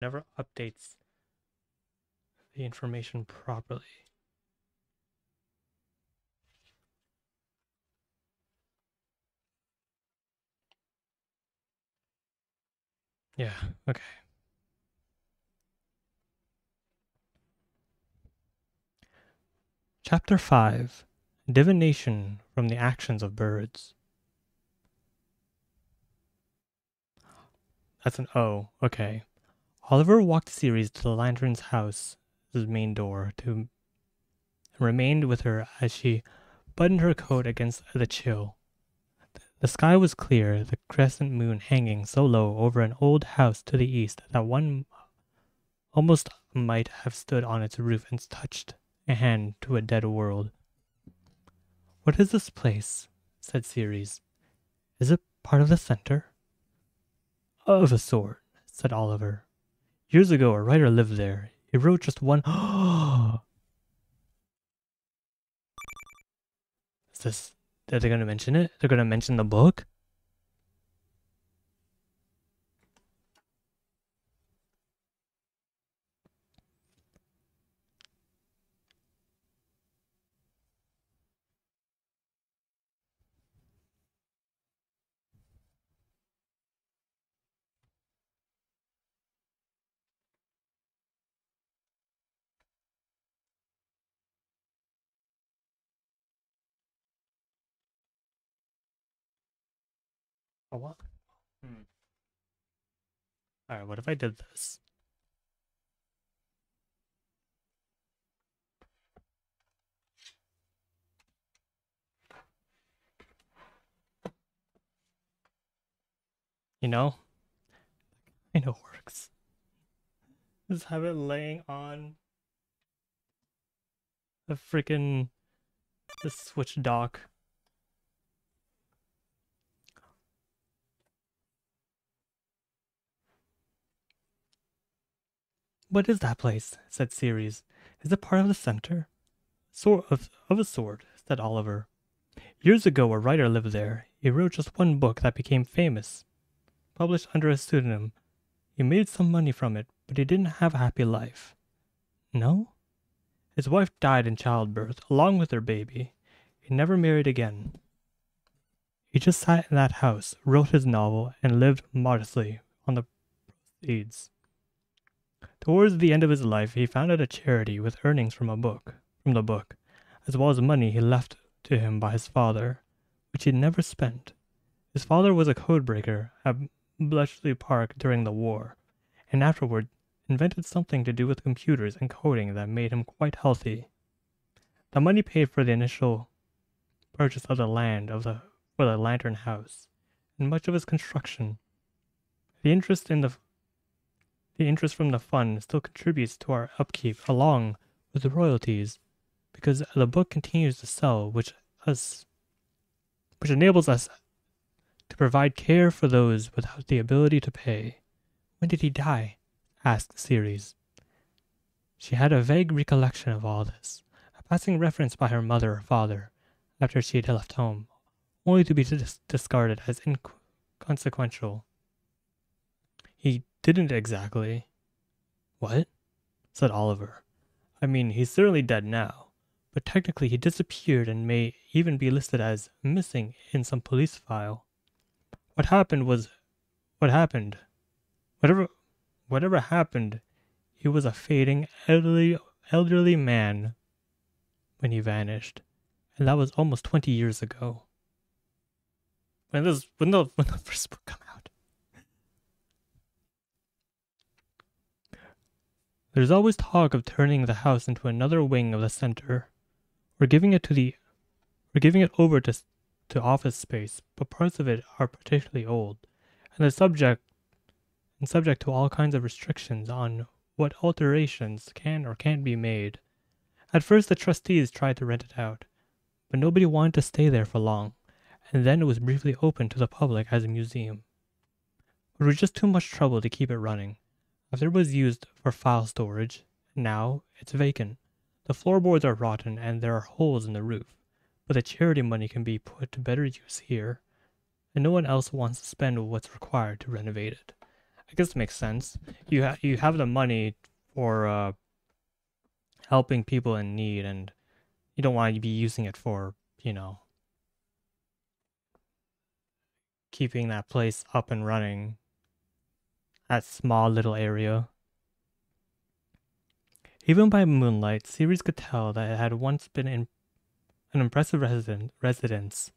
Never updates the information properly. Yeah, okay. Chapter 5 Divination from the Actions of Birds. That's an O, okay. Oliver walked Ceres to the lantern's house's main door and remained with her as she buttoned her coat against the chill. The sky was clear, the crescent moon hanging so low over an old house to the east that one almost might have stood on its roof and touched a hand to a dead world. "What is this place?" said Ceres. "Is it part of the center?" "Of a sort," said Oliver. "Years ago a writer lived there. He wrote just one Is this are they gonna mention it? They're gonna mention the book? Oh what? Alright, what if I did this? You know? I know it works. Just have it laying on the Switch dock. "What is that place?" said Ceres. "Is it part of the center?" Of a sort," said Oliver. "Years ago a writer lived there. He wrote just one book that became famous, published under a pseudonym. He made some money from it, but he didn't have a happy life." "No?" "His wife died in childbirth, along with her baby. He never married again. He just sat in that house, wrote his novel, and lived modestly on the proceeds. Towards the end of his life, he founded a charity with earnings from the book, as well as money he left to him by his father, which he never spent. His father was a codebreaker at Bletchley Park during the war, and afterward invented something to do with computers and coding that made him quite healthy. The money paid for the initial purchase of the land for the Lantern House, and much of its construction. The interest from the fund still contributes to our upkeep along with the royalties, because the book continues to sell, which enables us to provide care for those without the ability to pay." "When did he die?" asked Ceres. She had a vague recollection of all this, a passing reference by her mother or father, after she had left home, only to be discarded as inconsequential. "He didn't exactly." "What?" said Oliver. "I mean, he's certainly dead now, but technically he disappeared and may even be listed as missing in some police file. What happened was what happened. Whatever happened, he was a fading, elderly man when he vanished, and that was almost 20 years ago." When the first book come out. "There's always talk of turning the house into another wing of the center. We're giving it over to office space, but parts of it are particularly old, and subject to all kinds of restrictions on what alterations can or can't be made. At first the trustees tried to rent it out, but nobody wanted to stay there for long, and then it was briefly opened to the public as a museum. But it was just too much trouble to keep it running. After it was used for file storage, now it's vacant. The floorboards are rotten and there are holes in the roof, but the charity money can be put to better use here, and no one else wants to spend what's required to renovate it. I guess it makes sense. You have the money for helping people in need, and you don't want to be using it for, keeping that place up and running. That small little area. Even by moonlight, Ceres could tell that it had once been an impressive residence.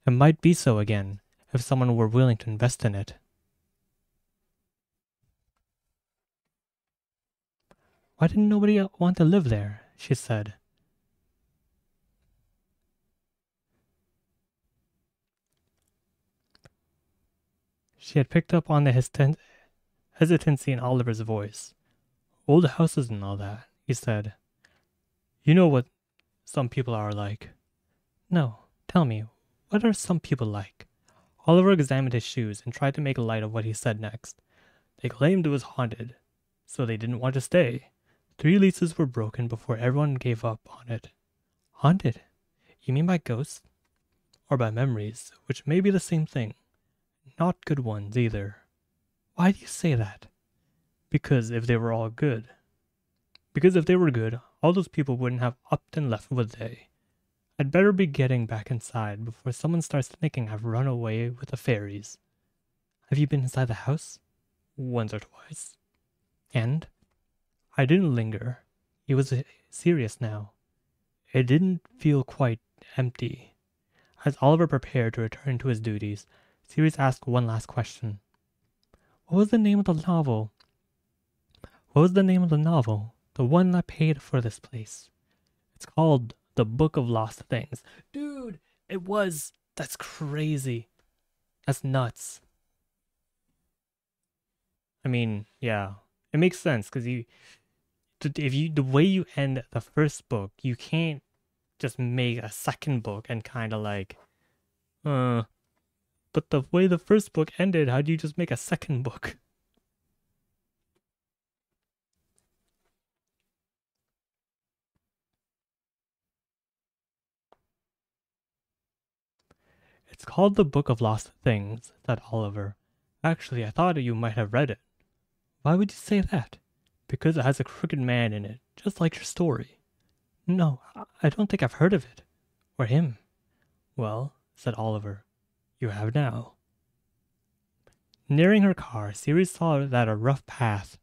It might be so again if someone were willing to invest in it. Why didn't nobody want to live there? She said. She had picked up on the hesitancy in Oliver's voice. Old houses and all that, he said. You know what some people are like. No, tell me, what are some people like? Oliver examined his shoes and tried to make light of what he said next. They claimed it was haunted, so they didn't want to stay. 3 leases were broken before everyone gave up on it. Haunted? You mean by ghosts? Or by memories, which may be the same thing. Not good ones either. Why do you say that? Because if they were all good. Because if they were good, all those people wouldn't have upped and left, would they? I'd better be getting back inside before someone starts thinking I've run away with the fairies. Have you been inside the house? Once or twice. And? I didn't linger. He was serious now. It didn't feel quite empty. As Oliver prepared to return to his duties, Ceres asked one last question. What was the name of the novel? What was the name of the novel? The one that paid for this place. It's called The Book of Lost Things. Dude, it was. That's crazy. That's nuts. I mean, yeah. It makes sense because the way you end the first book, you can't just make a second book and kind of like, but the way the first book ended, how do you just make a second book? It's called The Book of Lost Things, said Oliver. Actually, I thought you might have read it. Why would you say that? Because it has a crooked man in it, just like your story. No, I don't think I've heard of it. Or him. Well, said Oliver, you have now. Nearing her car, Ceres saw that a rough path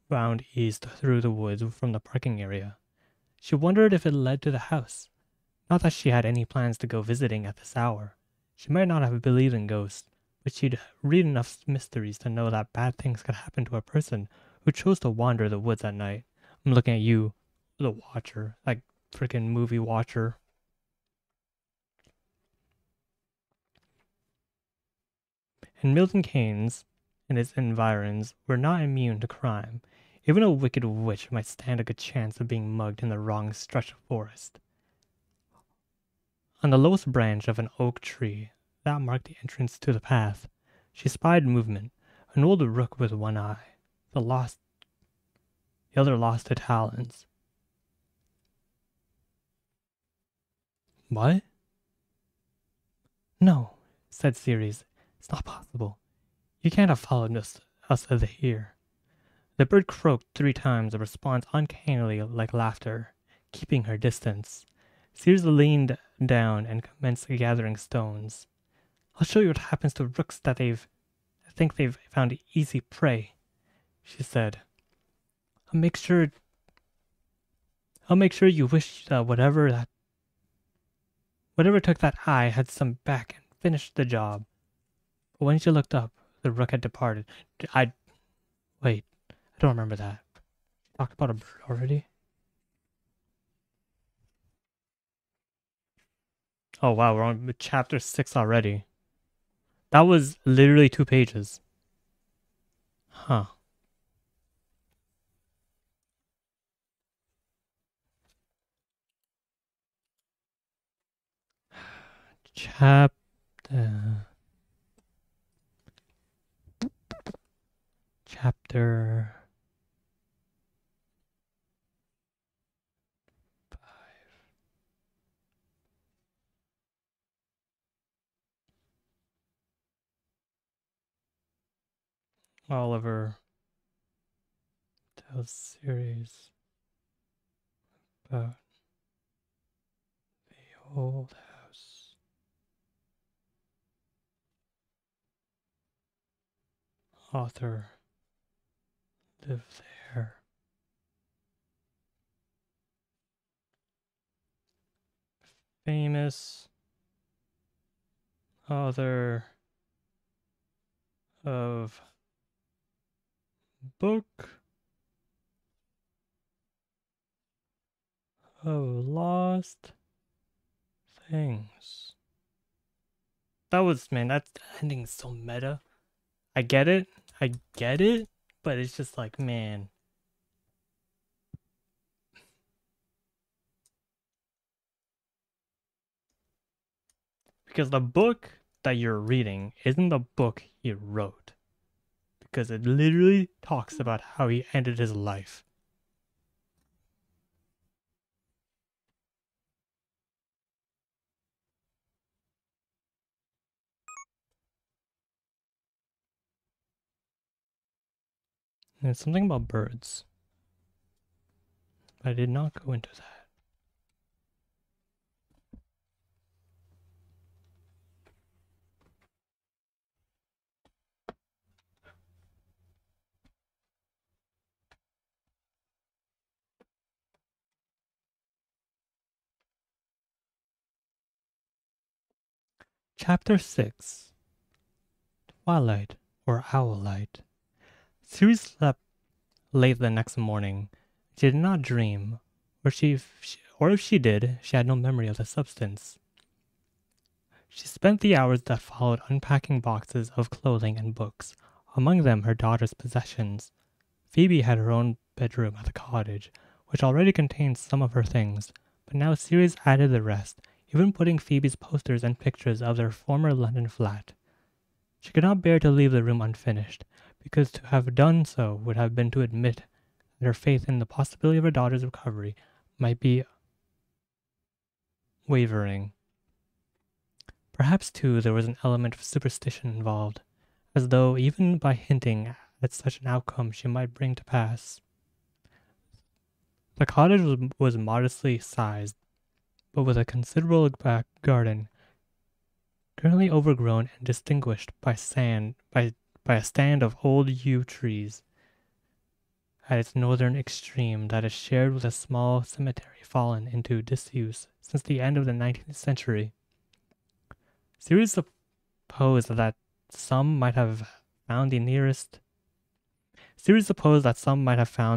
wound east through the woods from the parking area. She wondered if it led to the house. Not that she had any plans to go visiting at this hour. She might not have believed in ghosts, but she'd read enough mysteries to know that bad things could happen to a person who chose to wander the woods at night. I'm looking at you, the watcher, like freaking movie watcher. And Milton Keynes and his environs were not immune to crime. Even a wicked witch might stand a good chance of being mugged in the wrong stretch of forest. On the lowest branch of an oak tree that marked the entrance to the path, she spied movement, an old rook with one eye. The other lost its talons. What? No, said Ceres. It's not possible. You can't have followed us here. The bird croaked 3 times, a response uncannily like laughter, keeping her distance. Ceres leaned down and commenced gathering stones. I'll show you what happens to rooks that think they've found easy prey, she said. I'll make sure you wish that whatever took that eye had some back and finished the job. But when she looked up, the rook had departed. Wait, I don't remember that. Talked about a bird already? Oh wow, we're on chapter 6 already. That was literally 2 pages. Huh. Chapter. Chapter. Oliver tells series about the old house. Author lived there. Famous author of book of lost things. That was, man, that ending is so meta. I get it. I get it. But it's just like, man. Because the book that you're reading isn't the book he wrote. Because it literally talks about how he ended his life. And it's something about birds. But I did not go into that. Chapter 6. Twilight or Owl Light. Siri slept late the next morning. She did not dream, or if she did, she had no memory of the substance. She spent the hours that followed unpacking boxes of clothing and books, among them her daughter's possessions. Phoebe had her own bedroom at the cottage, which already contained some of her things, but now Sirius added the rest, even putting Phoebe's posters and pictures of their former London flat. She could not bear to leave the room unfinished, because to have done so would have been to admit that her faith in the possibility of her daughter's recovery might be wavering. Perhaps, too, there was an element of superstition involved, as though even by hinting at such an outcome she might bring to pass. The cottage was modestly sized, but with a considerable back garden, currently overgrown and distinguished by a stand of old yew trees at its northern extreme that is shared with a small cemetery fallen into disuse since the end of the 19th century. Sirius supposed that some might have found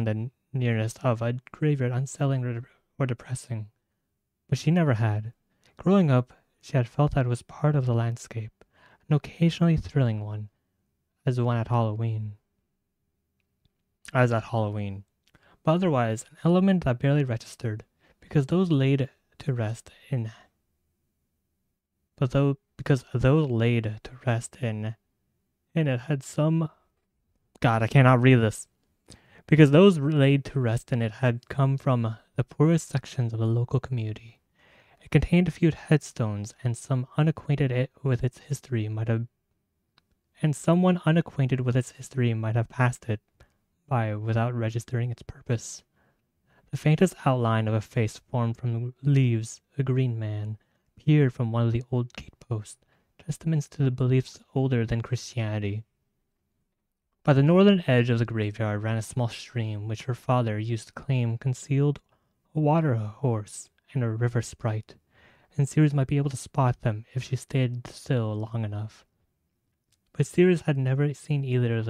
the nearest of a graveyard unsettling or depressing, but she never had. Growing up, she had felt that it was part of the landscape, an occasionally thrilling one, as at Halloween. But otherwise, an element that barely registered, because those laid to rest in it had some. God, I cannot read this. Because those laid to rest in it had come from the poorest sections of the local community. It contained a few headstones, and someone unacquainted with its history might have passed it by without registering its purpose. The faintest outline of a face formed from leaves, a green man, peered from one of the old gateposts, testaments to the beliefs older than Christianity. By the northern edge of the graveyard ran a small stream which her father used to claim concealed a water horse and a river sprite, and Sirius might be able to spot them if she stayed still long enough. But Sirius had never seen either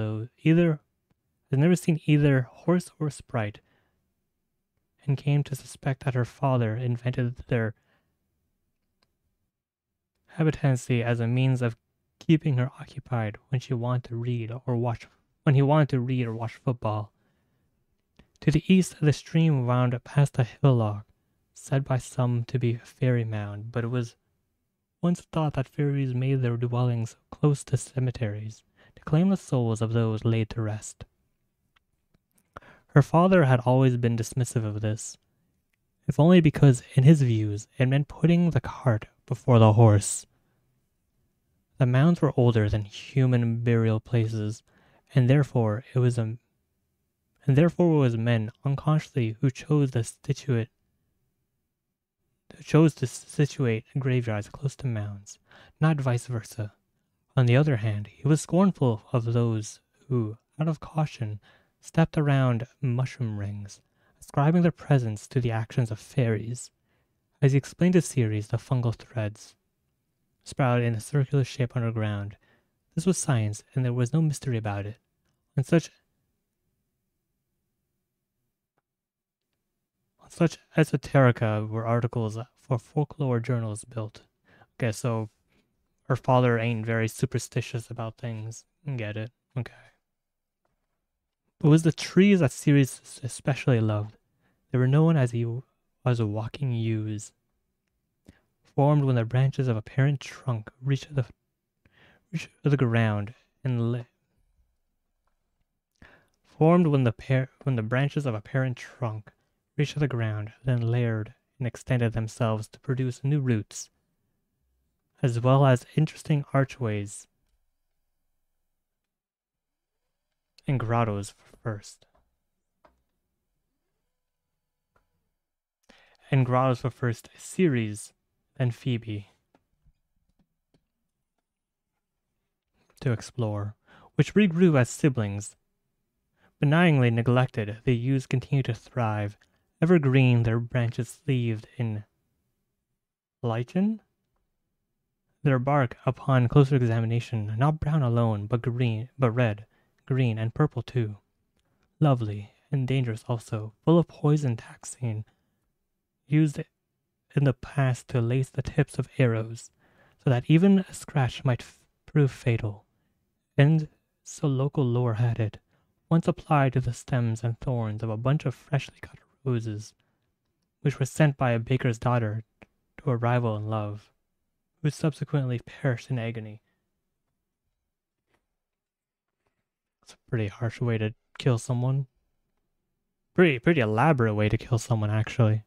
horse or sprite, and came to suspect that her father invented their habitancy as a means of keeping her occupied when he wanted to read or watch football. To the east, the stream wound past a hillock, said by some to be a fairy mound, but it was once thought that fairies made their dwellings close to cemeteries, to claim the souls of those laid to rest. Her father had always been dismissive of this, if only because, in his views, it meant putting the cart before the horse. The mounds were older than human burial places, and therefore it was men unconsciously who chose to situate graveyards close to mounds, not vice versa. On the other hand, he was scornful of those who, out of caution, stepped around mushroom rings, ascribing their presence to the actions of fairies. As he explained to Ceres, the fungal threads sprouted in a circular shape underground. This was science, and there was no mystery about it. On such esoterica were articles for folklore journals built. Okay, so her father ain't very superstitious about things. Get it? Okay. It was the trees that Ceres especially loved. They were known as a walking yews, formed when the branches of a parent trunk reached the ground and formed when the branches of a parent trunk reached the ground, then layered and extended themselves to produce new roots, as well as interesting archways and grottos first. And grottos for first Ceres, then Phoebe to explore, which regrew as siblings. Benignly neglected, the yews continue to thrive, evergreen, their branches sleeved in lichen. Their bark, upon closer examination, not brown alone, but red, green, and purple too. Lovely and dangerous also, full of poison taxine, used in the past to lace the tips of arrows, so that even a scratch might prove fatal. And so local lore had it, once applied to the stems and thorns of a bunch of freshly cut roses, which were sent by a baker's daughter to a rival in love, who subsequently perished in agony. It's a pretty harsh way to kill someone. Pretty elaborate way to kill someone, actually.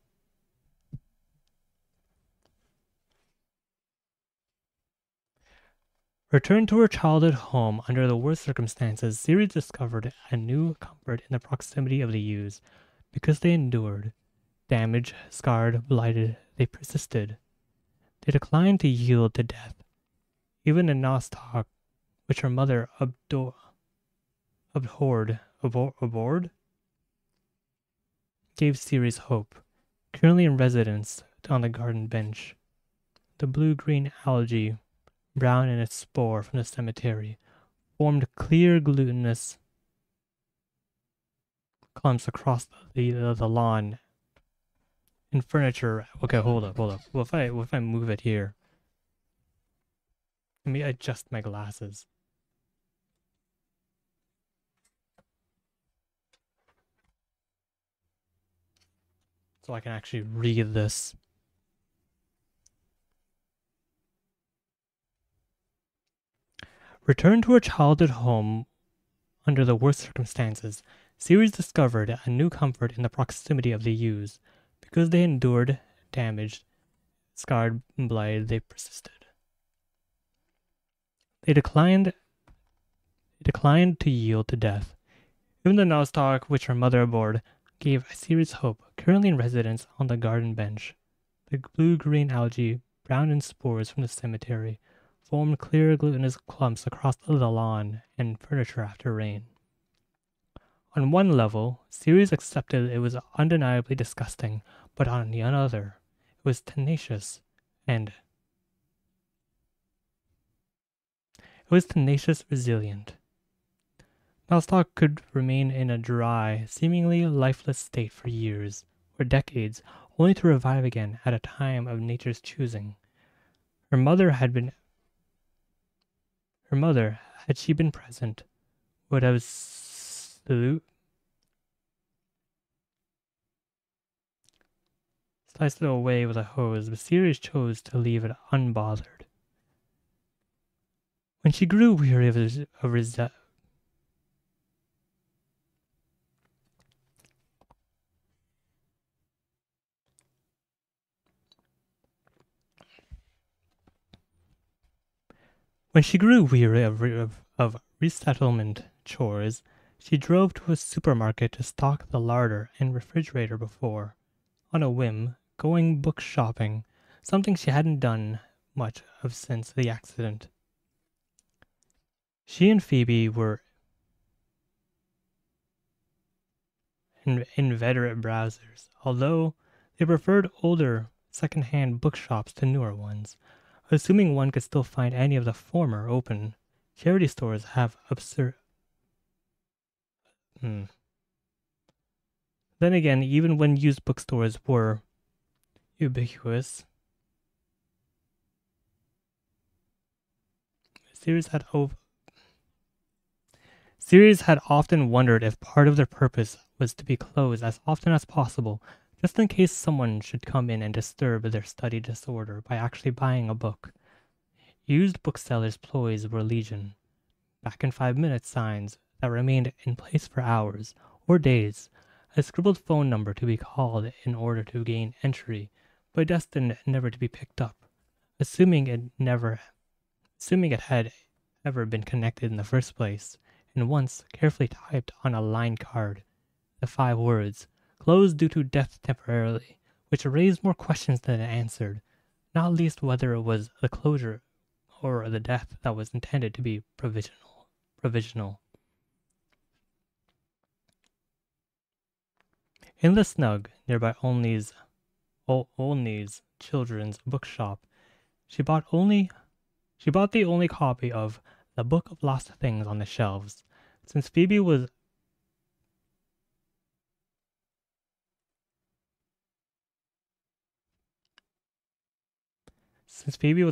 Returned to her childhood home under the worst circumstances, Ceres discovered a new comfort in the proximity of the yews. Because they endured, damaged, scarred, blighted, they persisted. They declined to yield to death. Even the nostoc, which her mother abhorred, gave Ceres hope. Currently in residence on the garden bench, the blue-green algae, brown in its spore from the cemetery, formed clear glutinous clumps across the lawn and furniture. Okay, hold up. Well, if I move it here, let me adjust my glasses. So I can actually read this. Returned to her childhood home under the worst circumstances, Ceres discovered a new comfort in the proximity of the yews. Because they endured, damaged, scarred, and blighted, they persisted. They declined to yield to death. Even the nostoc, which her mother abhorred, gave Ceres hope. Currently in residence on the garden bench, the blue-green algae, brown in spores from the cemetery, formed clear glutinous clumps across the lawn and furniture after rain. On one level, Ceres accepted it was undeniably disgusting, but on the other, it was tenacious resilient. Nostoc could remain in a dry, seemingly lifeless state for years, or decades, only to revive again at a time of nature's choosing. Her mother, had she been present, would have sliced it away with a hose, but Ceres chose to leave it unbothered. When she grew weary of resettlement chores, she drove to a supermarket to stock the larder and refrigerator before, on a whim, going book shopping, something she hadn't done much of since the accident. She and Phoebe were inveterate browsers, although they preferred older second-hand bookshops to newer ones, assuming one could still find any of the former open. Charity stores have absurd. Hmm. Then again, even when used bookstores were ubiquitous, series had ov- series had often wondered if part of their purpose was to be closed as often as possible, just in case someone should come in and disturb their study disorder by actually buying a book. Used booksellers' ploys were legion. Back in 5 minute signs that remained in place for hours or days, a scribbled phone number to be called in order to gain entry, but destined never to be picked up, assuming it had ever been connected in the first place, and once carefully typed on a line card, the 5 words, closed due to death temporarily, which raised more questions than it answered, not least whether it was the closure or the death that was intended to be provisional. In the snug, nearby Olney's children's bookshop, she bought the only copy of The Book of Lost Things on the shelves. Since Phoebe was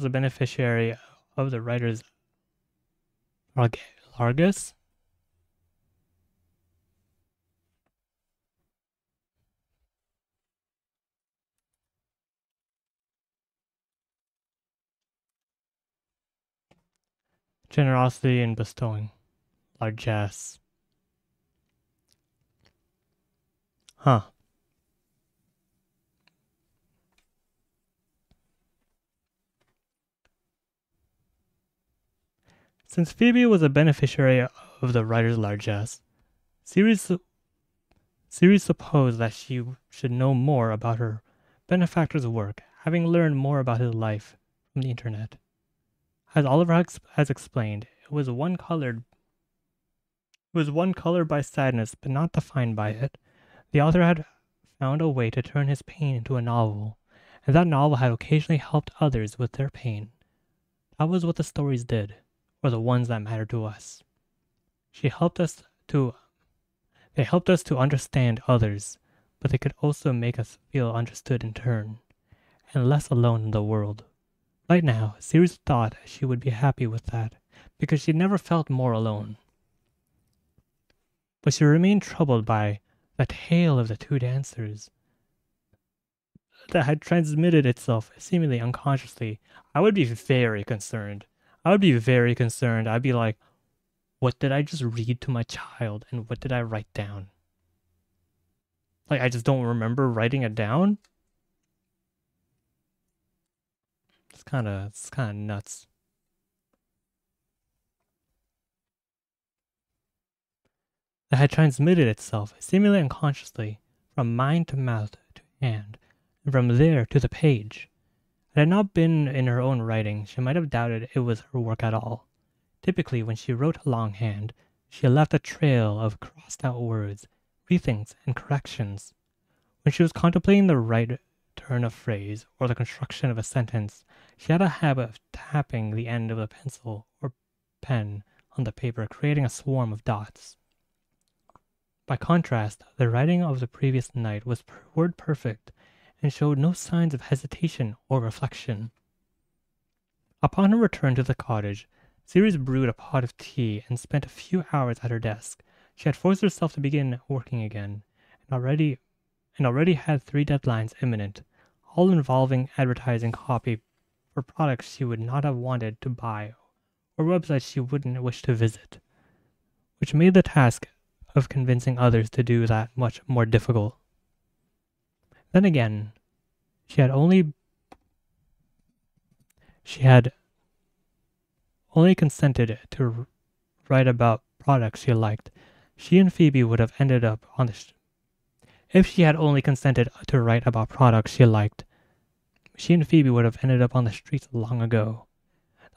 a beneficiary of the writer's largus generosity in bestowing largesse. Huh. Since Phoebe was a beneficiary of the writer's largesse, Ceres supposed that she should know more about her benefactor's work, having learned more about his life from the internet. As Oliver has explained, it was one colored by sadness, but not defined by it. The author had found a way to turn his pain into a novel, and that novel had occasionally helped others with their pain. That was what the stories did, or the ones that mattered to us. They helped us to understand others, but they could also make us feel understood in turn, and less alone in the world. Right now, Ceres thought she would be happy with that, because she never felt more alone. But she remained troubled by the tale of the 2 dancers that had transmitted itself seemingly unconsciously. I would be very concerned. I'd be like, what did I just read to my child and what did I write down? Like, I just don't remember writing it down? It's kind of nuts. That had transmitted itself, seemingly unconsciously, from mind to mouth to hand, and from there to the page. Had it not been in her own writing, she might have doubted it was her work at all. Typically, when she wrote longhand, she left a trail of crossed-out words, rethinks, and corrections. When she was contemplating the right turn of phrase or the construction of a sentence, she had a habit of tapping the end of the pencil or pen on the paper, creating a swarm of dots. By contrast, the writing of the previous night was word perfect and showed no signs of hesitation or reflection. Upon her return to the cottage, Ceres brewed a pot of tea and spent a few hours at her desk. She had forced herself to begin working again, and already had 3 deadlines imminent, all involving advertising copy for products she would not have wanted to buy or websites she wouldn't wish to visit, which made the task of convincing others to do that much more difficult. Then again, she had only consented to write about products she liked, she and Phoebe would have ended up on the if she had only consented to write about products she liked, she and Phoebe would have ended up on the streets long ago.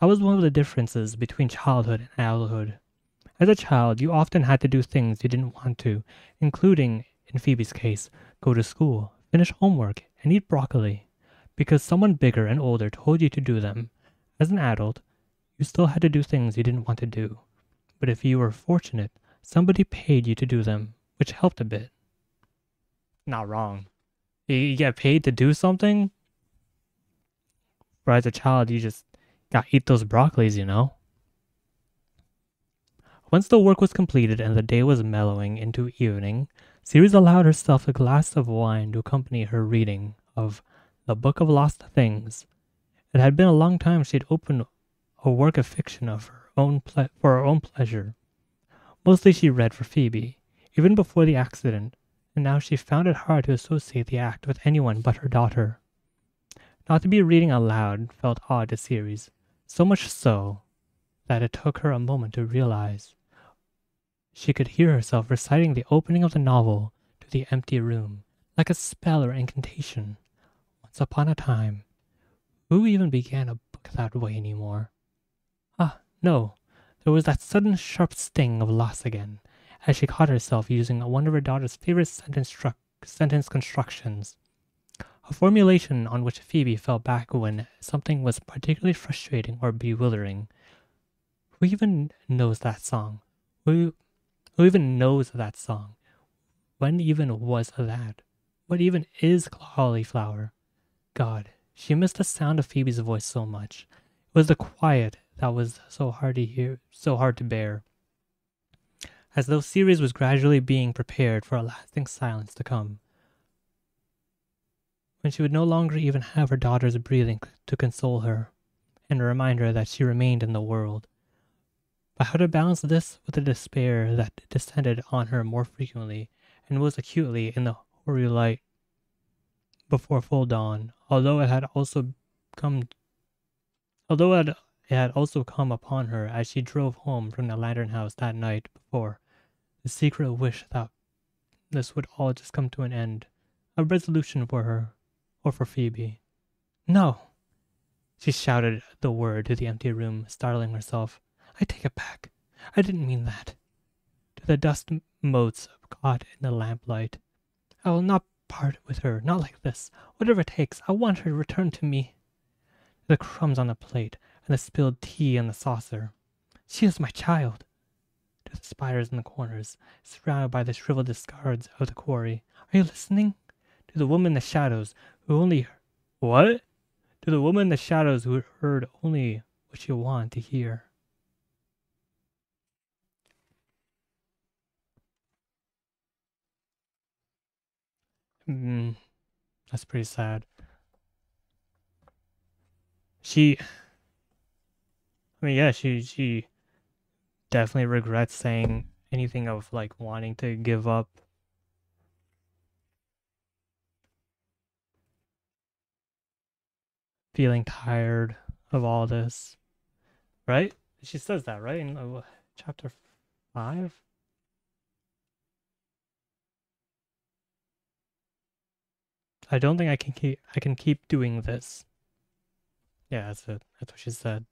That was one of the differences between childhood and adulthood. As a child, you often had to do things you didn't want to, including, in Phoebe's case, go to school, finish homework, and eat broccoli, because someone bigger and older told you to do them. As an adult, you still had to do things you didn't want to do, but if you were fortunate, somebody paid you to do them, which helped a bit. Not wrong. You get paid to do something, but as a child, you just gotta eat those broccolis, you know? Once the work was completed and the day was mellowing into evening, Ceres allowed herself a glass of wine to accompany her reading of The Book of Lost Things. It had been a long time she had opened a work of fiction of her own for her own pleasure. Mostly she read for Phoebe, even before the accident, and now she found it hard to associate the act with anyone but her daughter. Not to be reading aloud felt odd to Ceres, so much so that it took her a moment to realize. She could hear herself reciting the opening of the novel to the empty room, like a spell or incantation. Once upon a time. Who even began a book that way anymore? Ah, no. There was that sudden sharp sting of loss again, as she caught herself using one of her daughter's favorite sentence constructions. A formulation on which Phoebe fell back when something was particularly frustrating or bewildering. Who even knows that song? Who even knows that song? When even was that? What even is cauliflower? God, she missed the sound of Phoebe's voice so much. It was the quiet that was so hard to hear, so hard to bear. As though Ceres was gradually being prepared for a lasting silence to come, when she would no longer even have her daughter's breathing to console her, and a reminder that she remained in the world. But how to balance this with the despair that descended on her more frequently and most acutely in the hoary light before full dawn, come it had also come upon her as she drove home from the lantern house that night before, the secret wish that this would all just come to an end, a resolution for her, or for Phoebe. No! She shouted the word to the empty room, startling herself. I take it back. I didn't mean that. To the dust motes caught in the lamplight. I will not part with her, not like this. Whatever it takes, I want her to return to me. The crumbs on the plate, and the spilled tea in the saucer. She is my child. To the spiders in the corners, surrounded by the shriveled discards of the quarry. Are you listening? To the woman in the shadows, who only... What? To the woman in the shadows who heard only what she wanted to hear. That's pretty sad. She definitely regrets saying anything of like wanting to give up, feeling tired of all this, right? She says that, right? In chapter 5? I don't think I can keep doing this. Yeah, that's it. That's what she said.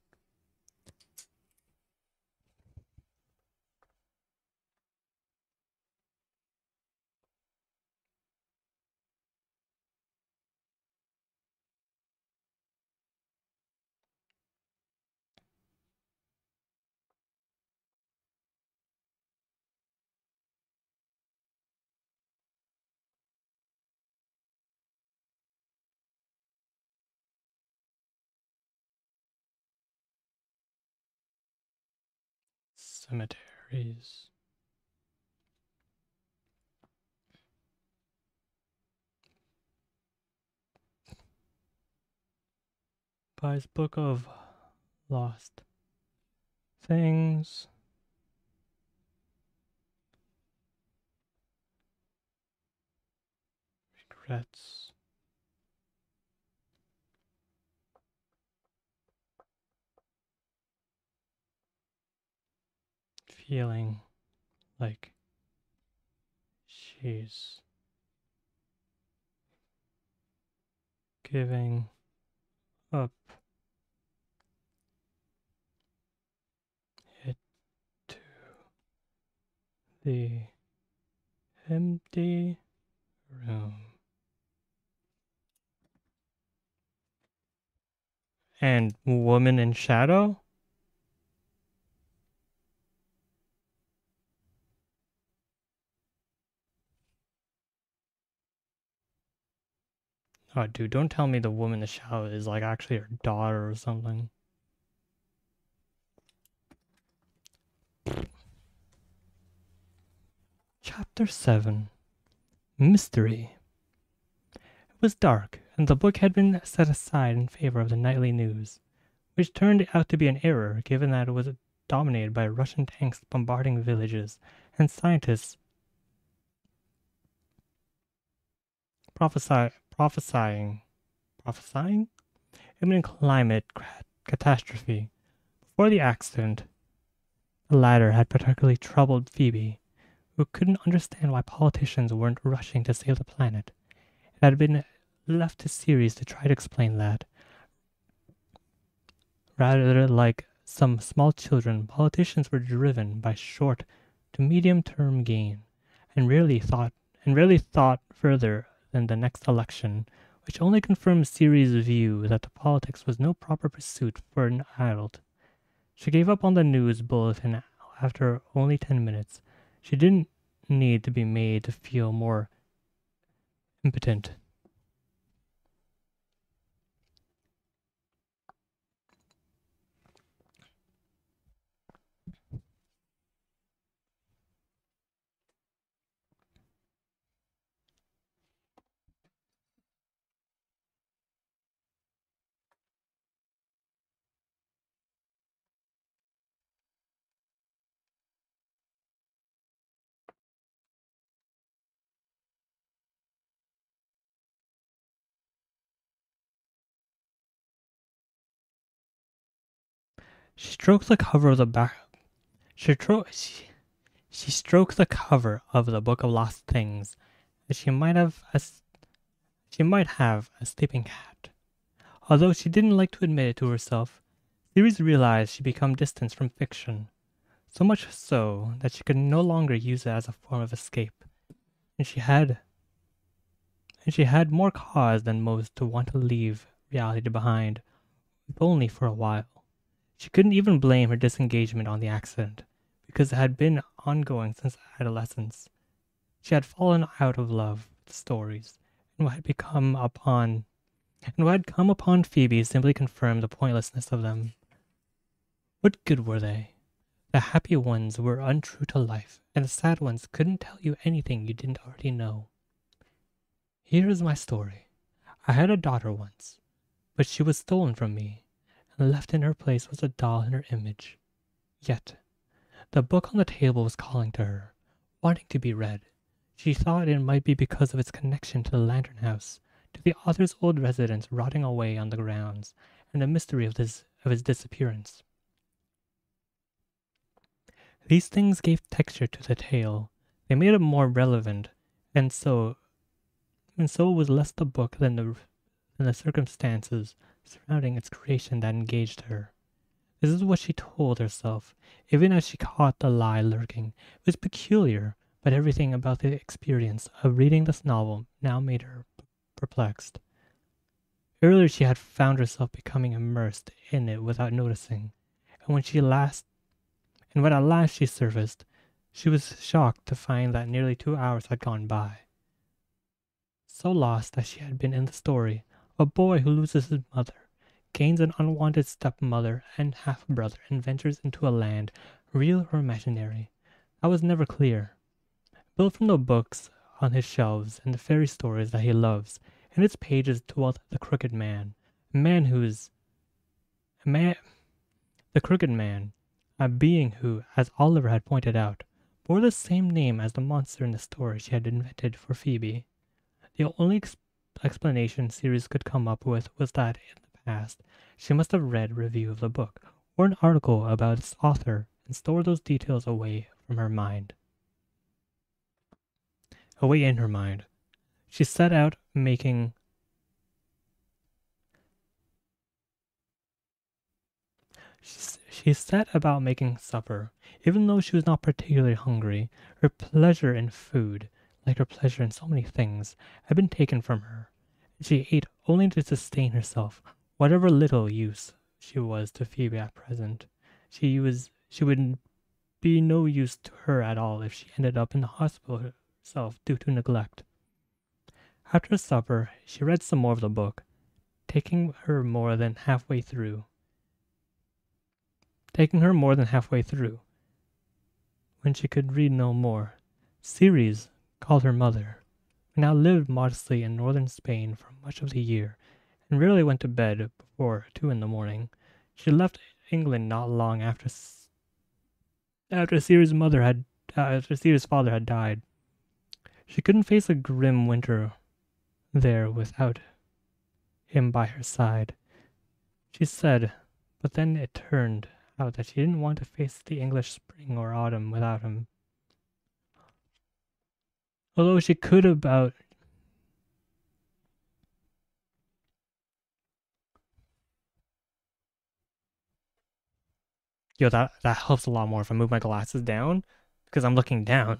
Cemeteries. Buys Book of Lost Things. Regrets. feeling like she's giving up it to the empty room. And Woman in Shadow? Oh, dude, don't tell me the Woman in the Shadow is like actually her daughter or something. Chapter 7 Mystery. It was dark, and the book had been set aside in favor of the nightly news, which turned out to be an error given that it was dominated by Russian tanks bombarding villages and scientists prophesying imminent climate catastrophe. Before the accident, the latter had particularly troubled Phoebe, who couldn't understand why politicians weren't rushing to save the planet. It had been left to Ceres to try to explain that. Rather like some small children, politicians were driven by short to medium-term gain, and rarely thought further than the next election, which only confirmed Ceres' view that the politics was no proper pursuit for an adult. She gave up on the news bulletin after only 10 minutes. She didn't need to be made to feel more impotent. She stroked the cover of the back. She, tro- she stroked the cover of the Book of Lost Things, as she might have a sleeping cat. Although she didn't like to admit it to herself, Ceres realized she'd become distant from fiction, so much so that she could no longer use it as a form of escape, and she had more cause than most to want to leave reality behind, if only for a while. She couldn't even blame her disengagement on the accident, because it had been ongoing since adolescence. She had fallen out of love with stories, and what had come upon Phoebe simply confirmed the pointlessness of them. What good were they? The happy ones were untrue to life, and the sad ones couldn't tell you anything you didn't already know. Here is my story. I had a daughter once, but she was stolen from me, and left in her place was a doll in her image. Yet, the book on the table was calling to her, wanting to be read. She thought it might be because of its connection to the lantern house, to the author's old residence rotting away on the grounds, and the mystery of his disappearance. These things gave texture to the tale. They made it more relevant, and so it was less the book than the circumstances surrounding its creation that engaged her. This is what she told herself, even as she caught the lie lurking. It was peculiar, but everything about the experience of reading this novel now made her perplexed. Earlier she had found herself becoming immersed in it without noticing, and when at last she surfaced, she was shocked to find that nearly 2 hours had gone by. So lost that she had been in the story, a boy who loses his mother, gains an unwanted stepmother and half-brother, and ventures into a land, real or imaginary, that was never clear. Built from the books on his shelves and the fairy stories that he loves, in its pages dwelt the crooked man, the crooked man, a being who, as Oliver had pointed out, bore the same name as the monster in the story she had invented for Phoebe. The only explanation Ceres could come up with was that in the past she must have read a review of the book or an article about its author and store those details away in her mind. She set out making She set about making supper. Even though she was not particularly hungry, her pleasure in food, like her pleasure in so many things, had been taken from her. She ate only to sustain herself, whatever little use she was to Phoebe at present. She would be no use to her at all if she ended up in the hospital herself due to neglect. After supper, she read some more of the book, taking her more than halfway through. When she could read no more. Ceres, called her mother, now lived modestly in northern Spain for much of the year, and rarely went to bed before 2 in the morning. She left England not long after Ceres' father had died. She couldn't face a grim winter there without him by her side, she said, but then it turned out that she didn't want to face the English spring or autumn without him. Although she could about that helps a lot more if I move my glasses down, because I'm looking down.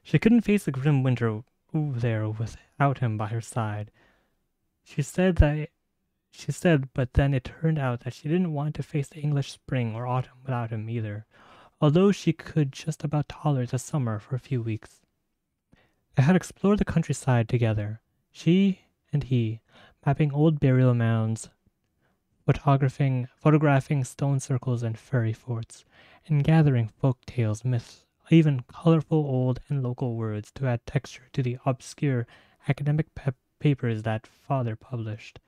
She couldn't face the grim winter there without him by her side. She said, but then it turned out that she didn't want to face the English spring or autumn without him either, although she could just about tolerate the summer for a few weeks. They had explored the countryside together, she and he, mapping old burial mounds, photographing stone circles and fairy forts, and gathering folk tales, myths, even colorful old and local words to add texture to the obscure academic papers that father published,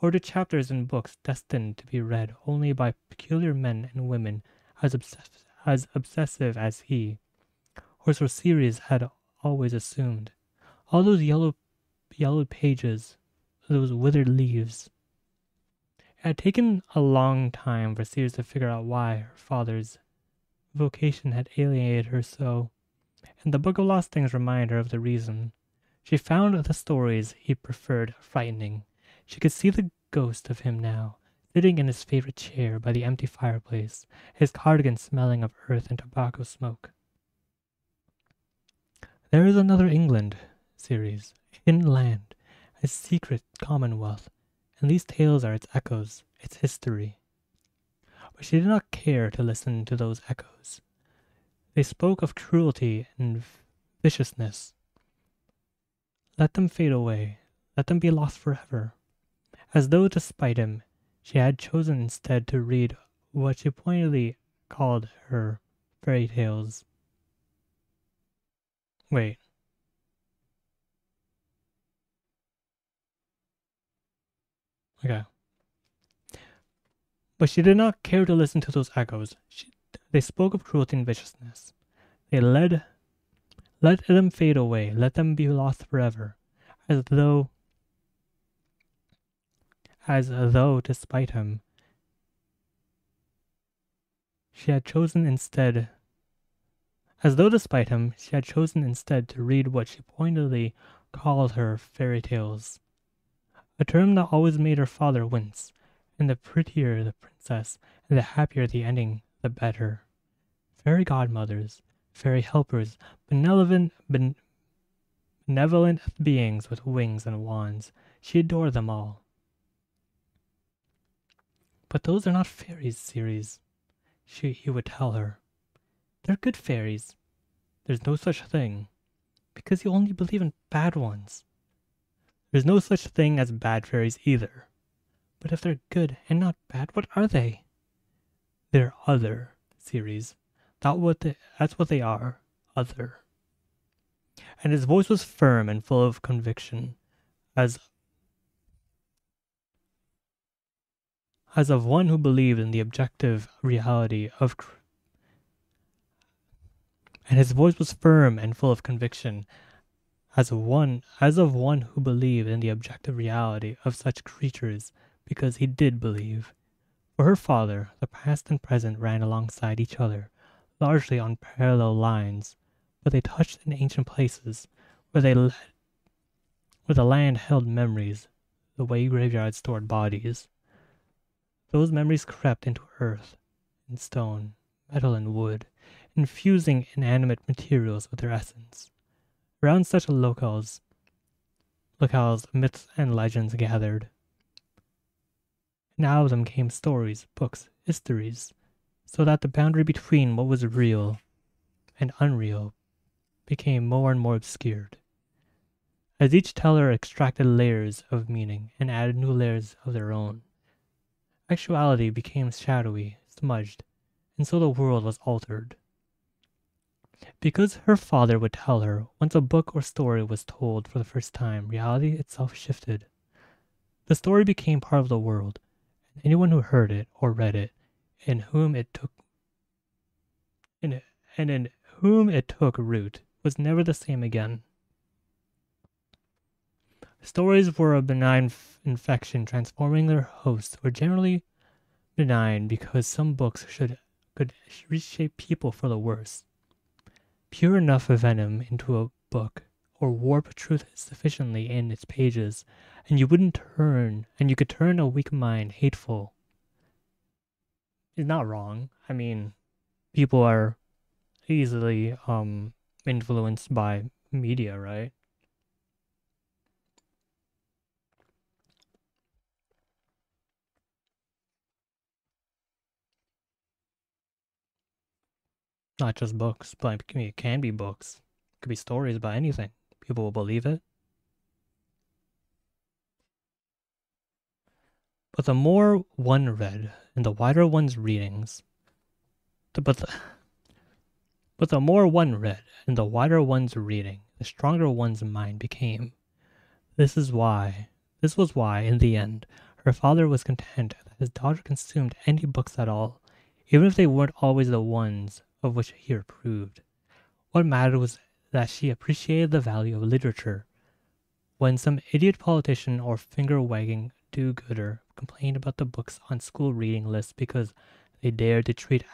or to chapters in books destined to be read only by peculiar men and women as obsessive as he, or so Ceres had always assumed. All those yellowed pages, those withered leaves. It had taken a long time for Ceres to figure out why her father's vocation had alienated her so, and the Book of Lost Things reminded her of the reason. She found the stories he preferred frightening. She could see the ghost of him now, sitting in his favorite chair by the empty fireplace, his cardigan smelling of earth and tobacco smoke. There is another England, Ceres, a hidden land, a secret commonwealth, and these tales are its echoes, its history. But she did not care to listen to those echoes. They spoke of cruelty and viciousness. Let them fade away. Let them be lost forever. As though to spite him, she had chosen instead to read what she pointedly called her fairy tales. Wait. Okay. But she did not care to listen to those echoes. They spoke of cruelty and viciousness. Let them fade away. Let them be lost forever. As though, despite him, she had chosen instead to read what she pointedly called her fairy tales, a term that always made her father wince, and the prettier the princess, and the happier the ending, the better. Fairy godmothers, fairy helpers, benevolent beings with wings and wands. She adored them all. But those are not fairies, Ceres, he would tell her. They're good fairies. There's no such thing, because you only believe in bad ones. There's no such thing as bad fairies either. But if they're good and not bad, what are they? They're other, Ceres. That's what they are, other. And his voice was firm and full of conviction, as of one who believed in the objective reality of and his voice was firm and full of conviction, as of one who believed in the objective reality of such creatures, because he did believe. For her father, the past and present ran alongside each other, largely on parallel lines, but they touched in ancient places where where the land held memories, the way graveyards stored bodies. Those memories crept into earth and stone, metal and wood, infusing inanimate materials with their essence. Around such locales myths and legends gathered. And out of them came stories, books, histories, so that the boundary between what was real and unreal became more and more obscured. As each teller extracted layers of meaning and added new layers of their own, actuality became shadowy, smudged, and so the world was altered. Because her father would tell her, once a book or story was told for the first time, reality itself shifted. The story became part of the world, and anyone who heard it or read it, in whom it took in and in whom it took root, was never the same again. Stories were a benign infection, transforming their hosts were generally benign because some books could reshape people for the worse. Pure enough venom into a book, or warp truth sufficiently in its pages, and you could turn a weak mind hateful. It's not wrong. I mean, people are easily influenced by media, right? Not just books, but I mean, it can be books. It could be stories about anything. People will believe it. But the more one read, and the wider one's readings, but the more one read, and the wider one's reading, the stronger one's mind became. This is why, this was why, in the end, her father was content that his daughter consumed any books at all, even if they weren't always the ones of which he approved. What mattered was that she appreciated the value of literature. When some idiot politician or finger-wagging do-gooder complained about the books on school reading lists because they dared to treat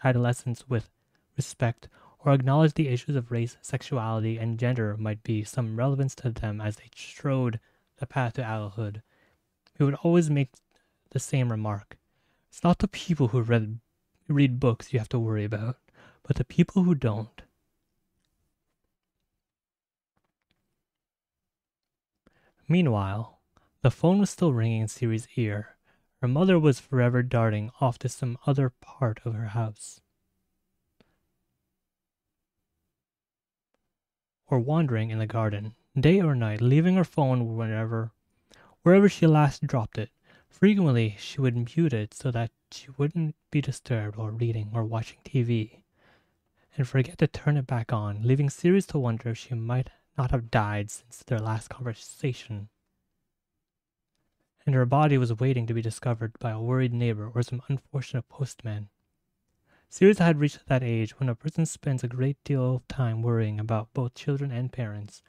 adolescents with respect or acknowledge the issues of race, sexuality, and gender might be some relevance to them as they strode the path to adulthood, he would always make the same remark. It's not the people who read books you have to worry about, but the people who don't. Meanwhile, the phone was still ringing in Siri's ear. Her mother was forever darting off to some other part of her house, or wandering in the garden, day or night, leaving her phone wherever she last dropped it. Frequently, she would mute it so that she wouldn't be disturbed while reading or watching TV, and forget to turn it back on, leaving Sirius to wonder if she might not have died since their last conversation, and her body was waiting to be discovered by a worried neighbor or some unfortunate postman. Sirius had reached that age when a person spends a great deal of time worrying about both children and parents.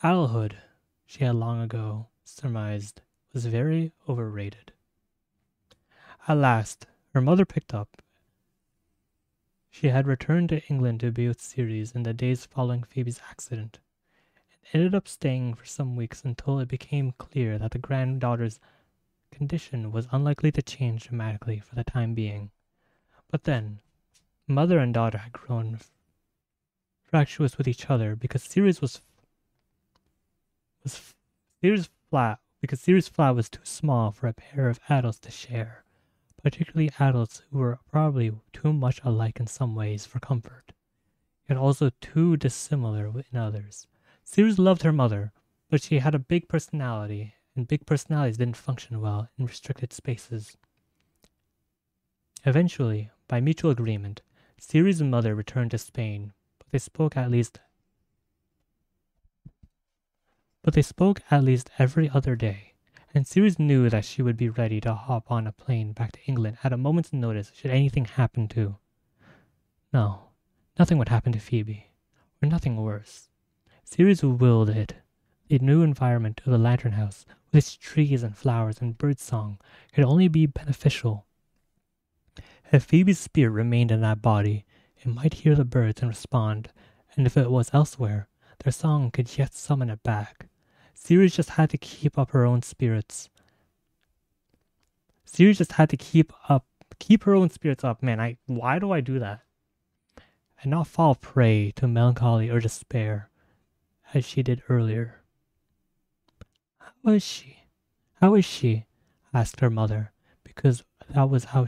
Adulthood, she had long ago surmised, was very overrated. At last, her mother picked up. She had returned to England to be with Ceres in the days following Phoebe's accident, and ended up staying for some weeks until it became clear that the granddaughter's condition was unlikely to change dramatically for the time being. But then, mother and daughter had grown fractious with each other because Ceres flat was too small for a pair of adults to share, particularly adults who were probably too much alike in some ways for comfort, yet also too dissimilar in others. Ceres loved her mother, but she had a big personality, and big personalities didn't function well in restricted spaces. Eventually, by mutual agreement, Ceres' mother returned to Spain, but they spoke at least every other day, and Ceres knew that she would be ready to hop on a plane back to England at a moment's notice should anything happen to. No, nothing would happen to Phoebe, or nothing worse. Ceres willed it. The new environment of the Lantern House, with its trees and flowers and birdsong, could only be beneficial. If Phoebe's spirit remained in that body, it might hear the birds and respond, and if it was elsewhere, their song could yet summon it back. Sirius just had to keep up her own spirits. Sirius just had to keep her own spirits up. Man, why do I do that? And not fall prey to melancholy or despair, as she did earlier. How is she? How is she? Asked her mother, because that was how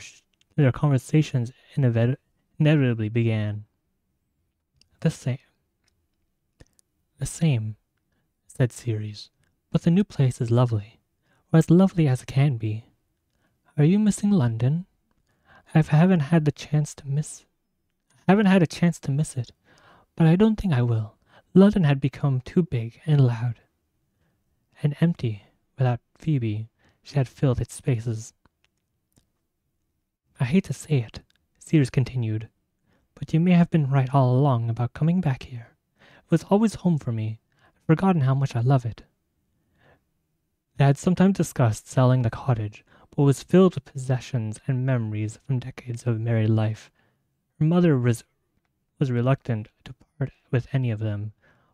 their conversations inevitably began. The same. The same, said Ceres, but the new place is lovely, or as lovely as it can be. Are you missing London? I haven't had a chance to miss it, but I don't think I will. London had become too big and loud and empty without Phoebe. She had filled its spaces. I hate to say it, Ceres continued, but you may have been right all along about coming back here. It was always home for me. I've forgotten how much I love it. They had sometimes discussed selling the cottage, but was filled with possessions and memories from decades of married life. Her mother was reluctant to part with any of them.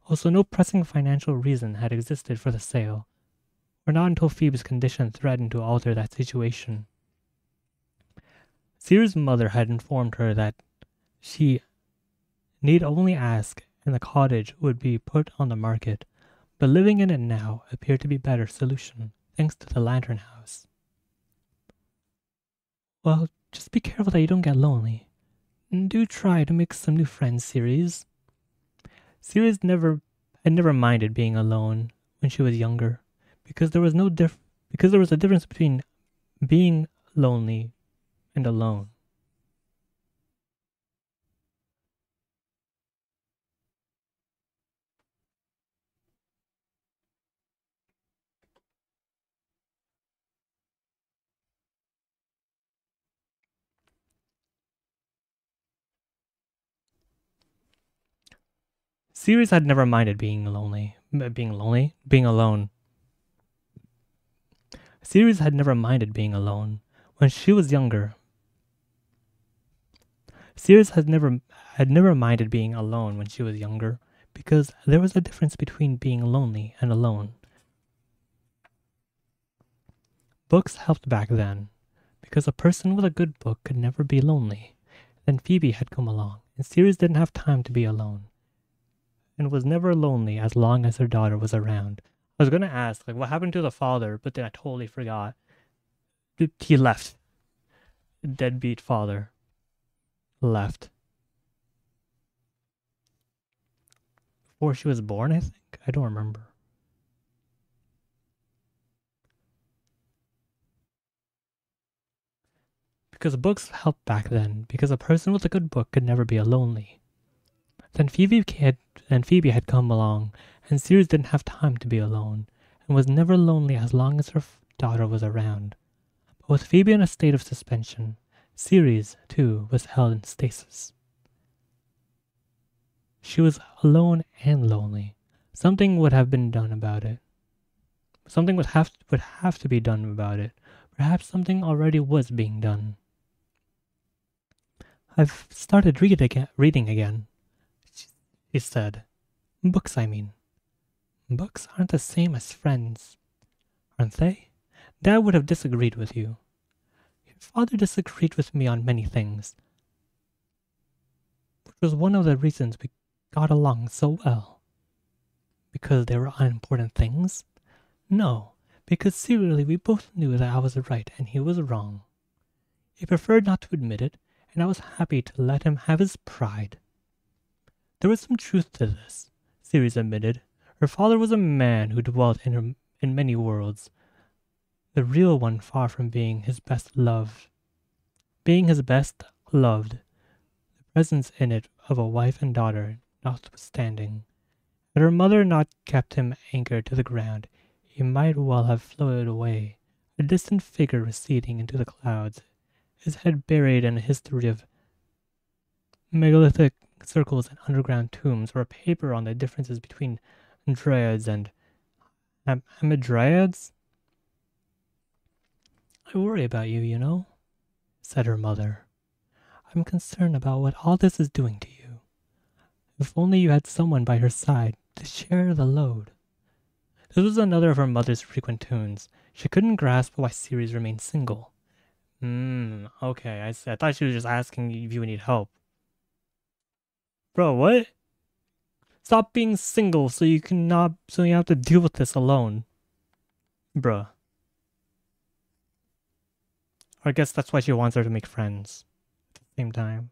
Also, no pressing financial reason had existed for the sale, or not until Phoebe's condition threatened to alter that situation. Ceres' mother had informed her that she need only ask and the cottage would be put on the market, but living in it now appeared to be a better solution, thanks to the lantern house. Well, just be careful that you don't get lonely. And do try to make some new friends, Ceres. Ceres had never minded being alone when she was younger, because there was a difference between being lonely and alone. Ceres had never minded being being alone. Ceres had never minded being alone when she was younger. Ceres had never minded being alone when she was younger, because there was a difference between being lonely and alone. Books helped back then, because a person with a good book could never be lonely. Then Phoebe had come along, and Ceres didn't have time to be alone, and was never lonely as long as her daughter was around. I was going to ask, what happened to the father, but then I totally forgot. He left. Deadbeat father. Left. Before she was born, I think? I don't remember. Because books helped back then, because a person with a good book could never be lonely. Then Phoebe had come along, and Ceres didn't have time to be alone, and was never lonely as long as her daughter was around. But with Phoebe in a state of suspension, Ceres, too, was held in stasis. She was alone and lonely. Something would have been done about it. Something would have to be done about it. Perhaps something already was being done. I've started reading again, she said. Books, I mean. Books aren't the same as friends, aren't they? Dad would have disagreed with you. Your father disagreed with me on many things, which was one of the reasons we got along so well. Because they were unimportant things? No, because secretly we both knew that I was right and he was wrong. He preferred not to admit it, and I was happy to let him have his pride. There was some truth to this, Ceres admitted. Her father was a man who dwelt in many worlds, the real one far from being his best loved. Being his best loved, the presence in it of a wife and daughter notwithstanding. Had her mother not kept him anchored to the ground, he might well have floated away, a distant figure receding into the clouds, his head buried in a history of megalithic circles and underground tombs, or a paper on the differences between dryads and hamadryads. I worry about you, said her mother. I'm concerned about what all this is doing to you. If only you had someone by your side to share the load. This was another of her mother's frequent tunes. She couldn't grasp why Ceres remained single. Okay, I see. I thought she was just asking if you need help. Bro, what? Stop being single so you have to deal with this alone. Bruh. Or I guess that's why she wants her to make friends at the same time.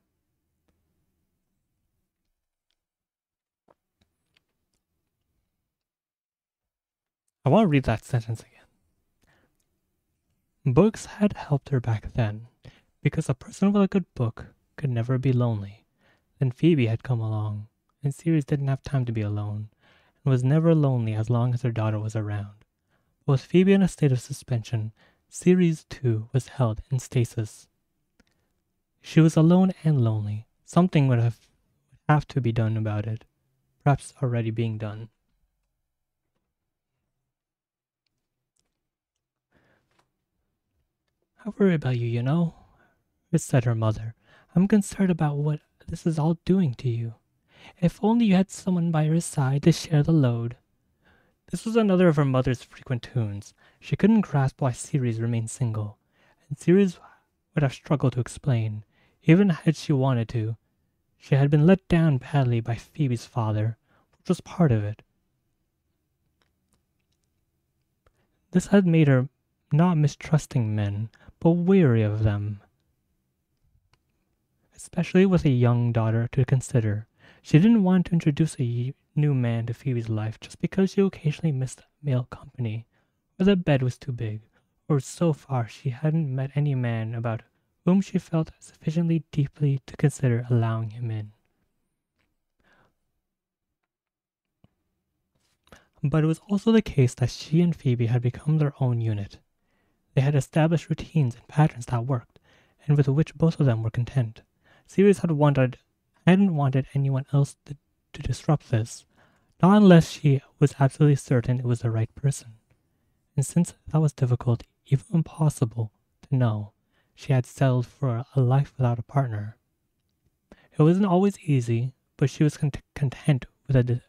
I want to read that sentence again. Books had helped her back then, because a person with a good book could never be lonely. Then Phoebe had come along, and Ceres didn't have time to be alone, and was never lonely as long as her daughter was around. But with Phoebe in a state of suspension, Ceres too was held in stasis. She was alone and lonely. Something would have to be done about it, perhaps already being done. I worry about you, you know, said her mother. I'm concerned about what this is all doing to you. If only you had someone by your side to share the load. This was another of her mother's frequent tunes. She couldn't grasp why Ceres remained single, and Ceres would have struggled to explain, even had she wanted to. She had been let down badly by Phoebe's father, which was part of it. This had made her not mistrusting men, but wary of them, especially with a young daughter to consider. She didn't want to introduce a new man to Phoebe's life just because she occasionally missed male company, or the bed was too big, or so far she hadn't met any man about whom she felt sufficiently deeply to consider allowing him in. But it was also the case that she and Phoebe had become their own unit. They had established routines and patterns that worked, and with which both of them were content. Ceres hadn't wanted anyone else to disrupt this, not unless she was absolutely certain it was the right person. And since that was difficult, even impossible, to know, she had settled for a life without a partner. It wasn't always easy, but she was content with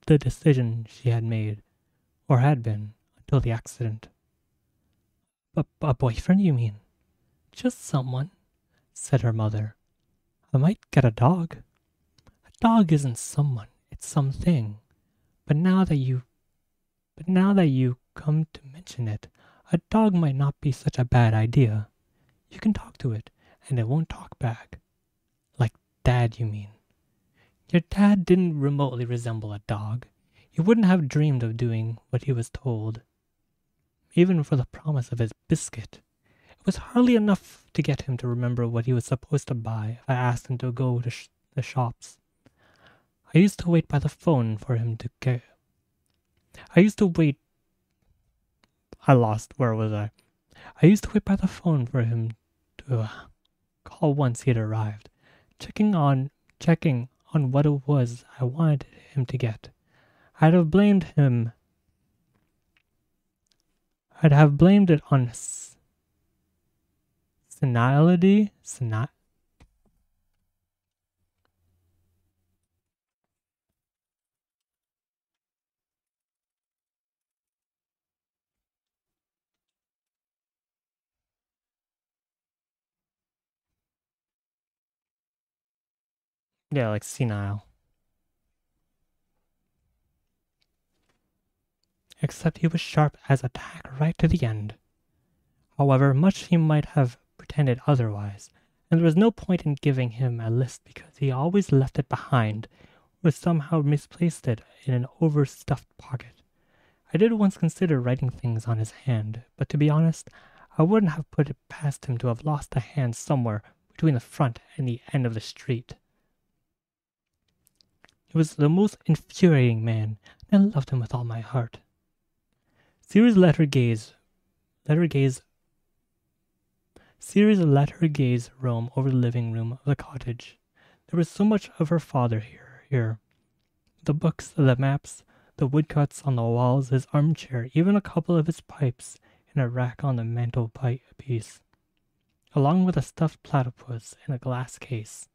the decision she had made, or had been, until the accident. A boyfriend, you mean? Just someone, said her mother. I might get a dog. A dog isn't someone, it's something. But now that you come to mention it, a dog might not be such a bad idea. You can talk to it, and it won't talk back. Like Dad, you mean? Your dad didn't remotely resemble a dog. He wouldn't have dreamed of doing what he was told, even for the promise of his biscuit. It was hardly enough to get him to remember what he was supposed to buy if I asked him to go to the shops. I used to wait by the phone for him to get... I used to wait... I lost. Where was I? I used to wait by the phone for him to call once he had arrived, checking on what it was I wanted him to get. I'd have blamed it on senility. Yeah, like senile. Except he was sharp as a tack right to the end. However much he might have pretended otherwise, and there was no point in giving him a list because he always left it behind, or somehow misplaced it in an overstuffed pocket. I did once consider writing things on his hand, but to be honest, I wouldn't have put it past him to have lost a hand somewhere between the front and the end of the street. He was the most infuriating man, and I loved him with all my heart. Ceres let her gaze roam over the living room of the cottage. There was so much of her father here. The books, the maps, the woodcuts on the walls, his armchair, even a couple of his pipes in a rack on the mantelpiece. along with a stuffed platypus in a glass case.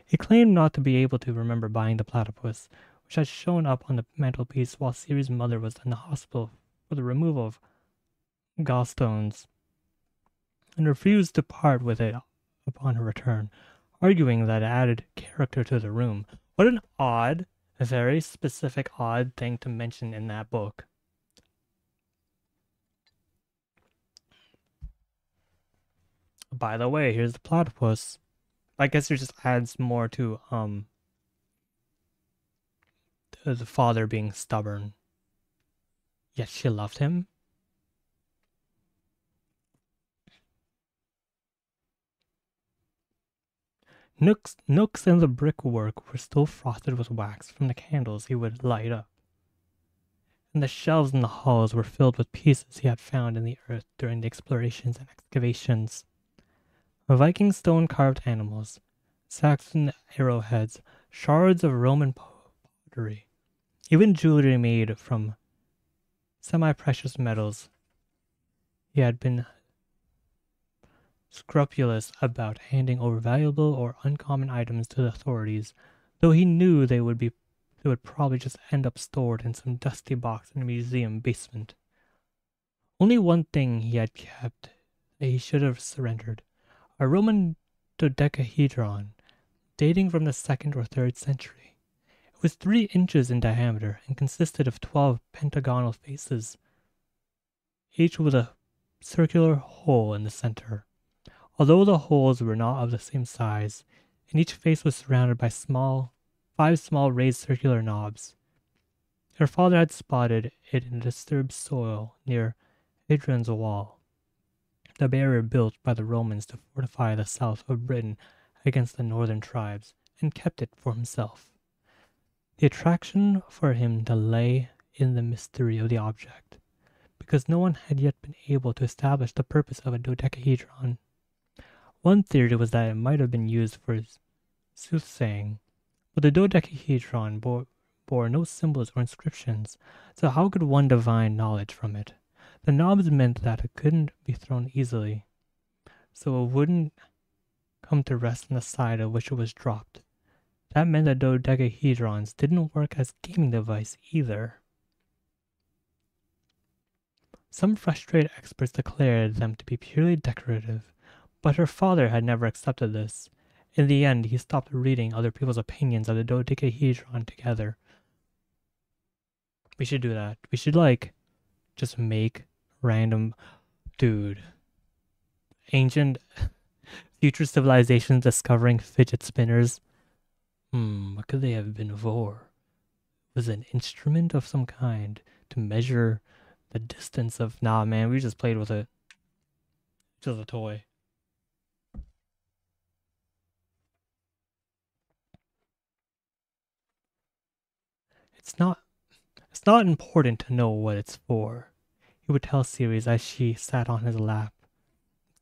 He claimed not to be able to remember buying the platypus, which had shown up on the mantelpiece while Siri's mother was in the hospital for the removal of gallstones, and refused to part with it upon her return, arguing that it added character to the room. What an odd, a very specific odd thing to mention in that book. By the way, here's the platypus. I guess it just adds more to the father being stubborn. Yet she loved him. Nooks in the brickwork were still frosted with wax from the candles he would light up, and the shelves in the halls were filled with pieces he had found in the earth during the explorations and excavations. Viking stone-carved animals, Saxon arrowheads, shards of Roman pottery, even jewelry made from semi-precious metals. He had been scrupulous about handing over valuable or uncommon items to the authorities, though he knew they would probably just end up stored in some dusty box in a museum basement. Only one thing he had kept that he should have surrendered: a Roman dodecahedron dating from the 2nd or 3rd century. It was 3 inches in diameter and consisted of 12 pentagonal faces, each with a circular hole in the center. Although the holes were not of the same size, and each face was surrounded by 5 small raised circular knobs. Her father had spotted it in disturbed soil near Hadrian's Wall, the barrier built by the Romans to fortify the south of Britain against the northern tribes, and kept it for himself. The attraction for him lay in the mystery of the object, because no one had yet been able to establish the purpose of a dodecahedron. One theory was that it might have been used for soothsaying, but the dodecahedron bore no symbols or inscriptions, so how could one divine knowledge from it? The knobs meant that it couldn't be thrown easily, so it wouldn't come to rest on the side of which it was dropped. That meant that dodecahedrons didn't work as gaming device either. Some frustrated experts declared them to be purely decorative, but her father had never accepted this. In the end, he stopped reading other people's opinions of the dodecahedron together. We should do that. We should, just make random... Dude. Ancient future civilizations discovering fidget spinners. What could they have been for? Was it an instrument of some kind to measure the distance of... Nah, man, we just played with it. Just a toy. It's not important to know what it's for, he would tell Ceres as she sat on his lap,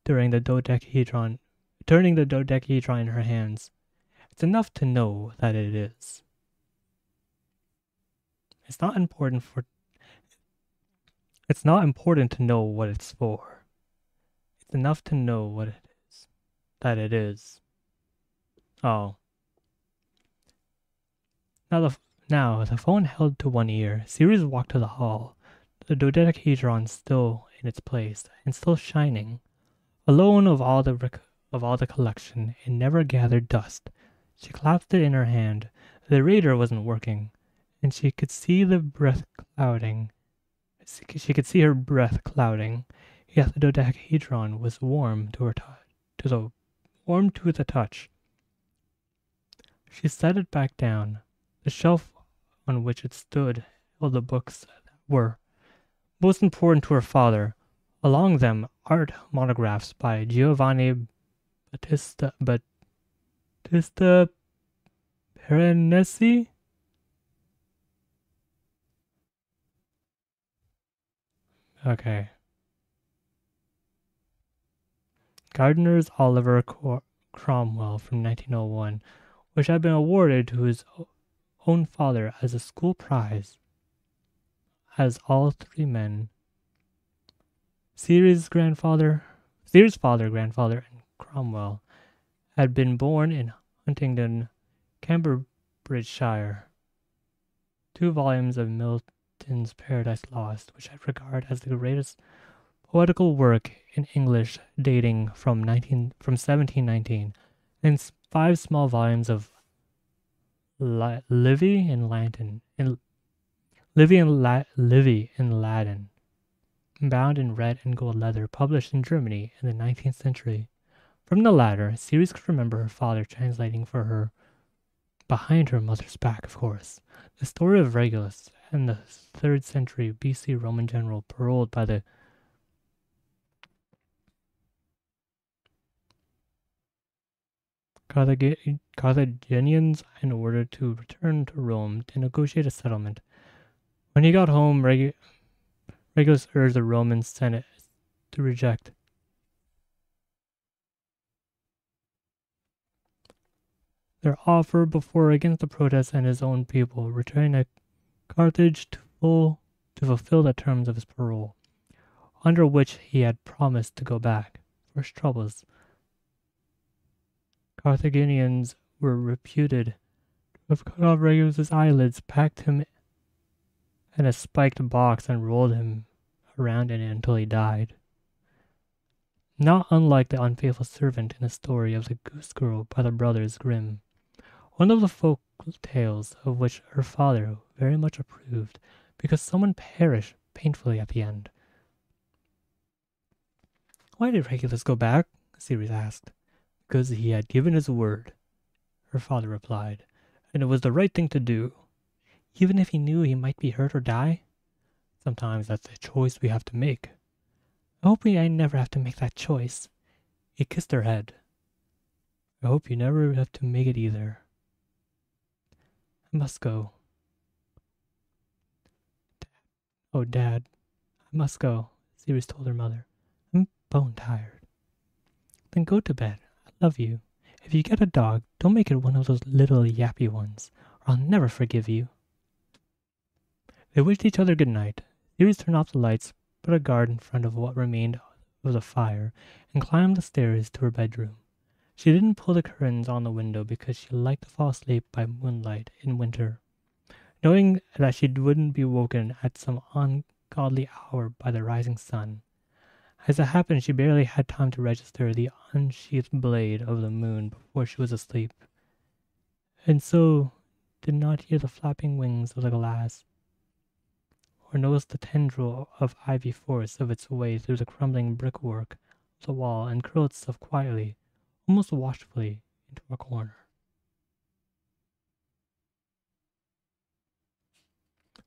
turning the dodecahedron in her hands. It's enough to know that it is. It's not important to know what it's for. It's enough to know what it is. That it is. Oh. Now, the phone held to one ear, Ceres walked to the hall, the dodecahedron still in its place and still shining. Alone of all the collection, it never gathered dust. She clasped it in her hand. The radar wasn't working, and she could see her breath clouding. Yet the dodecahedron was warm to the touch. She set it back down. The shelf on which it stood held the books that were most important to her father. Along them, art monographs by Giovanni Battista Piranesi. Okay. Gardner's Oliver Cromwell from 1901, which had been awarded to his own father as a school prize. As all 3 men, Ceres' father, grandfather, and Cromwell, had been born in Huntingdon, Cambridgeshire. 2 volumes of Milton's Paradise Lost, which I regard as the greatest poetical work in English dating from 1719, and 5 small volumes of Livy in Latin, Livy in Latin, bound in red and gold leather, published in Germany in the 19th century. From the latter, Ceres could remember her father translating for her, behind her mother's back, of course, the story of Regulus and the 3rd century BC Roman general paroled by the Carthaginians in order to return to Rome to negotiate a settlement. When he got home, Regulus urged the Roman Senate to reject their offer before against the protests and his own people, returning to Carthage to fulfill the terms of his parole, under which he had promised to go back. First troubles. Carthaginians were reputed to have cut off Regulus's eyelids, packed him in a spiked box, and rolled him around in it until he died. Not unlike the unfaithful servant in the story of the Goose Girl by the brothers Grimm, one of the folk tales of which her father very much approved, because someone perished painfully at the end. Why did Regulus go back? Ceres asked. Because he had given his word, her father replied, and it was the right thing to do, even if he knew he might be hurt or die. Sometimes that's a choice we have to make. I hope I never have to make that choice. He kissed her head. I hope you never have to make it either. I must go. Oh, Dad, I must go, Ceres told her mother. I'm bone tired. Then go to bed. I love you. If you get a dog, don't make it one of those little yappy ones, or I'll never forgive you. They wished each other good night. Ceres turned off the lights, put a guard in front of what remained of the fire, and climbed the stairs to her bedroom. She didn't pull the curtains on the window because she liked to fall asleep by moonlight in winter, knowing that she wouldn't be woken at some ungodly hour by the rising sun. As it happened, she barely had time to register the unsheathed blade of the moon before she was asleep, and so did not hear the flapping wings of the glass, or notice the tendril of ivy force of its way through the crumbling brickwork of the wall and curl itself quietly, almost watchfully, into a corner.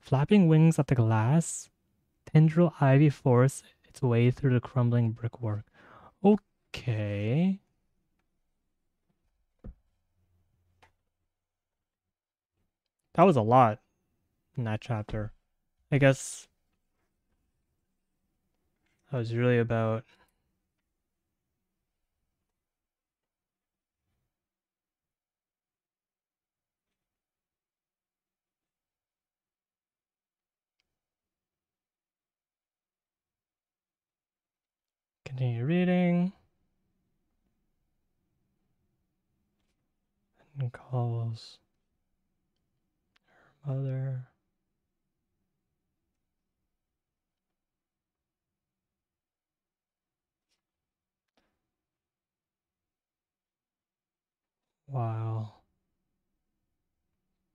Flapping wings at the glass, tendril ivy force its way through the crumbling brickwork. Okay. That was a lot in that chapter. I guess that was really about continue reading and calls her mother. While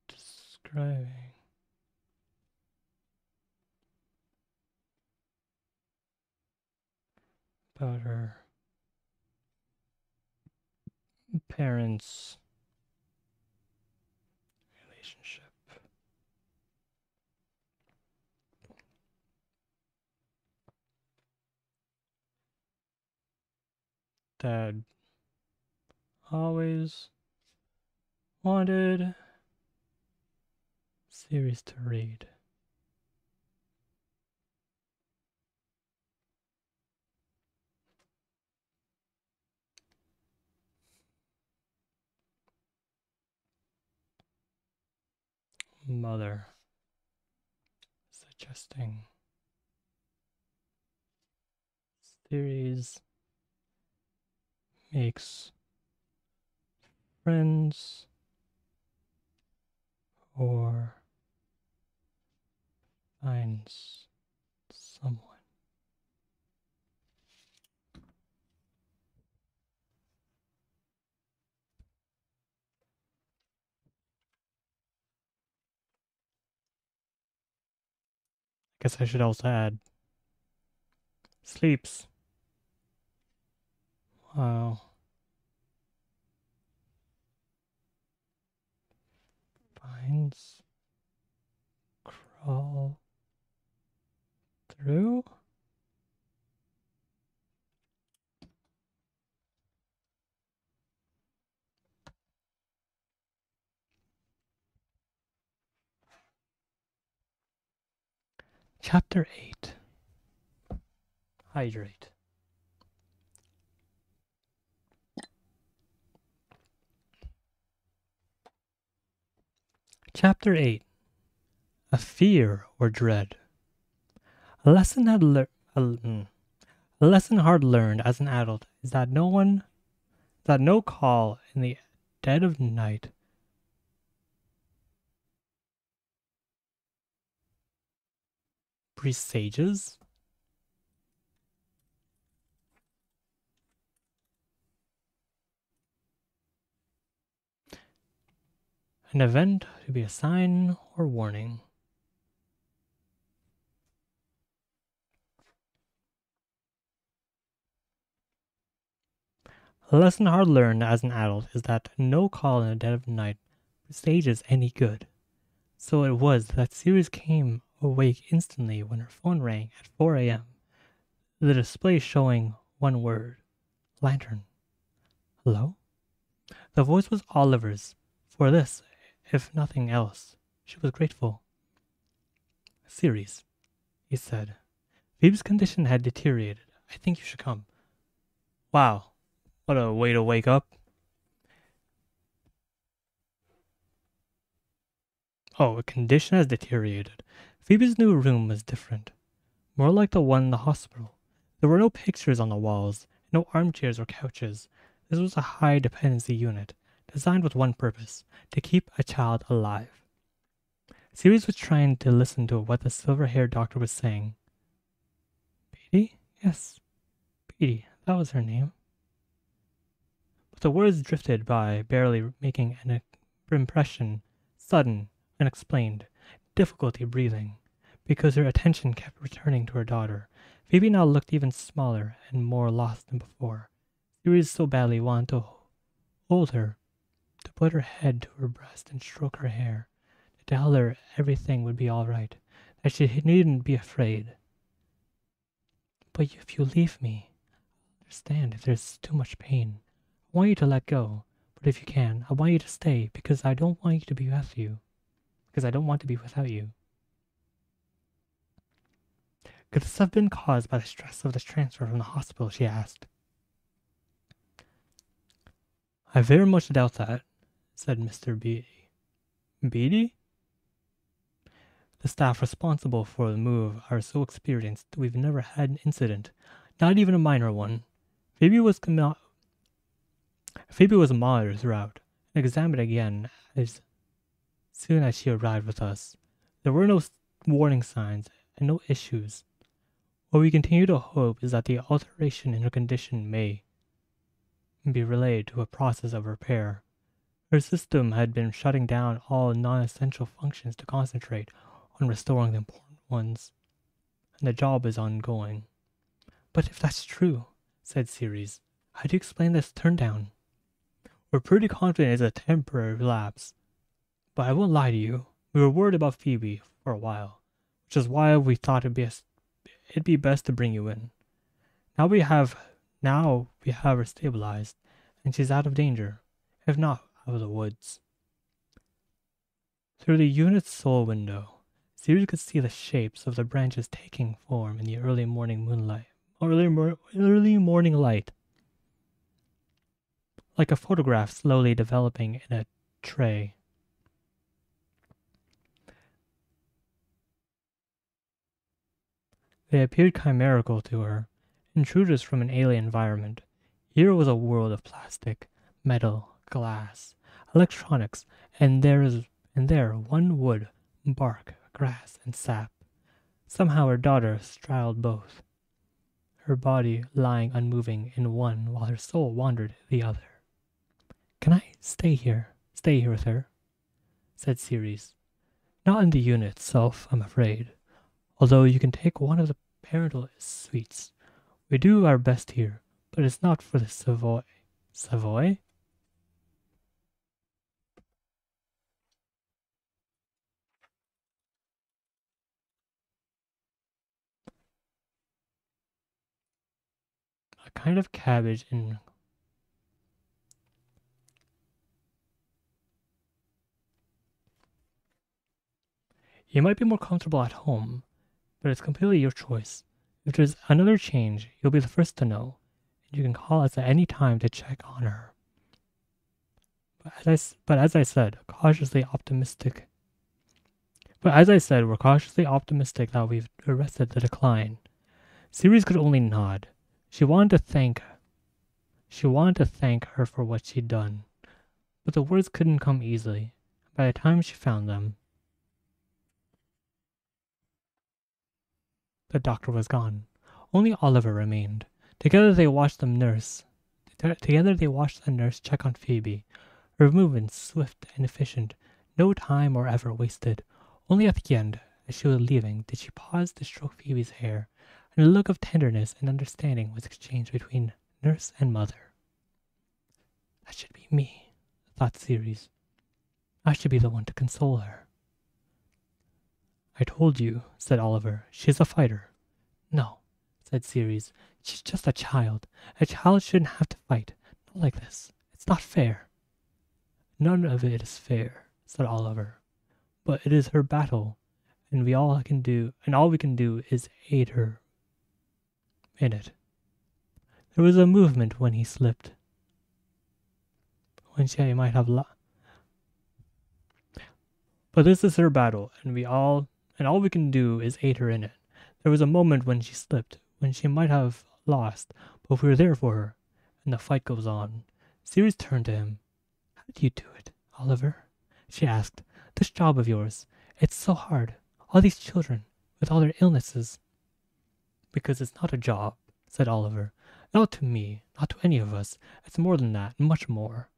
describing about her parents' relationship. Dad always wanted Ceres to read. Mother suggesting Ceres makes friends or finds someone. I guess I should also add sleeps. Wow. Finds crawl through. Chapter 8. Hydrate. Chapter 8. A fear or dread. A lesson a lesson hard learned as an adult is that no call in the dead of night presages an event to be a sign or warning. A lesson hard learned as an adult is that no call in the dead of night presages any good. So it was that Sirius came awake instantly when her phone rang at 4 a.m. The display showing one word: lantern. Hello? The voice was Oliver's. For this, if nothing else, she was grateful. Sirius, he said. Phoebe's condition had deteriorated. I think you should come. Wow, what a way to wake up. Oh, a condition has deteriorated. Phoebe's new room was different. More like the one in the hospital. There were no pictures on the walls, no armchairs or couches. This was a high dependency unit, designed with one purpose: to keep a child alive. Sirius was trying to listen to what the silver-haired doctor was saying. Beatty? Yes, Beatty, that was her name. But the words drifted by, barely making an impression. Sudden, unexplained, difficulty breathing, because her attention kept returning to her daughter. Phoebe now looked even smaller and more lost than before. Sirius so badly wanted to hold her, to put her head to her breast and stroke her hair, to tell her everything would be all right, that she needn't be afraid. But if you leave me, I understand if there's too much pain. I want you to let go, but if you can, I want you to stay because I don't want you to be with you. Because I don't want to be without you. Could this have been caused by the stress of the transfer from the hospital, she asked. I very much doubt that, said Mr. Beatty. Beatty? The staff responsible for the move are so experienced that we've never had an incident, not even a minor one. Phoebe was monitored throughout and examined again as soon as she arrived with us. There were no warning signs and no issues. What we continue to hope is that the alteration in her condition may be related to a process of repair. Her system had been shutting down all non-essential functions to concentrate on restoring the important ones, and the job is ongoing. But if that's true, said Ceres, how do you explain this turndown? We're pretty confident it's a temporary lapse, but I won't lie to you. We were worried about Phoebe for a while, which is why we thought it'd be best to bring you in. Now we have her stabilized, and she's out of danger, if not out of the woods. Through the unit's sole window, Sirius could see the shapes of the branches taking form in the early morning light, like a photograph slowly developing in a tray. They appeared chimerical to her, intruders from an alien environment, Here was a world of plastic, metal, glass, electronics, and there one wood, bark, grass, and sap. Somehow her daughter straddled both, her body lying unmoving in one while her soul wandered the other. Can I stay here with her? Said Ceres. Not in the unit itself, I'm afraid. Although you can take one of the parental suites. We do our best here, but it's not for the Savoy. Savoy? A kind of cabbage in. You might be more comfortable at home, but it's completely your choice. If there's another change, you'll be the first to know, and you can call us at any time to check on her. But as I said, cautiously optimistic. But as I said, we're cautiously optimistic that we've arrested the decline. Ceres could only nod. She wanted to thank she wanted to thank her for what she'd done, but the words couldn't come easily. By the time she found them, the doctor was gone. Only Oliver remained. Together they watched the nurse check on Phoebe. Her movements swift and efficient, no time or effort wasted. Only at the end, as she was leaving, did she pause to stroke Phoebe's hair, and a look of tenderness and understanding was exchanged between nurse and mother. That should be me, thought Ceres. I should be the one to console her. I told you, said Oliver. She's a fighter. No, said Ceres. She's just a child. A child shouldn't have to fight. Not like this. It's not fair. None of it is fair, said Oliver. But it is her battle, and all we can do is aid her in it. There was a movement when he slipped. When she might have But this is her battle, and all we can do is aid her in it. There was a moment when she slipped, when she might have lost, but we were there for her, and the fight goes on. Ceres turned to him. How do you do it, Oliver? She asked. This job of yours, it's so hard. All these children, with all their illnesses. Because it's not a job, said Oliver. Not to me, not to any of us. It's more than that, much more.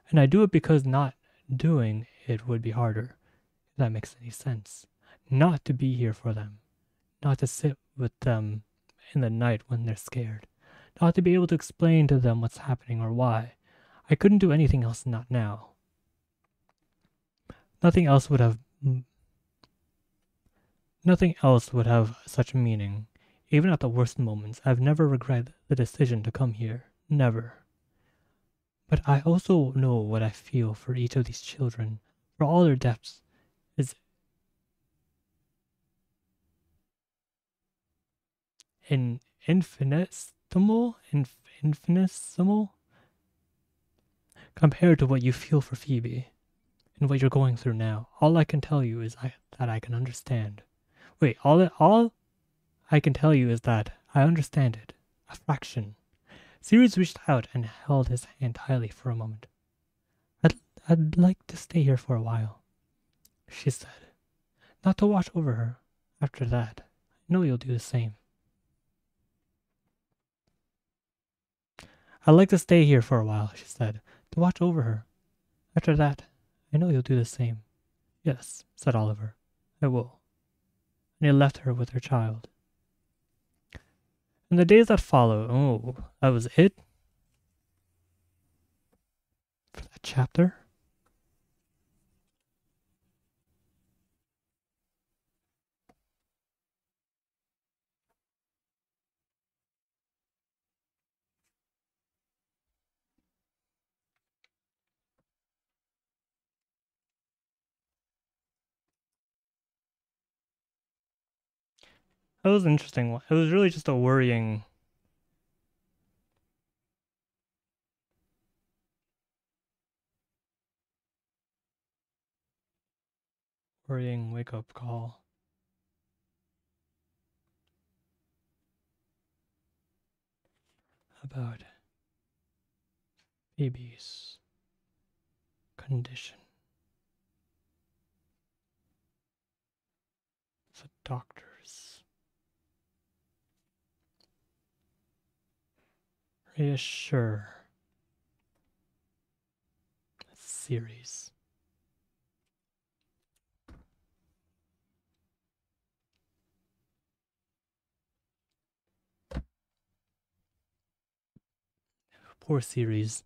And I do it because not doing it would be harder, if that makes any sense. Not to be here for them. Not to sit with them in the night when they're scared. Not to be able to explain to them what's happening or why. I couldn't do anything else not now. Nothing else would have such meaning. Even at the worst moments, I've never regretted the decision to come here. Never. But I also know what I feel for each of these children, for all their depths, is infinitesimal compared to what you feel for Phoebe and what you're going through now. All I can tell you is that I can understand. Wait, all I can tell you is that I understand it. A fraction. Ceres reached out and held his hand tightly for a moment. I'd like to stay here for a while, she said. Not to watch over her. After that, I know you'll do the same. I'd like to stay here for a while, she said, to watch over her. After that, I know you'll do the same. Yes, said Oliver, I will. And he left her with her child. In the days that followed, that was it for that chapter. That was an interesting one. It was really just a worrying wake-up call. About Phoebe's condition. The doctors reassure series. Poor series.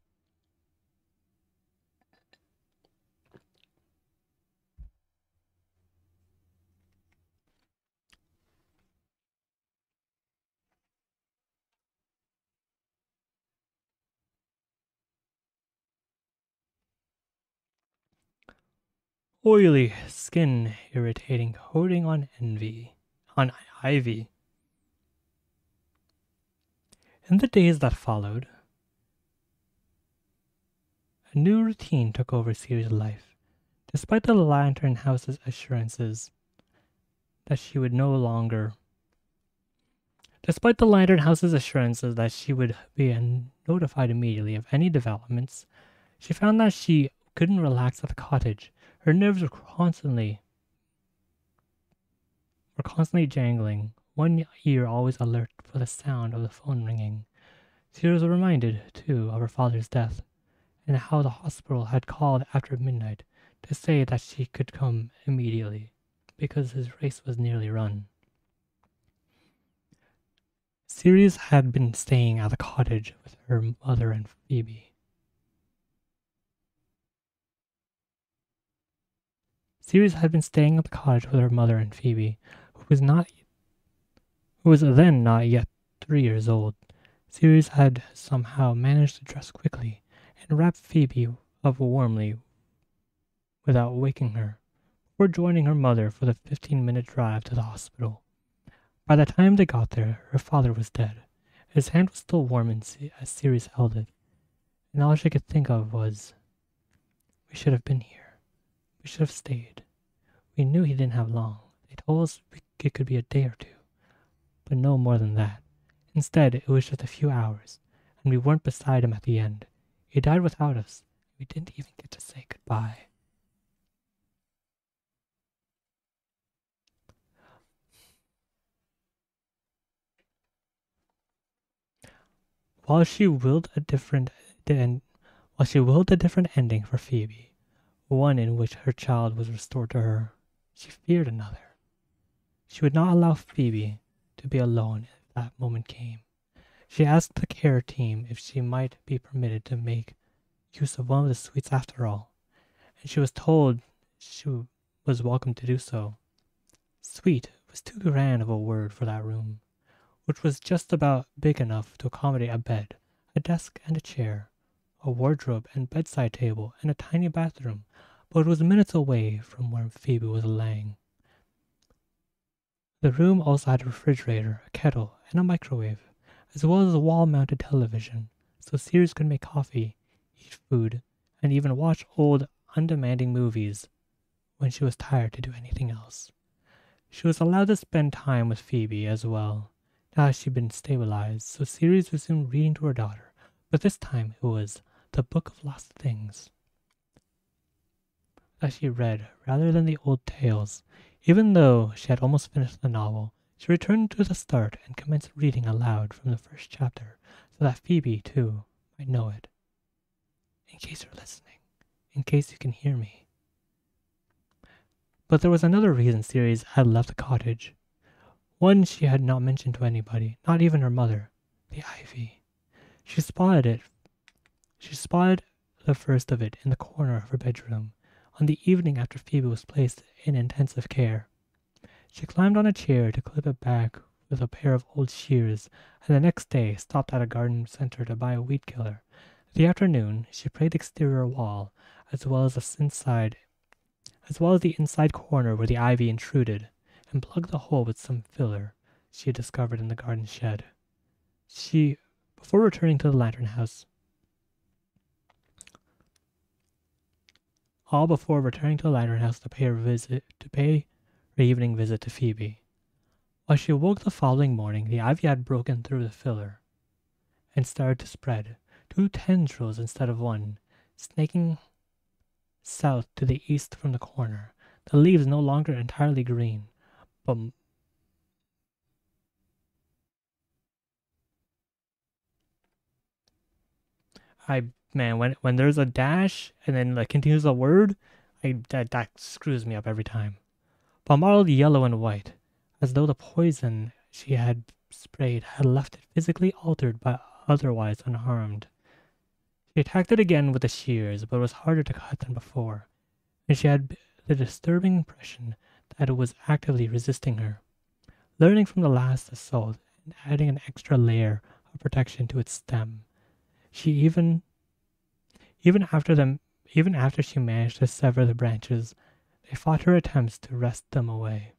Oily skin irritating, coating on envy. On ivy. In the days that followed, a new routine took over Siri's life. Despite the Lantern House's assurances that she would no longer Despite the Lantern House's assurances that she would be notified immediately of any developments, she found that she couldn't relax at the cottage. Her nerves were constantly jangling, one ear always alert for the sound of the phone ringing. She was reminded, too, of her father's death, and how the hospital had called after midnight to say that she could come immediately, because his race was nearly run. Ceres had been staying at the cottage with her mother and Phoebe. Ceres had been staying at the cottage with her mother and Phoebe, who was then not yet 3 years old. Ceres had somehow managed to dress quickly and wrap Phoebe up warmly without waking her, before joining her mother for the 15-minute drive to the hospital. By the time they got there, her father was dead. His hand was still warm as Ceres held it, and all she could think of was, "We should have been here. We should have stayed. We knew he didn't have long. They told us it could be a day or two, but no more than that. Instead, it was just a few hours, and we weren't beside him at the end. He died without us. We didn't even get to say goodbye." While she willed a different ending for Phoebe, one in which her child was restored to her, she feared another. She would not allow Phoebe to be alone if that moment came. She asked the care team if she might be permitted to make use of one of the suites after all, and she was told she was welcome to do so. Suite was too grand of a word for that room, which was just about big enough to accommodate a bed, a desk and a chair, a wardrobe and bedside table, and a tiny bathroom, but it was minutes away from where Phoebe was lying. The room also had a refrigerator, a kettle, and a microwave, as well as a wall-mounted television, so Ceres could make coffee, eat food, and even watch old, undemanding movies when she was tired to do anything else. She was allowed to spend time with Phoebe as well, now she'd been stabilized, so Ceres resumed reading to her daughter, but this time it was The Book of Lost Things that she read rather than the old tales. Even though she had almost finished the novel, she returned to the start and commenced reading aloud from the first chapter, so that Phoebe, too, might know it. "In case you're listening, in case you can hear me." But there was another reason Ceres had left the cottage. One she had not mentioned to anybody, not even her mother: the ivy. She spotted the first of it in the corner of her bedroom, on the evening after Phoebe was placed in intensive care. She climbed on a chair to clip it back with a pair of old shears, and the next day stopped at a garden center to buy a weed killer. The afternoon, she sprayed the exterior wall, as well as the inside corner where the ivy intruded, and plugged the hole with some filler she had discovered in the garden shed. Before returning to the Lantern House, to pay her evening visit to Phoebe. While she awoke the following morning, the ivy had broken through the filler and started to spread two tendrils instead of one, snaking south to the east from the corner. The leaves no longer entirely green, but I man, when there's a dash and then like continues a word, that screws me up every time. But mottled yellow and white, as though the poison she had sprayed had left it physically altered but otherwise unharmed. She attacked it again with the shears, but it was harder to cut than before, and she had the disturbing impression that it was actively resisting her. Learning from the last assault and adding an extra layer of protection to its stem, she even after them even after she managed to sever the branches, they fought her attempts to wrest them away.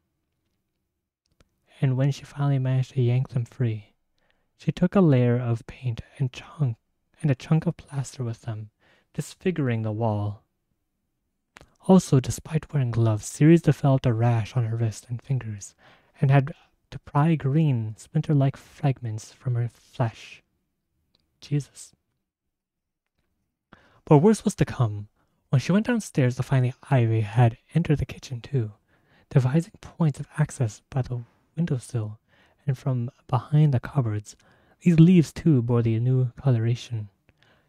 And when she finally managed to yank them free, she took a layer of paint and a chunk of plaster with them, disfiguring the wall. Also, despite wearing gloves, Ceres developed a rash on her wrist and fingers, and had to pry green, splinter-like fragments from her flesh. Jesus. But worse was to come. When she went downstairs to find the ivy had entered the kitchen too, devising points of access by the windowsill and from behind the cupboards. These leaves too bore the new coloration.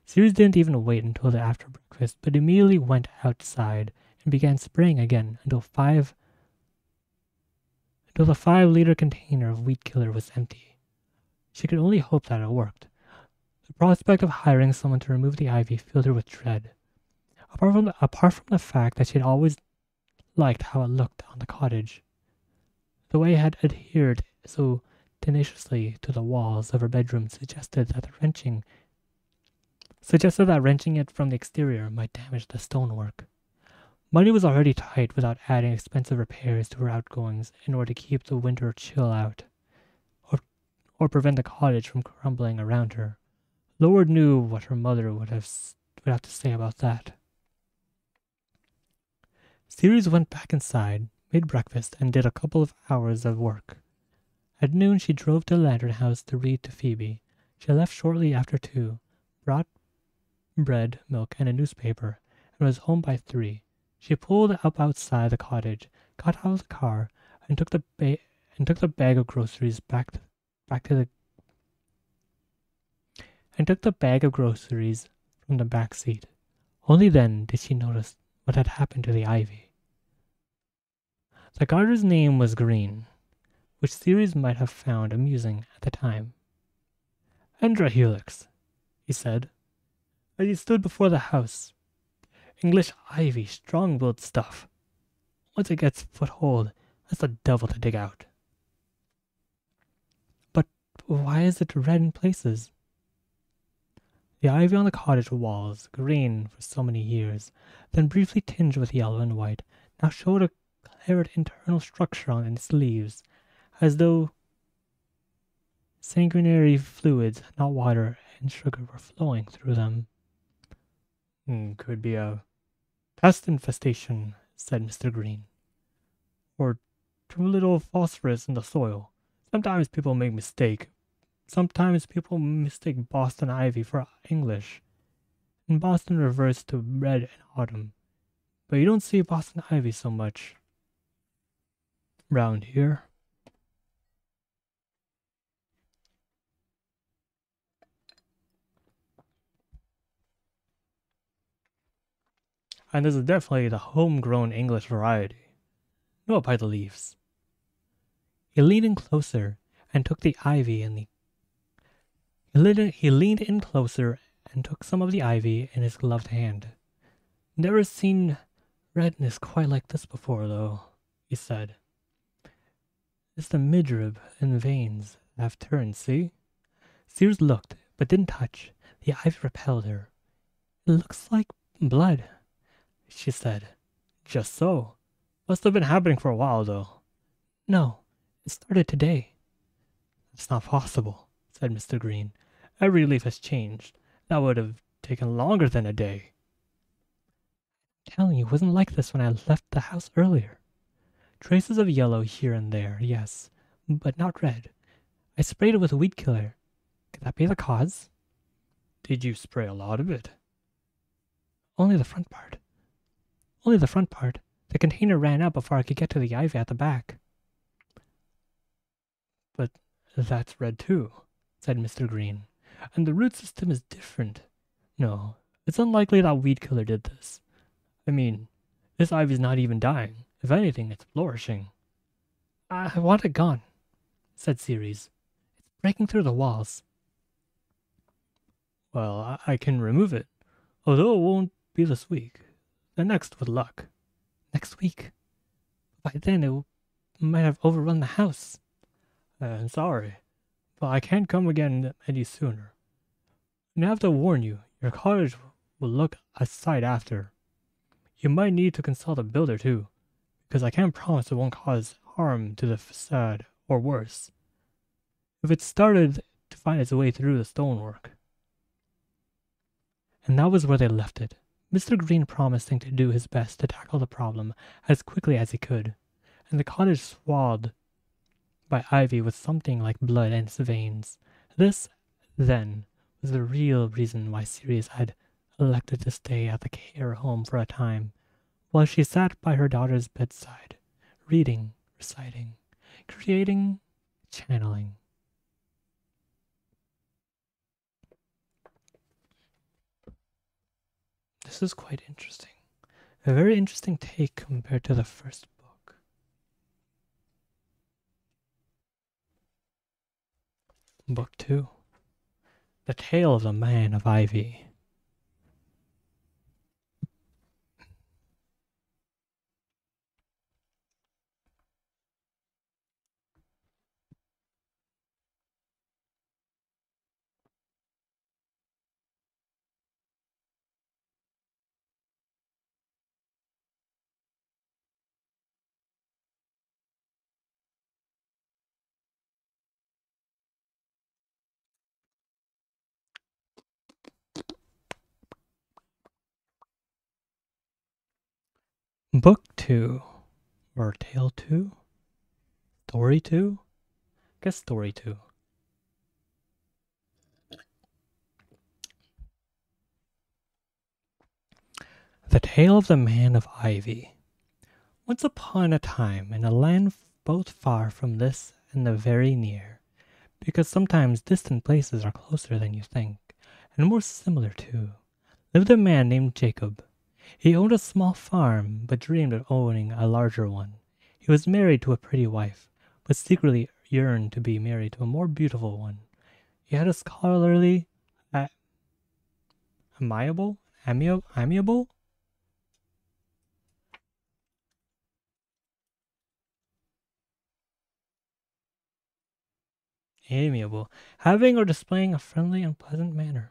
Ceres didn't even wait until the after breakfast, but immediately went outside and began spraying again until the 5-liter container of weed killer was empty. She could only hope that it worked. The prospect of hiring someone to remove the ivy filled her with dread. Apart from the fact that she had always liked how it looked on the cottage, the way it had adhered so tenaciously to the walls of her bedroom suggested that wrenching it from the exterior might damage the stonework. Money was already tight without adding expensive repairs to her outgoings in order to keep the winter chill out, or prevent the cottage from crumbling around her. Lord knew what her mother would have to say about that. Ceres went back inside, made breakfast, and did a couple of hours of work. At noon she drove to the lantern house to read to Phoebe. She left shortly after 2, brought bread, milk, and a newspaper, and was home by 3. She pulled up outside the cottage, got out of the car, and took the bag of groceries back to the and took the bag of groceries from the back seat. Only then did she notice what had happened to the ivy. The gardener's name was Green, which Ceres might have found amusing at the time. Andrahelix, he said, as he stood before the house. English ivy, strong-willed stuff. Once it gets foothold, that's the devil to dig out. But why is it red in places? The ivy on the cottage walls, green for so many years, then briefly tinged with yellow and white, now showed a clear internal structure on its leaves, as though sanguinary fluids, not water and sugar, were flowing through them. Could be a pest infestation, said Mr. Green. Or too little phosphorus in the soil. Sometimes people mistake Boston ivy for English, and Boston reverts to red in autumn. But you don't see Boston ivy so much round here. And this is definitely the homegrown English variety. Know it by the leaves. He leaned in closer and took the ivy in the He leaned in closer and took some of the ivy in his gloved hand. Never seen redness quite like this before, though, he said. It's the midrib and veins that have turned, see? Ceres looked, but didn't touch. The ivy repelled her. It looks like blood, she said. Just so. Must have been happening for a while, though. No, it started today. It's not possible, said Mr. Green. Every leaf has changed. That would have taken longer than a day. I'm telling you, it wasn't like this when I left the house earlier. Traces of yellow here and there, yes, but not red. I sprayed it with a weed killer. Could that be the cause? Did you spray a lot of it? Only the front part. Only the front part. The container ran out before I could get to the ivy at the back. But that's red too, said Mr. Green. And the root system is different. No, it's unlikely that weed killer did this. I mean, this ivy's not even dying. If anything, it's flourishing. I want it gone, said Ceres. It's breaking through the walls. Well, I can remove it, although it won't be this week. The next with luck. Next week? By then it might have overrun the house. I'm sorry, but I can't come again any sooner. And I have to warn you, your cottage will look a sight after. You might need to consult a builder too, because I can't promise it won't cause harm to the facade, or worse, if it started to find its way through the stonework. And that was where they left it, Mr. Green promising to do his best to tackle the problem as quickly as he could, and the cottage swathed by ivy with something like blood in its veins. This, then, was the real reason why Sirius had elected to stay at the care home for a time, while she sat by her daughter's bedside, reading, reciting, creating, channeling. This is quite interesting. A very interesting take compared to the first book. Book 2. The Tale of the Man of Ivy. Book 2. Or Tale 2? Story 2? Guess Story 2. The Tale of the Man of Ivy. Once upon a time, in a land both far from this and the very near, because sometimes distant places are closer than you think, and more similar too, lived a man named Jacob. He owned a small farm, but dreamed of owning a larger one. He was married to a pretty wife, but secretly yearned to be married to a more beautiful one. He had a scholarly, amiable, amiable, amiable, having or displaying a friendly and pleasant manner.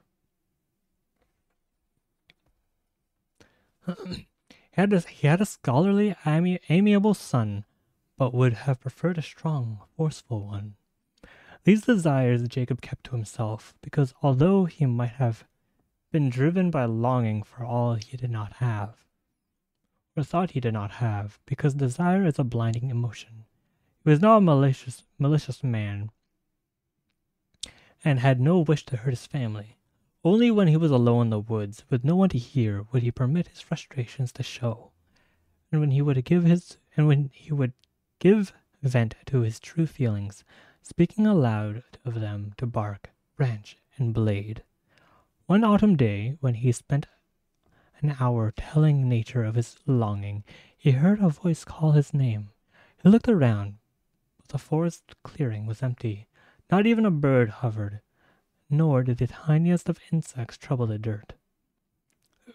He had a scholarly, amiable son, but would have preferred a strong, forceful one. These desires Jacob kept to himself, because although he might have been driven by longing for all he did not have, or thought he did not have, because desire is a blinding emotion, he was not a malicious man, and had no wish to hurt his family. Only when he was alone in the woods, with no one to hear, would he permit his frustrations to show, and when he would give vent to his true feelings, speaking aloud of them to bark, branch, and blade. One autumn day, when he spent an hour telling nature of his longing, he heard a voice call his name. He looked around, but the forest clearing was empty. Not even a bird hovered, nor did the tiniest of insects trouble the dirt.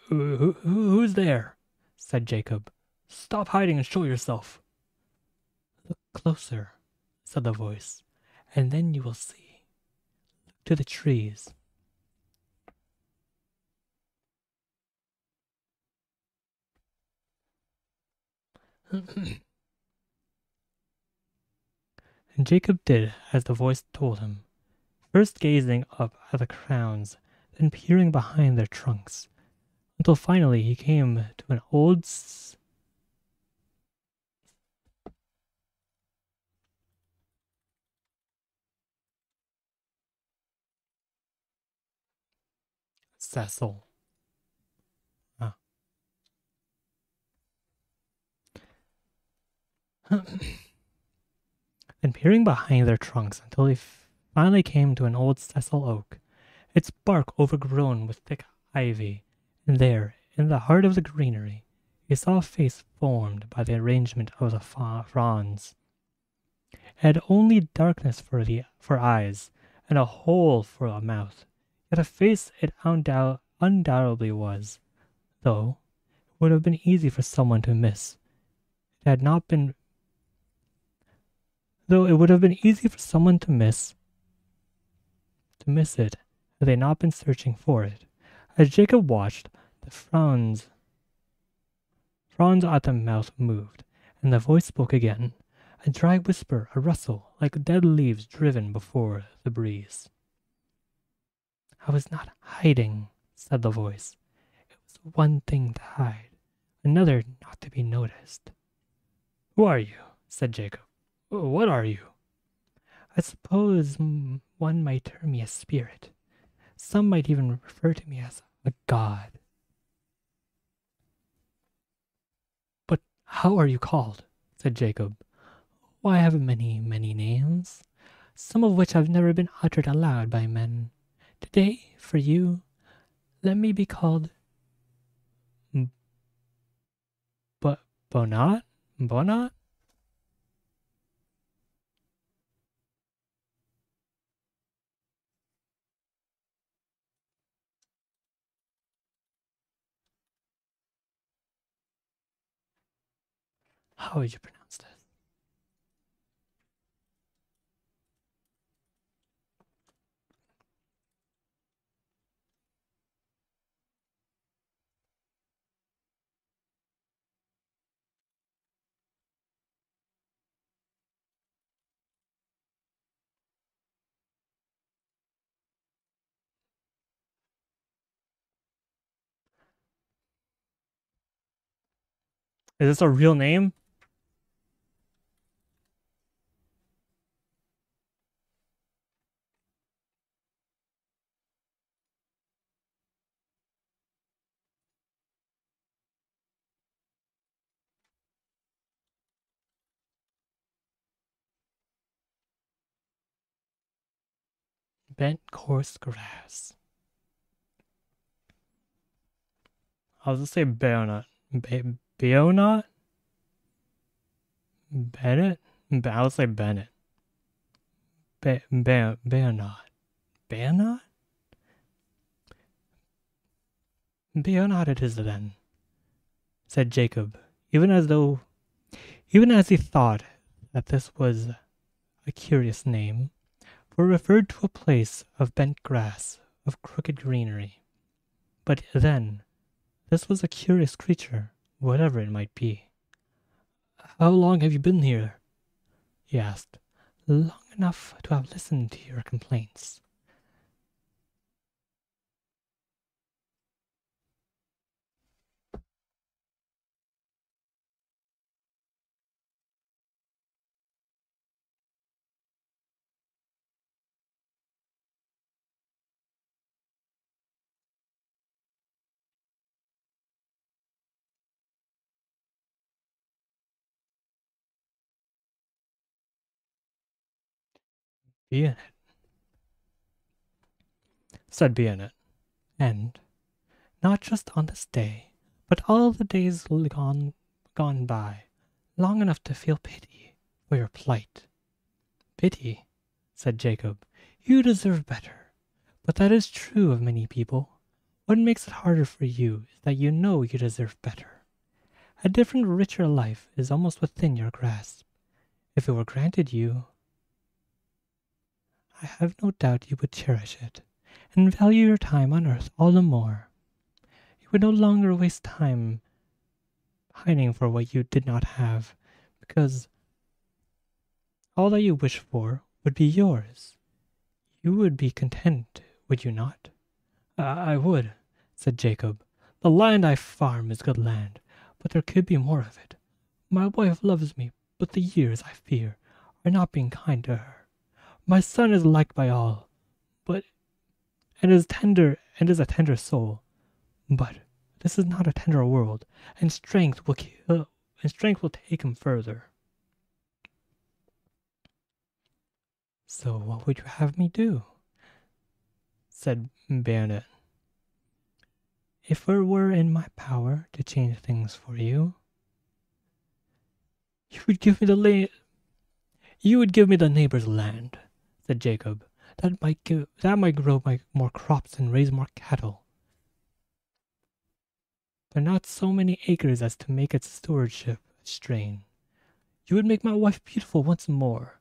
Who's there? Said Jacob. Stop hiding and show yourself. Look closer, said the voice, and then you will see. Look to the trees. And Jacob did as the voice told him, first gazing up at the crowns, then peering behind their trunks, until finally he came to an old Cecil. Ah. And peering behind their trunks until they finally came to an old Cecil oak, its bark overgrown with thick ivy, and there, in the heart of the greenery, he saw a face formed by the arrangement of the fronds. It had only darkness for eyes, and a hole for a mouth, yet a face it undoubtedly was, though it would have been easy for someone to miss. It had not been though it would have been easy for someone to miss it had they not been searching for it. As Jacob watched, the fronds at the mouth moved, and the voice spoke again, a dry whisper, a rustle, like dead leaves driven before the breeze. I was not hiding, said the voice. It was one thing to hide, another not to be noticed. Who are you? Said Jacob. What are you? I suppose one might term me a spirit. Some might even refer to me as a god. But how are you called? Said Jacob. Why, I have many, many names, some of which have never been uttered aloud by men. Today, for you, let me be called Bonat? Bonat? How would you pronounce this? Is this a real name? Bent coarse grass. I'll just say bayonet. Bayonet? Bennett? I'll say Bennett. Bayonet. Bayonet? Bayonet it is then, said Jacob, even as he thought that this was a curious name, for it referred to a place of bent grass, of crooked greenery. But then, this was a curious creature, whatever it might be. How long have you been here? He asked. Long enough to have listened to your complaints. Be in it, said Be in it, and not just on this day, but all the days gone by, long enough to feel pity for your plight. Pity, said Jacob. You deserve better. But that is true of many people. What makes it harder for you is that you know you deserve better. A different, richer life is almost within your grasp. If it were granted you, I have no doubt you would cherish it, and value your time on earth all the more. You would no longer waste time pining for what you did not have, because all that you wish for would be yours. You would be content, would you not? I would, said Jacob. The land I farm is good land, but there could be more of it. My wife loves me, but the years, I fear, are not being kind to her. My son is liked by all, but and is a tender soul. But this is not a tender world, and strength will take him further. So what would you have me do? Said Bayonet. If it were in my power to change things for you, you would give me the neighbor's land, said Jacob. That might grow more crops and raise more cattle. But not so many acres as to make its stewardship a strain. You would make my wife beautiful once more.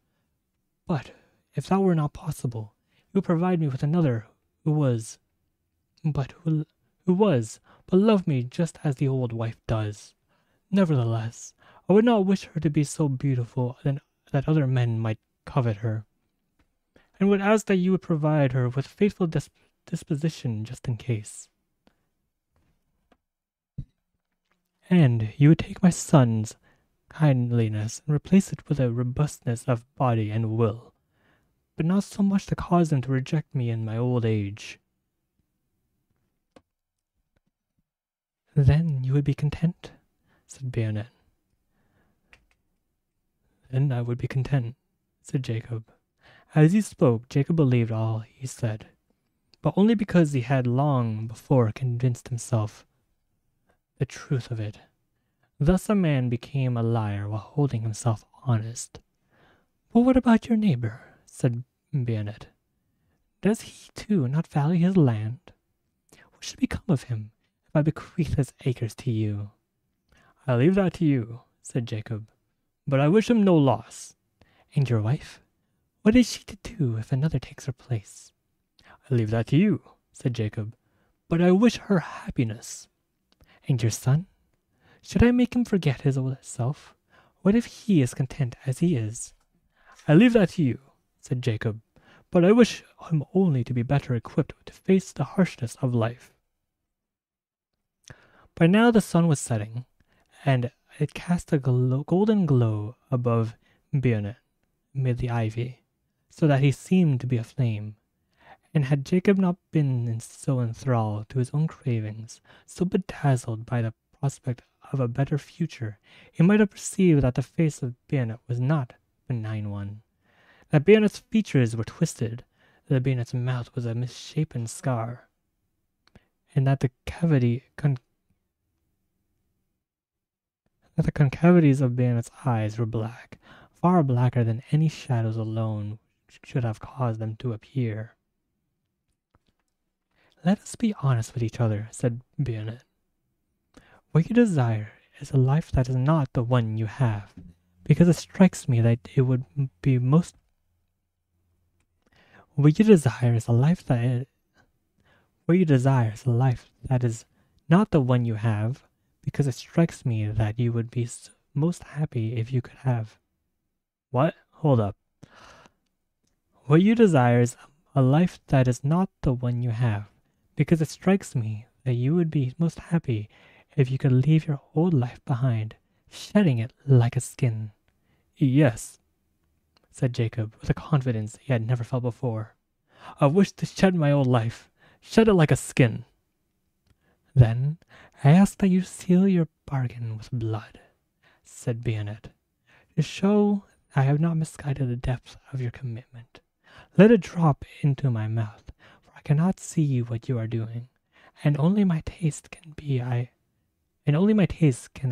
But if that were not possible, you would provide me with another who was, but loved me just as the old wife does. Nevertheless, I would not wish her to be so beautiful that other men might covet her, and would ask that you would provide her with faithful disposition just in case. And you would take my son's kindliness and replace it with a robustness of body and will, but not so much to cause them to reject me in my old age. Then you would be content, said Bayonet. Then I would be content, said Jacob. As he spoke, Jacob believed all he said, but only because he had long before convinced himself the truth of it. Thus a man became a liar while holding himself honest. But what about your neighbor? Said Bayonet. Does he too not value his land? What should become of him if I bequeath his acres to you? I leave that to you, said Jacob, but I wish him no loss. And your wife? What is she to do if another takes her place? I leave that to you, said Jacob, but I wish her happiness. And your son? Should I make him forget his old self? What if he is content as he is? I leave that to you, said Jacob, but I wish him only to be better equipped to face the harshness of life. By now the sun was setting, and it cast a golden glow above Bayonet amid the ivy, so that he seemed to be aflame. And had Jacob not been so enthralled to his own cravings, so bedazzled by the prospect of a better future, he might have perceived that the face of Bayonet was not a benign one, that Bayonet's features were twisted, that Bayonet's mouth was a misshapen scar, and that the concavities of Bayonet's eyes were black, far blacker than any shadows alone should have caused them to appear. Let us be honest with each other, said Bayonet. What you desire is a life that is not the one you have, because it strikes me that it would be most. What you desire is a life that is not the one you have, because it strikes me that you would be most happy if you could have. What? Hold up. What you desire is a life that is not the one you have, because it strikes me that you would be most happy if you could leave your old life behind, shedding it like a skin. Yes, said Jacob, with a confidence he had never felt before. I wish to shed my old life, shed it like a skin. Then I ask that you seal your bargain with blood, said Bayonet, to show I have not misguided the depth of your commitment. Let it drop into my mouth, for I cannot see what you are doing, and only my taste can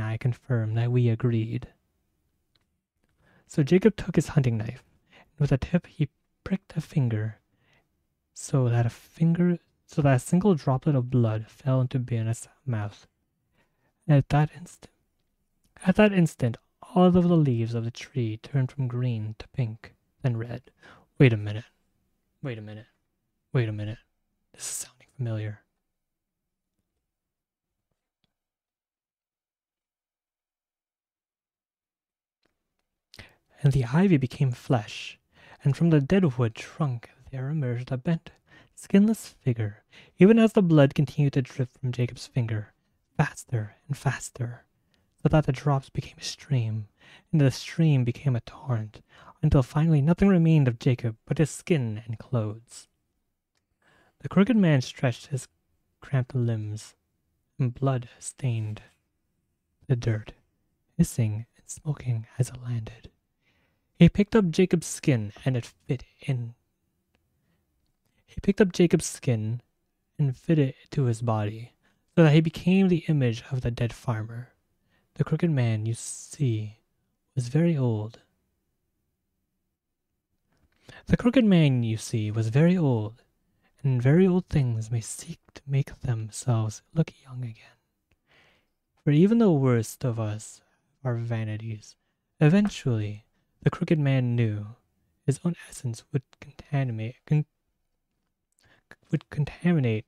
I confirm that we agreed. So Jacob took his hunting knife, and with a tip he pricked a finger, so that a single droplet of blood fell into Bayonet's mouth. And at that instant, all of the leaves of the tree turned from green to pink, then red. Wait a minute. This is sounding familiar. And the ivy became flesh, and from the dead wood trunk there emerged a bent, skinless figure, even as the blood continued to drip from Jacob's finger, faster and faster, so that the drops became a stream, and the stream became a torrent, until finally nothing remained of Jacob but his skin and clothes. The crooked man stretched his cramped limbs, and blood stained the dirt, hissing and smoking as it landed. He picked up Jacob's skin and it fit in. He picked up Jacob's skin and fit it to his body, so that he became the image of the dead farmer. The crooked man, you see, was very old. The crooked man, you see, was very old, and very old things may seek to make themselves look young again. For even the worst of us are vanities. Eventually, the crooked man knew his own essence would contaminate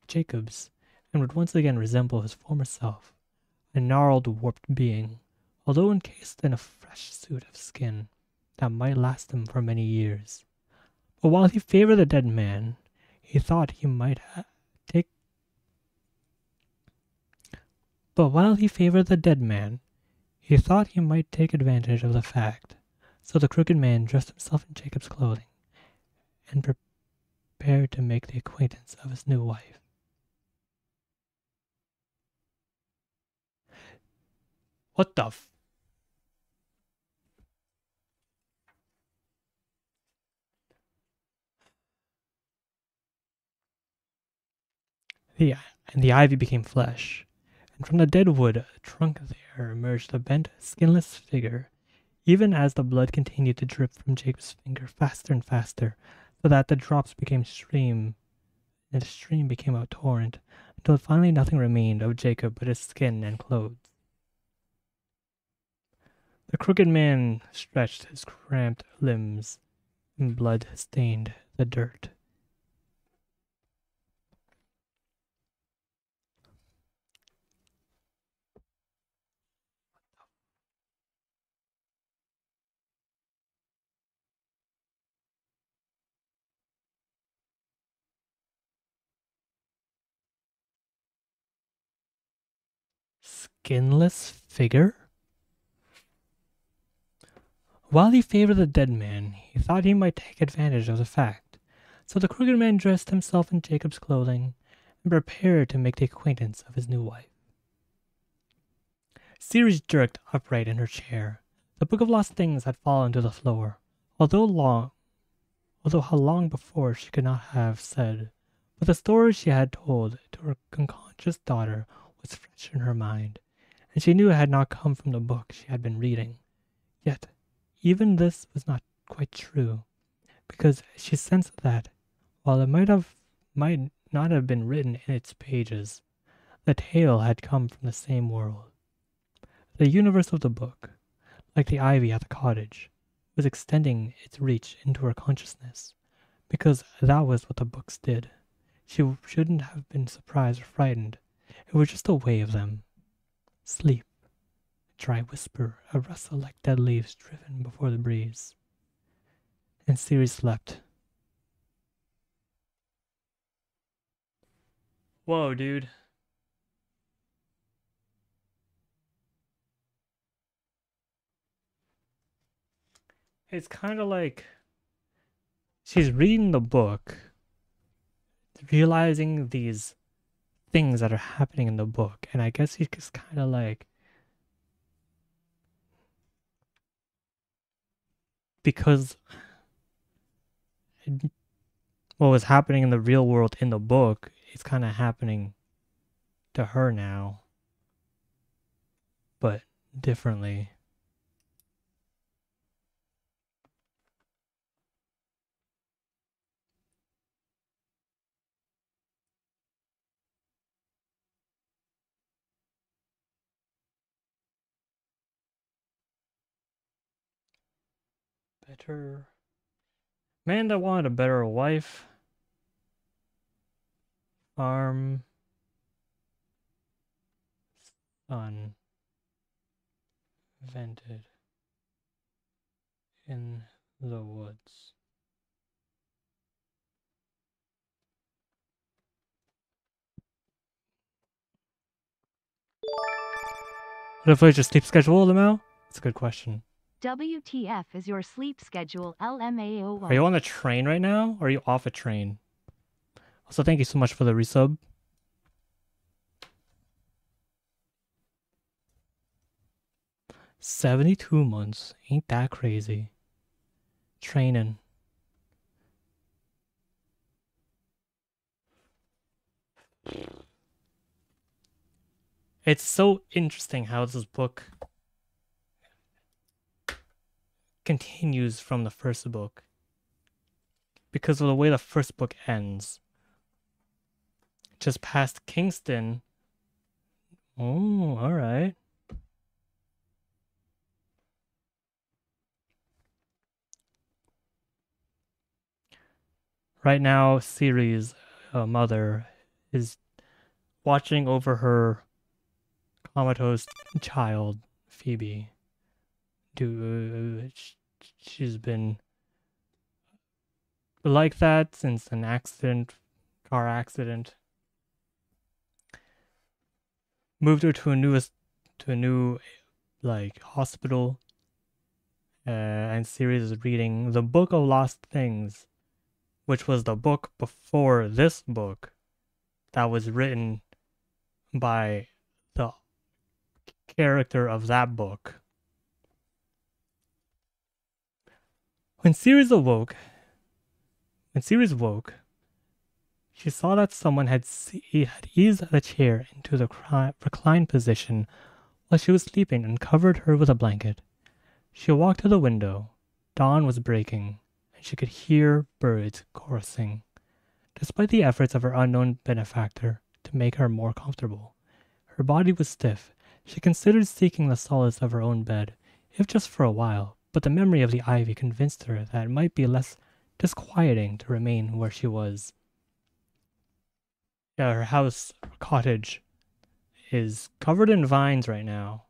Jacob's and would once again resemble his former self, a gnarled, warped being, although encased in a fresh suit of skin that might last him for many years. But while he favored the dead man, he thought he might take. But while he favored the dead man, he thought he might take advantage of the fact. So the crooked man dressed himself in Jacob's clothing and prepared to make the acquaintance of his new wife. What the f- And the ivy became flesh, and from the dead wood trunk there emerged a bent, skinless figure, even as the blood continued to drip from Jacob's finger faster and faster, so that the drops became stream, and the stream became a torrent, until finally nothing remained of Jacob but his skin and clothes. The crooked man stretched his cramped limbs, and blood stained the dirt. Skinless figure? While he favored the dead man, he thought he might take advantage of the fact. So the crooked man dressed himself in Jacob's clothing and prepared to make the acquaintance of his new wife. Ceres jerked upright in her chair. The Book of Lost Things had fallen to the floor, although how long before she could not have said, but the story she had told to her unconscious daughter was fresh in her mind, and she knew it had not come from the book she had been reading. Yet, even this was not quite true, because she sensed that, while it might not have been written in its pages, the tale had come from the same world. The universe of the book, like the ivy at the cottage, was extending its reach into her consciousness, because that was what the books did. She shouldn't have been surprised or frightened. It was just a way of them. Sleep, a dry whisper, a rustle like dead leaves driven before the breeze. And Ceres slept. Whoa, dude. It's kind of like she's reading the book, realizing these things that are happening in the book, and I guess it's kind of like because what was happening in the real world in the book is kind of happening to her now, but differently. Better man that wanted a better wife. Farm son vented in the woods. What if I just sleep schedule them out? That's a good question. WTF is your sleep schedule, LMAO? Are you on a train right now, or are you off a train? Also, thank you so much for the resub. $72 months. Ain't that crazy? Training. It's so interesting how this book continues from the first book. Because of the way the first book ends. Just past Kingston. Oh, alright. Right now, Ciri's mother is watching over her comatose child, Phoebe. She's been like that since an accident, car accident. Moved her to a new like hospital. And Sirius is reading the Book of Lost Things, which was the book before this book that was written by the character of that book. When Sirius woke, she saw that someone had eased the chair into the reclined position while she was sleeping and covered her with a blanket. She walked to the window. Dawn was breaking, and she could hear birds chorusing. Despite the efforts of her unknown benefactor to make her more comfortable, her body was stiff. She considered seeking the solace of her own bed, if just for a while, but the memory of the ivy convinced her that it might be less disquieting to remain where she was. Yeah, her house, cottage, is covered in vines right now.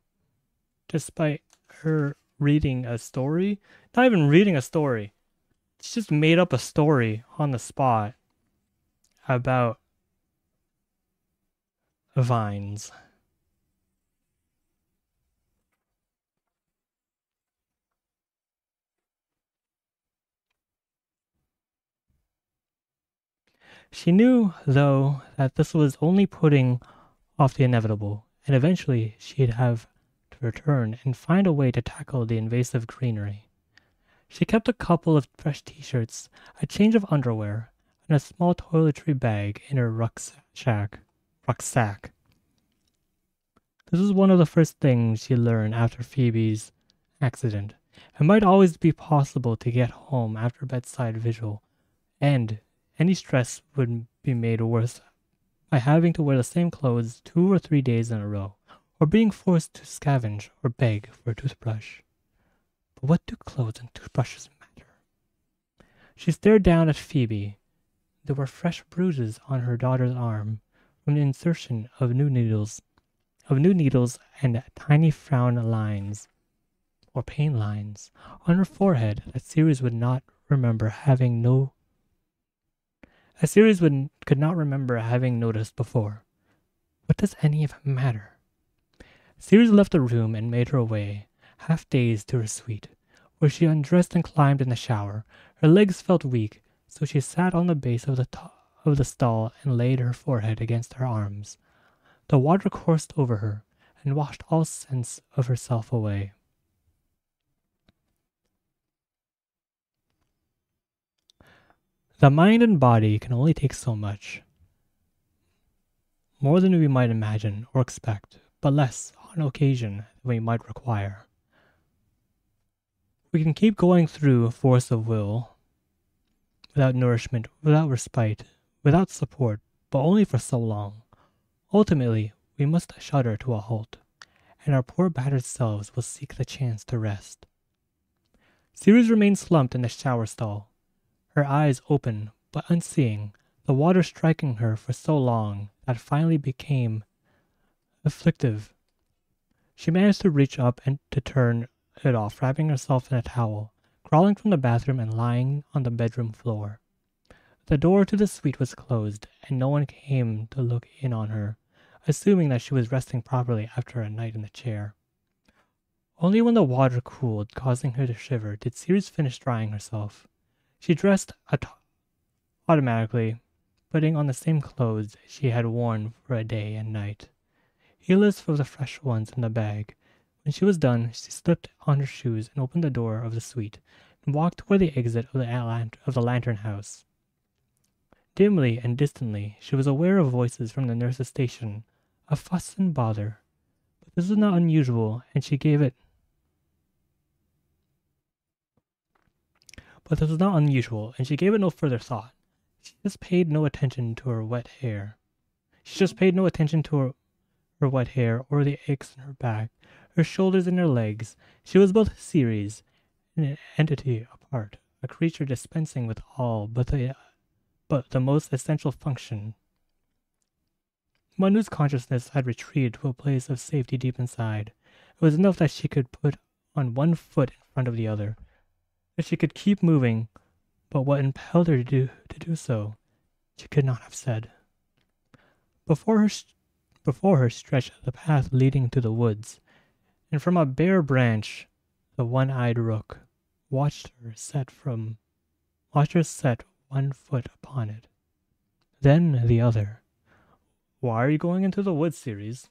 Despite her reading a story, not even reading a story, she just made up a story on the spot about vines. She knew, though, that this was only putting off the inevitable, and eventually she'd have to return and find a way to tackle the invasive greenery. She kept a couple of fresh t-shirts, a change of underwear, and a small toiletry bag in her rucksack. This was one of the first things she learned after Phoebe's accident. It might always be possible to get home after bedside vigil, and any stress would be made worse by having to wear the same clothes 2 or 3 days in a row, or being forced to scavenge or beg for a toothbrush. But what do clothes and toothbrushes matter? She stared down at Phoebe. There were fresh bruises on her daughter's arm from the insertion of new needles and tiny frown lines or pain lines on her forehead that Sirius would not remember having could not remember having noticed before. What does any of it matter? Sirius left the room and made her way, half dazed, to her suite, where she undressed and climbed in the shower. Her legs felt weak, so she sat on the base of the stall and laid her forehead against her arms. The water coursed over her and washed all sense of herself away. The mind and body can only take so much, more than we might imagine or expect, but less on occasion than we might require. We can keep going through force of will, without nourishment, without respite, without support, but only for so long. Ultimately, we must shudder to a halt, and our poor battered selves will seek the chance to rest. Ceres remained slumped in the shower stall, her eyes open but unseeing, the water striking her for so long that it finally became afflictive. She managed to reach up and to turn it off, wrapping herself in a towel, crawling from the bathroom and lying on the bedroom floor. The door to the suite was closed, and no one came to look in on her, assuming that she was resting properly after a night in the chair. Only when the water cooled, causing her to shiver, did Ceres finish drying herself. She dressed automatically putting on the same clothes she had worn for a day and night. Heelers for the fresh ones in the bag. When she was done, she slipped on her shoes and opened the door of the suite and walked toward the exit of the lantern house. Dimly and distantly, she was aware of voices from the nurse's station, a fuss and bother. But this was not unusual, and she gave it. But this was not unusual, and she gave it no further thought. She just paid no attention to her wet hair. She just paid no attention to her wet hair or the aches in her back, her shoulders and her legs. She was both Ceres and an entity apart, a creature dispensing with all but the most essential function. Manu's consciousness had retreated to a place of safety deep inside. It was enough that she could put on one foot in front of the other, that she could keep moving, but what impelled her to do so, she could not have said. Before her stretched the path leading to the woods, and from a bare branch, the one-eyed rook watched her set one foot upon it, then the other. Why are you going into the woods, Ceres?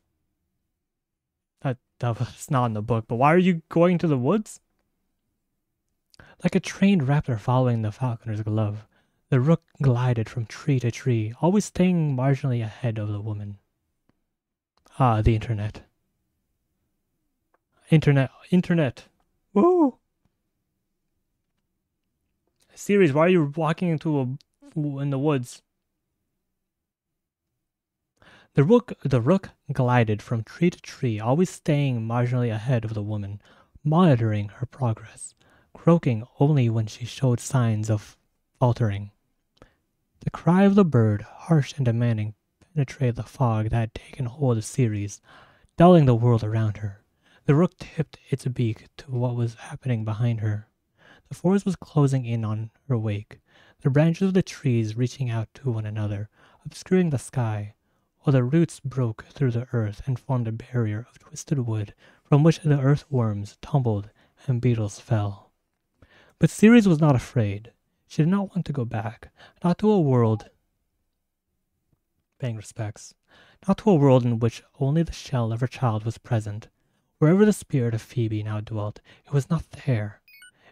That was not in the book, but why are you going to the woods? Like a trained raptor following the falconer's glove, the rook glided from tree to tree, always staying marginally ahead of the woman. Ah, the internet. Internet. Woo! Ceres, why are you walking in the woods? The rook glided from tree to tree, always staying marginally ahead of the woman, monitoring her progress, croaking only when she showed signs of faltering. The cry of the bird, harsh and demanding, penetrated the fog that had taken hold of Ceres, dulling the world around her. The rook tipped its beak to what was happening behind her. The forest was closing in on her wake, the branches of the trees reaching out to one another, obscuring the sky, while the roots broke through the earth and formed a barrier of twisted wood from which the earthworms tumbled and beetles fell. But Ceres was not afraid. She did not want to go back, not to a world, paying respects, not to a world in which only the shell of her child was present. Wherever the spirit of Phoebe now dwelt, it was not there.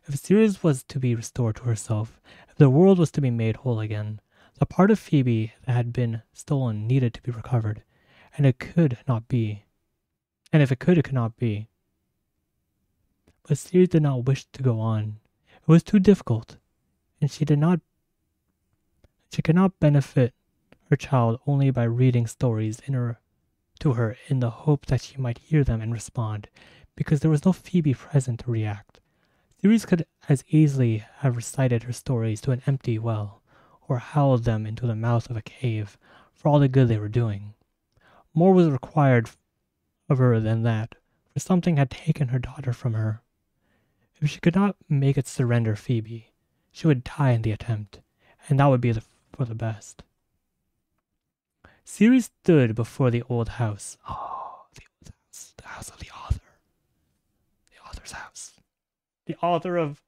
If Ceres was to be restored to herself, if the world was to be made whole again, the part of Phoebe that had been stolen needed to be recovered, and it could not be. And if it could not be. But Ceres did not wish to go on. It was too difficult, and she could not benefit her child only by reading stories to her in the hope that she might hear them and respond, because there was no Phoebe present to react. Ceres could as easily have recited her stories to an empty well, or howled them into the mouth of a cave, for all the good they were doing. More was required of her than that, for something had taken her daughter from her. If she could not make it surrender Phoebe, she would die in the attempt, and that would be for the best. Ceres stood before the old house. Oh, the old house. The house of the author. The author's house. The author of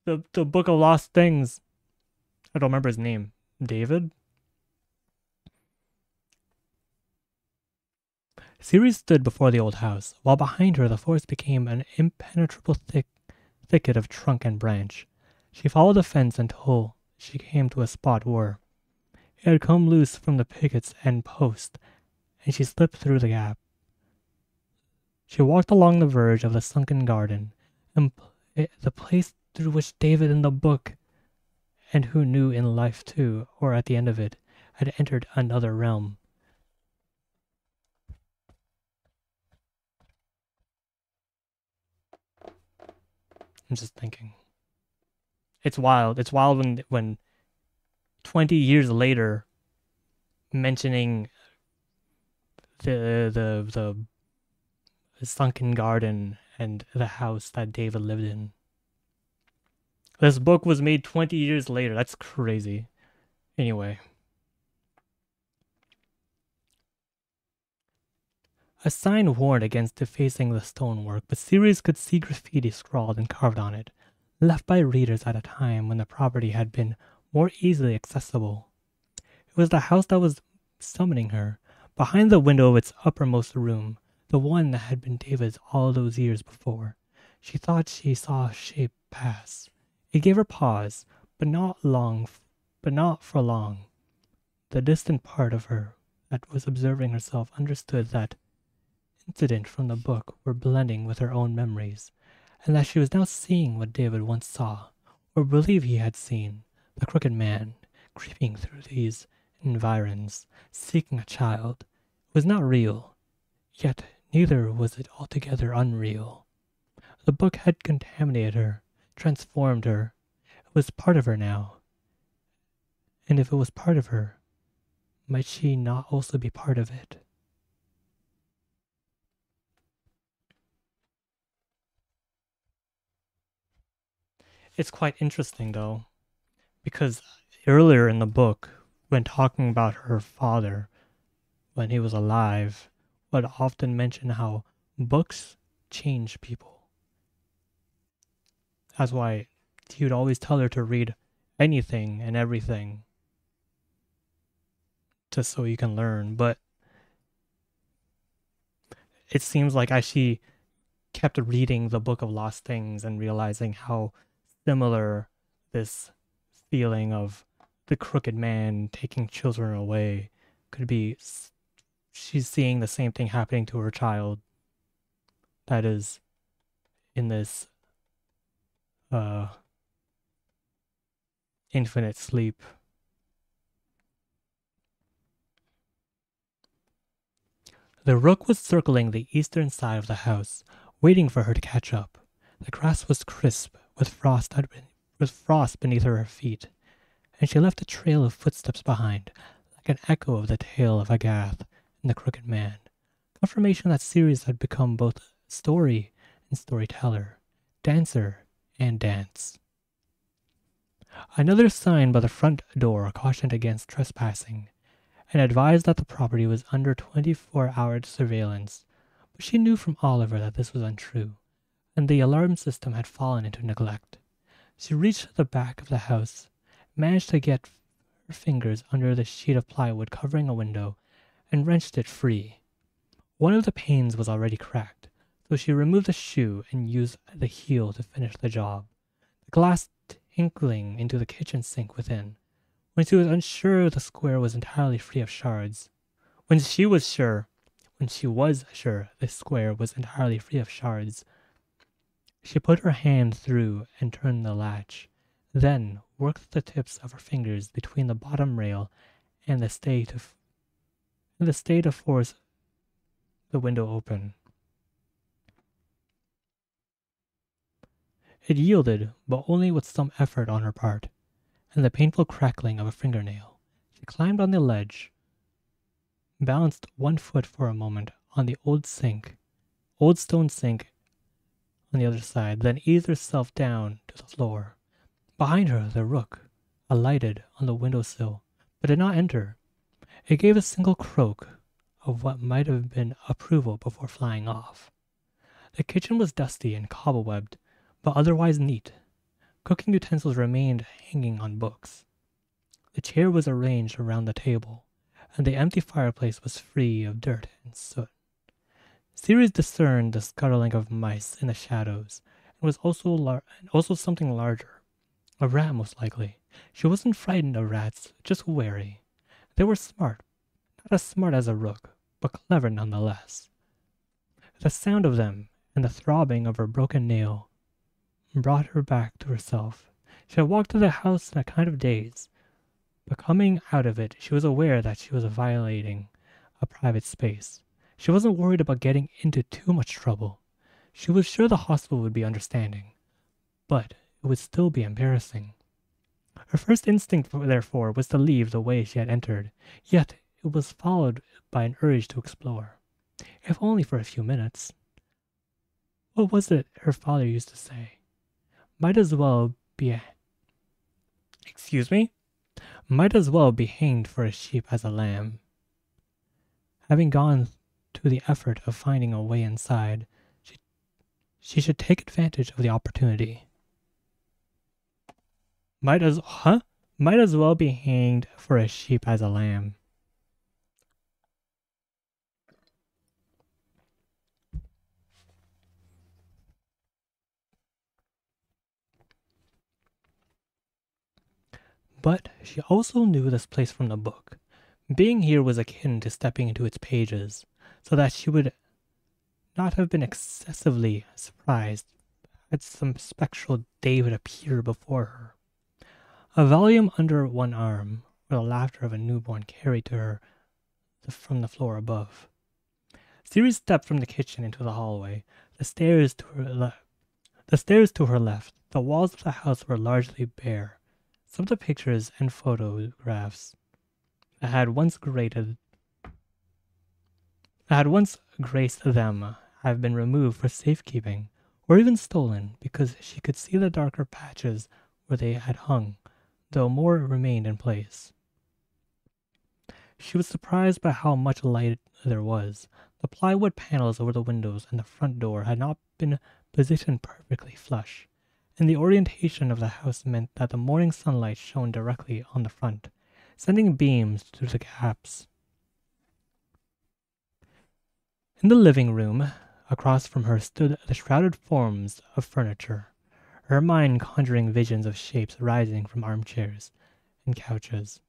the Book of Lost Things. I don't remember his name. David? Ceres stood before the old house, while behind her the forest became an impenetrable thicket of trunk and branch. She followed the fence until she came to a spot where it had come loose from the pickets and post, and she slipped through the gap. She walked along the verge of the sunken garden, and the place through which David in the book, and who knew in life too, or at the end of it, had entered another realm. I'm just thinking. It's wild. It's wild when 20 years later, mentioning the sunken garden and the house that David lived in. This book was made 20 years later. That's crazy. Anyway. A sign warned against defacing the stonework, but Ceres could see graffiti scrawled and carved on it, left by readers at a time when the property had been more easily accessible. It was the house that was summoning her. Behind the window of its uppermost room, the one that had been David's all those years before, she thought she saw a shape pass. It gave her pause, but not for long. The distant part of her that was observing herself understood that incidents from the book were blending with her own memories, and that she was now seeing what David once saw, or believed he had seen, the crooked man, creeping through these environs, seeking a child. It was not real, yet neither was it altogether unreal. The book had contaminated her, transformed her. It was part of her now. And if it was part of her, might she not also be part of it? It's quite interesting, though, because earlier in the book, when talking about her father, when he was alive, would often mention how books change people. That's why he would always tell her to read anything and everything just so you can learn. But it seems like as she kept reading the Book of Lost Things and realizing how similar this feeling of the crooked man taking children away could be, she's seeing the same thing happening to her child that is in this infinite sleep. The rook was circling the eastern side of the house, waiting for her to catch up. The grass was crisp with frost beneath her feet, and she left a trail of footsteps behind, like an echo of the tale of Agath and the crooked man. Confirmation that Ceres had become both story and storyteller, dancer and dance. Another sign by the front door cautioned against trespassing, and advised that the property was under 24-hour surveillance, but she knew from Oliver that this was untrue, and the alarm system had fallen into neglect. She reached the back of the house, managed to get her fingers under the sheet of plywood covering a window, and wrenched it free. One of the panes was already cracked, so she removed the shoe and used the heel to finish the job. The glass tinkling into the kitchen sink within. When she was unsure the square was entirely free of shards. When she was sure the square was entirely free of shards, she put her hand through and turned the latch, then worked the tips of her fingers between the bottom rail and the stay to force the window open. It yielded, but only with some effort on her part, and the painful crackling of a fingernail. She climbed on the ledge, balanced one foot for a moment on the old stone sink on the other side, then eased herself down to the floor. Behind her, the rook alighted on the windowsill, but did not enter. It gave a single croak of what might have been approval before flying off. The kitchen was dusty and cobwebbed, but otherwise neat. Cooking utensils remained hanging on books. The chair was arranged around the table, and the empty fireplace was free of dirt and soot. Ceres discerned the scuttling of mice in the shadows, and was also something larger. A rat, most likely. She wasn't frightened of rats, just wary. They were smart. Not as smart as a rook, but clever nonetheless. The sound of them and the throbbing of her broken nail brought her back to herself. She had walked to the house in a kind of daze, but coming out of it, she was aware that she was violating a private space. She wasn't worried about getting into too much trouble. She was sure the hospital would be understanding, but it would still be embarrassing. Her first instinct, therefore, was to leave the way she had entered, yet it was followed by an urge to explore, if only for a few minutes. What was it her father used to say? Might as well be hanged for a sheep as a lamb. Having gone to the effort of finding a way inside, she should take advantage of the opportunity. Might as well be hanged for a sheep as a lamb. But she also knew this place from the book. Being here was akin to stepping into its pages, so that she would not have been excessively surprised had some spectral David appear before her. A volume under one arm, or the laughter of a newborn carried to her from the floor above. Ceres stepped from the kitchen into the hallway. The stairs to her left. The walls of the house were largely bare. Some of the pictures and photographs that had once graced them have been removed for safekeeping, or even stolen, because she could see the darker patches where they had hung, though more remained in place. She was surprised by how much light there was. The plywood panels over the windows and the front door had not been positioned perfectly flush, and the orientation of the house meant that the morning sunlight shone directly on the front, sending beams through the gaps. In the living room, across from her stood the shrouded forms of furniture, her mind conjuring visions of shapes rising from armchairs and couches,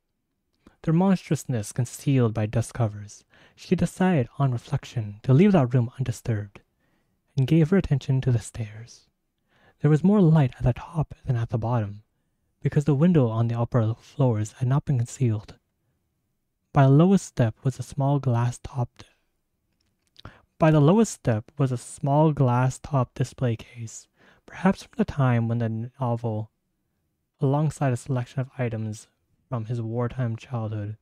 their monstrousness concealed by dust covers. She decided, on reflection, to leave that room undisturbed, and gave her attention to the stairs. There was more light at the top than at the bottom, because the window on the upper floors had not been concealed. By the lowest step was a small glass-topped display case, perhaps from the time when the novel, alongside a selection of items from his wartime childhood,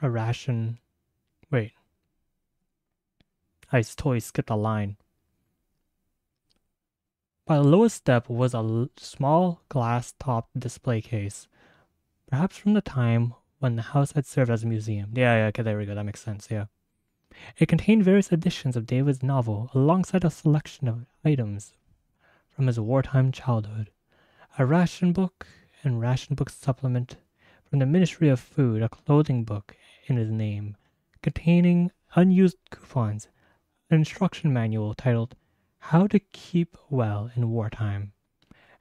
a ration. Wait, I totally skipped a line. By the lowest step was a small glass-topped display case, perhaps from the time when the house had served as a museum. Yeah, okay, there we go, that makes sense, yeah. It contained various editions of David's novel, alongside a selection of items from his wartime childhood. A ration book and ration book supplement from the Ministry of Food, a clothing book in his name, containing unused coupons, an instruction manual titled How to Keep Well in Wartime,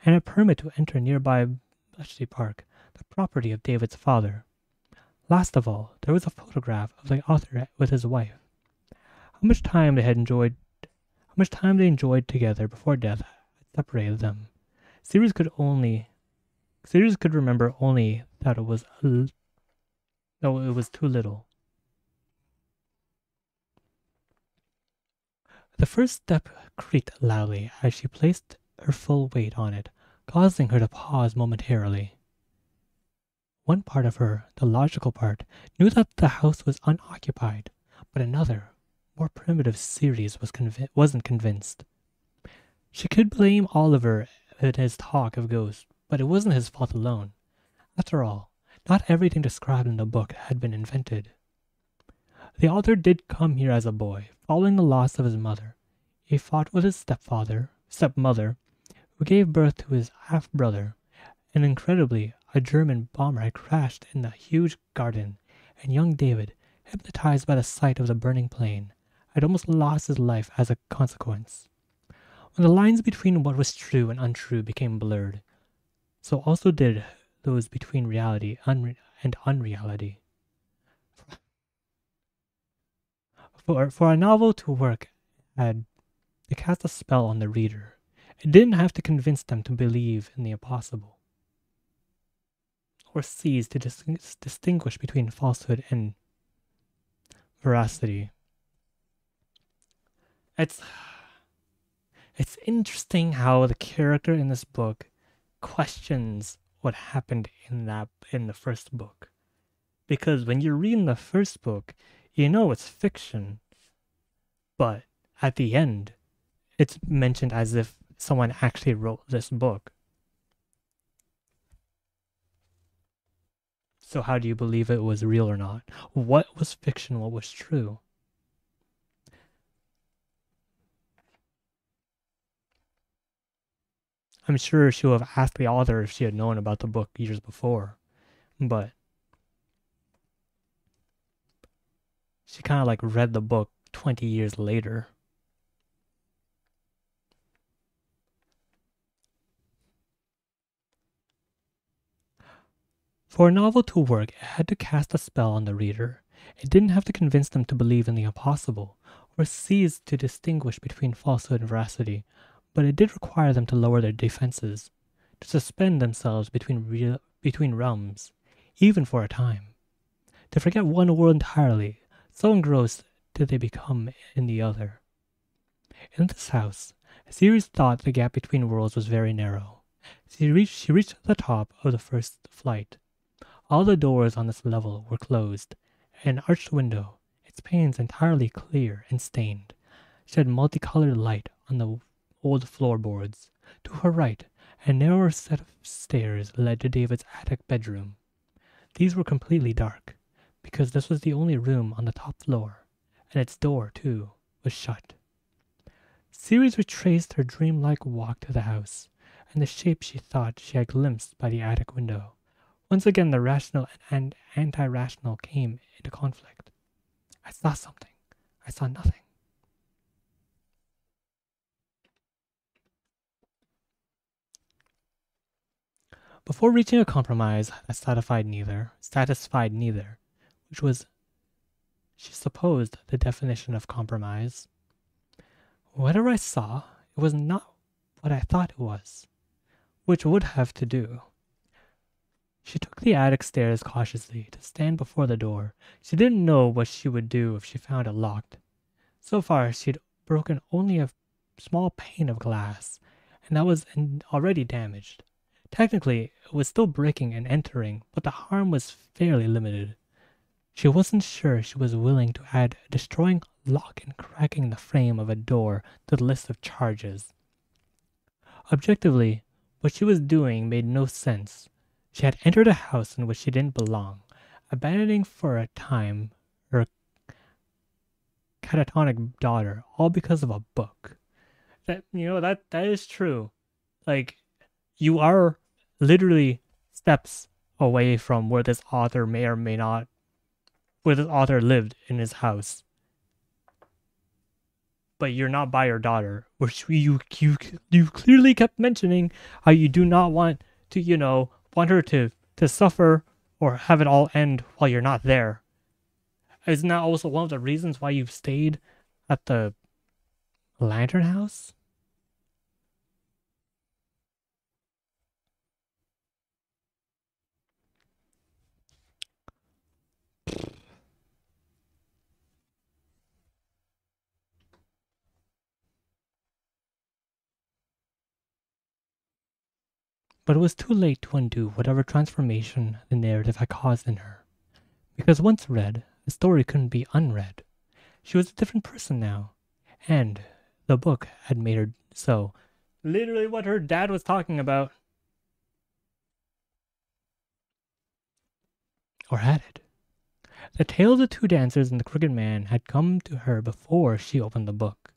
and a permit to enter nearby Bletchley Park, the property of David's father. Last of all, there was a photograph of the author with his wife. How much time they enjoyed together before death had separated them. Ceres could remember only that it was too little. The first step creaked loudly as she placed her full weight on it, causing her to pause momentarily. One part of her, the logical part, knew that the house was unoccupied, but another, more primitive Ceres wasn't convinced. She could blame Oliver and his talk of ghosts, but it wasn't his fault alone. After all, not everything described in the book had been invented. The author did come here as a boy, following the loss of his mother. He fought with his stepmother, who gave birth to his half-brother, and incredibly, a German bomber had crashed in the huge garden, and young David, hypnotized by the sight of the burning plane, had almost lost his life as a consequence. When the lines between what was true and untrue became blurred, so also did those between reality and unreality. For a novel to work, it cast a spell on the reader. It didn't have to convince them to believe in the impossible, or cease to distinguish between falsehood and veracity. It's interesting how the character in this book questions what happened in the first book. Because when you're reading the first book, you know it's fiction. But at the end, it's mentioned as if someone actually wrote this book. So how do you believe it was real or not? What was fiction? What was true? I'm sure she would have asked the author if she had known about the book years before, but she kind of like read the book 20 years later. For a novel to work, it had to cast a spell on the reader. It didn't have to convince them to believe in the impossible, or cease to distinguish between falsehood and veracity, but it did require them to lower their defenses, to suspend themselves between realms, even for a time, to forget one world entirely, so engrossed did they become in the other. In this house, Ceres thought the gap between worlds was very narrow. She reached the top of the first flight. All the doors on this level were closed. An arched window, its panes entirely clear and stained, shed multicolored light on the old floorboards. To her right, a narrower set of stairs led to David's attic bedroom. These were completely dark, because this was the only room on the top floor, and its door, too, was shut. Ceres retraced her dreamlike walk to the house, and the shape she thought she had glimpsed by the attic window. Once again, the rational and anti-rational came into conflict. I saw something. I saw nothing. Before reaching a compromise that satisfied neither, which was, she supposed, the definition of compromise. Whatever I saw, it was not what I thought it was, which would have to do. She took the attic stairs cautiously to stand before the door. She didn't know what she would do if she found it locked. So far, she'd broken only a small pane of glass, and that was already damaged. Technically, it was still breaking and entering, but the harm was fairly limited. She wasn't sure she was willing to add destroying lock and cracking the frame of a door to the list of charges. Objectively, what she was doing made no sense. She had entered a house in which she didn't belong, abandoning for a time her catatonic daughter, all because of a book. That is true. Like, you are literally steps away from where this author may or may not, where this author lived in his house. But you're not by your daughter, which you clearly kept mentioning how you do not want to, want her to suffer or have it all end while you're not there. Isn't that also one of the reasons why you've stayed at the Lantern House? But it was too late to undo whatever transformation the narrative had caused in her. Because once read, the story couldn't be unread. She was a different person now, and the book had made her so. Literally what her dad was talking about. Or had it? The tale of the two dancers and the crooked man had come to her before she opened the book.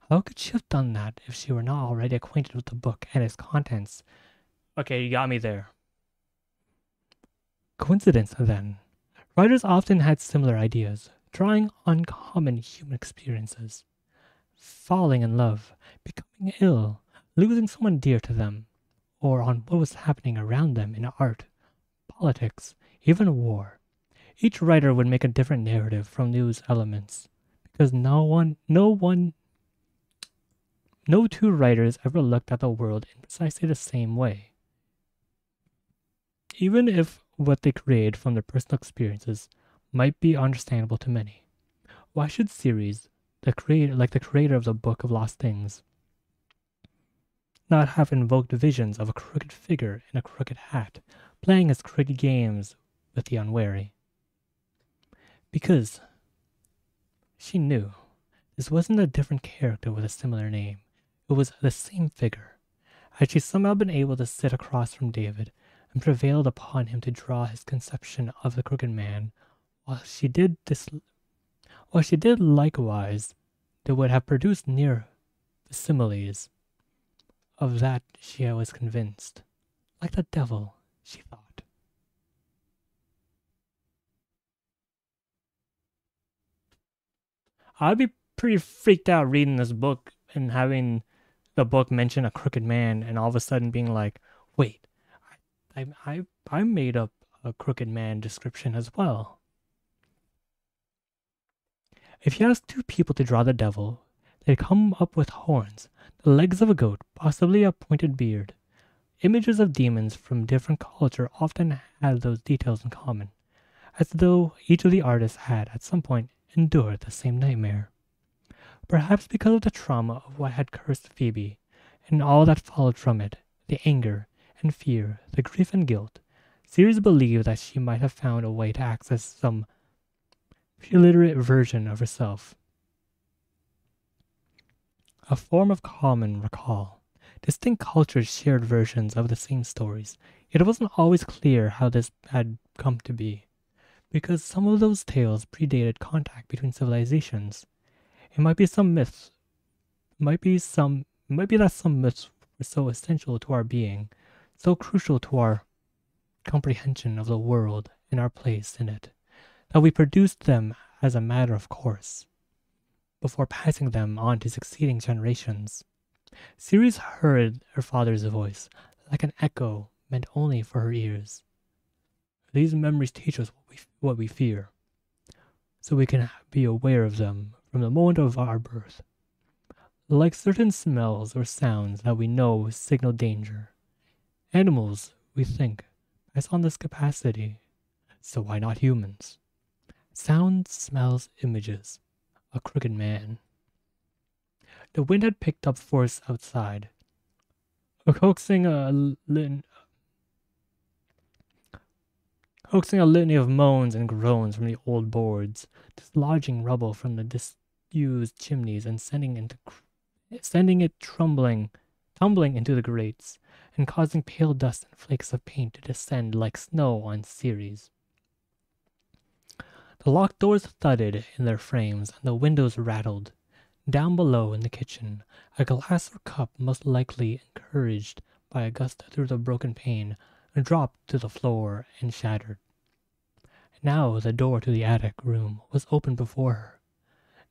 How could she have done that if she were not already acquainted with the book and its contents? Okay, you got me there. Coincidence, then. Writers often had similar ideas, drawing on common human experiences. Falling in love, becoming ill, losing someone dear to them, or on what was happening around them in art, politics, even war. Each writer would make a different narrative from those elements, because no two writers ever looked at the world in precisely the same way. Even if what they create from their personal experiences might be understandable to many. Why should Ceres, the creator of the Book of Lost Things, not have invoked visions of a crooked figure in a crooked hat, playing his crooked games with the unwary? Because she knew this wasn't a different character with a similar name. It was the same figure. Had she somehow been able to sit across from David and prevailed upon him to draw his conception of the crooked man, while she did likewise, they would have produced near similes Of that she was convinced. Like the devil, she thought. I'd be pretty freaked out reading this book and having the book mention a crooked man and all of a sudden being like, wait, I made up a crooked man description as well. If you ask two people to draw the devil, they'd come up with horns, the legs of a goat, possibly a pointed beard. Images of demons from different cultures often had those details in common, as though each of the artists had, at some point, endured the same nightmare. Perhaps because of the trauma of what had cursed Phoebe, and all that followed from it, the anger and fear, the grief and guilt, Ceres believed that she might have found a way to access some preliterate version of herself. A form of common recall. Distinct cultures shared versions of the same stories, yet it wasn't always clear how this had come to be, because some of those tales predated contact between civilizations. It might be some myths. It might be that some myths were so essential to our being, so crucial to our comprehension of the world and our place in it, that we produced them as a matter of course, before passing them on to succeeding generations. Ceres heard her father's voice, like an echo meant only for her ears. These memories teach us what we fear, so we can be aware of them from the moment of our birth. Like certain smells or sounds that we know signal danger. Animals, we think, pass on this capacity, so why not humans? Sound, smells, images. A crooked man. The wind had picked up force outside, coaxing coaxing a litany of moans and groans from the old boards, dislodging rubble from the disused chimneys and sending it tumbling into the grates, and causing pale dust and flakes of paint to descend like snow on Ceres. The locked doors thudded in their frames, and the windows rattled. Down below in the kitchen, a glass or cup, most likely encouraged by a gust through the broken pane, dropped to the floor and shattered. Now the door to the attic room was open before her,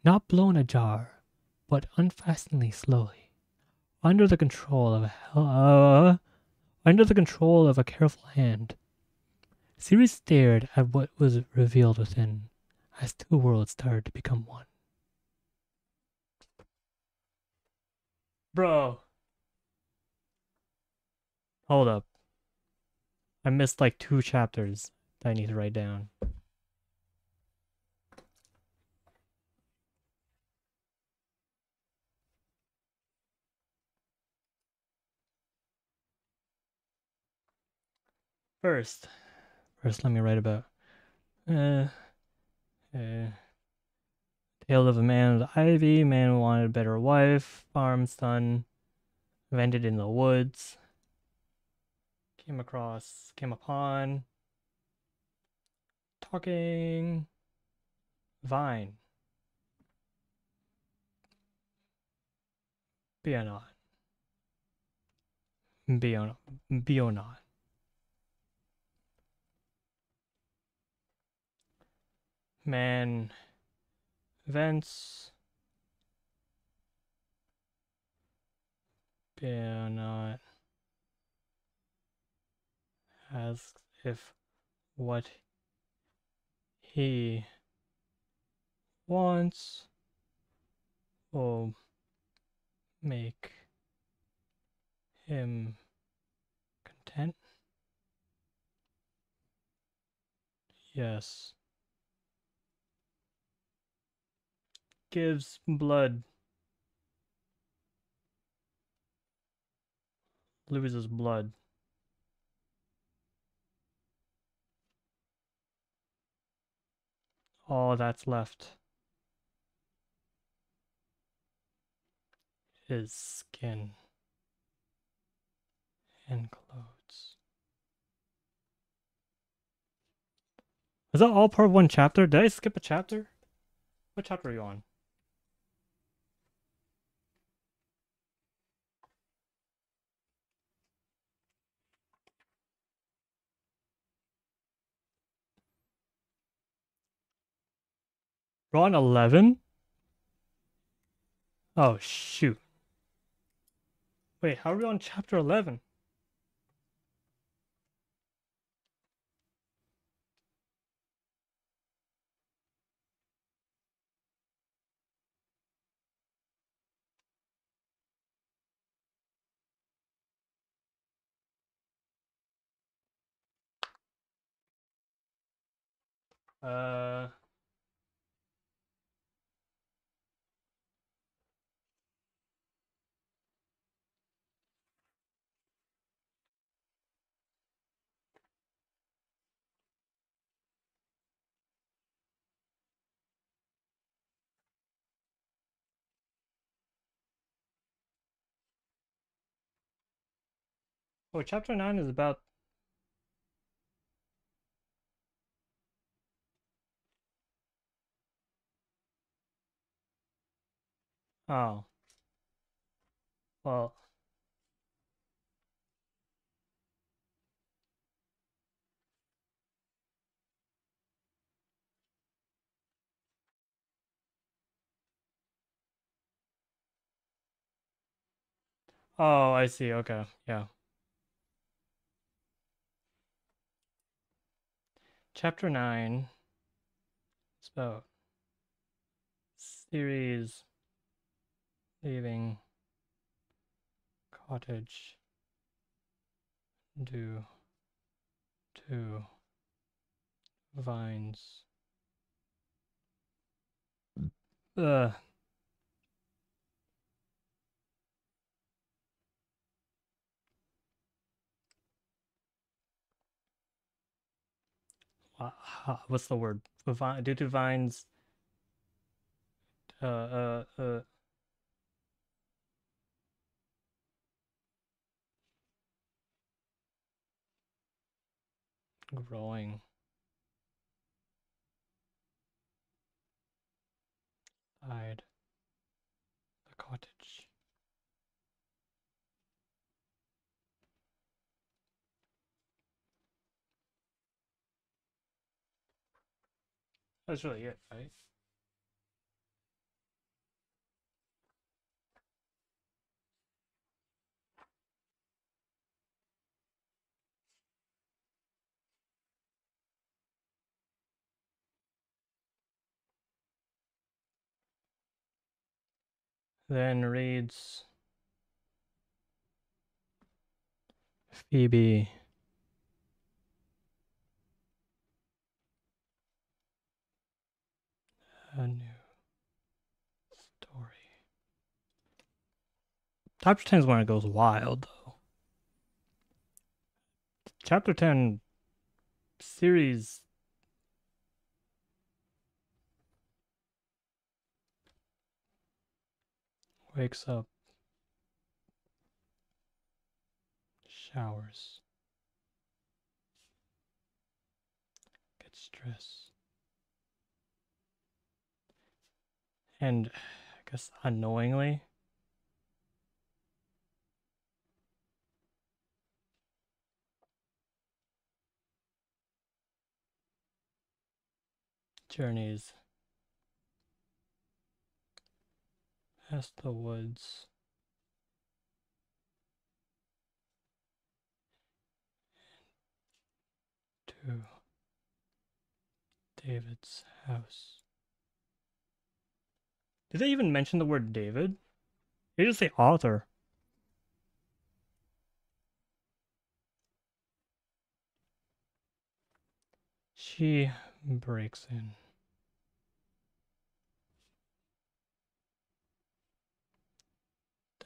not blown ajar, but unfastening slowly, under the control of a careful hand. Ceres stared at what was revealed within, as two worlds started to become one. Bro, hold up. I missed like 2 chapters that I need to write down. First, let me write about uh, uh, tale of a man with ivy. Man who wanted a better wife. Farm son, vented in the woods. Came upon talking vine. Bionot. Bionot. Man vents. Bionot asks if what he wants will make him content. Yes. Gives blood. Loses blood. All that's left is skin and clothes. Was that all part of one chapter? Did I skip a chapter? What chapter are you on? We're on 11? Oh, shoot. Wait, how are we on chapter 11? Uh, oh, chapter 9 is about. Oh, well. Oh, I see. Okay. Yeah. Chapter 9 is about series leaving cottage due to vines. Uh, what's the word? Due to vines. Uh, uh, uh, growing. Side the cottage. That's really it, right? Then reads Phoebe. A new story. Chapter 10 is when it goes wild, though. Chapter 10 series. Wakes up, showers, gets stressed, and I guess unknowingly journeys past the woods to David's house. Did they even mention the word David? They just say author. She breaks in.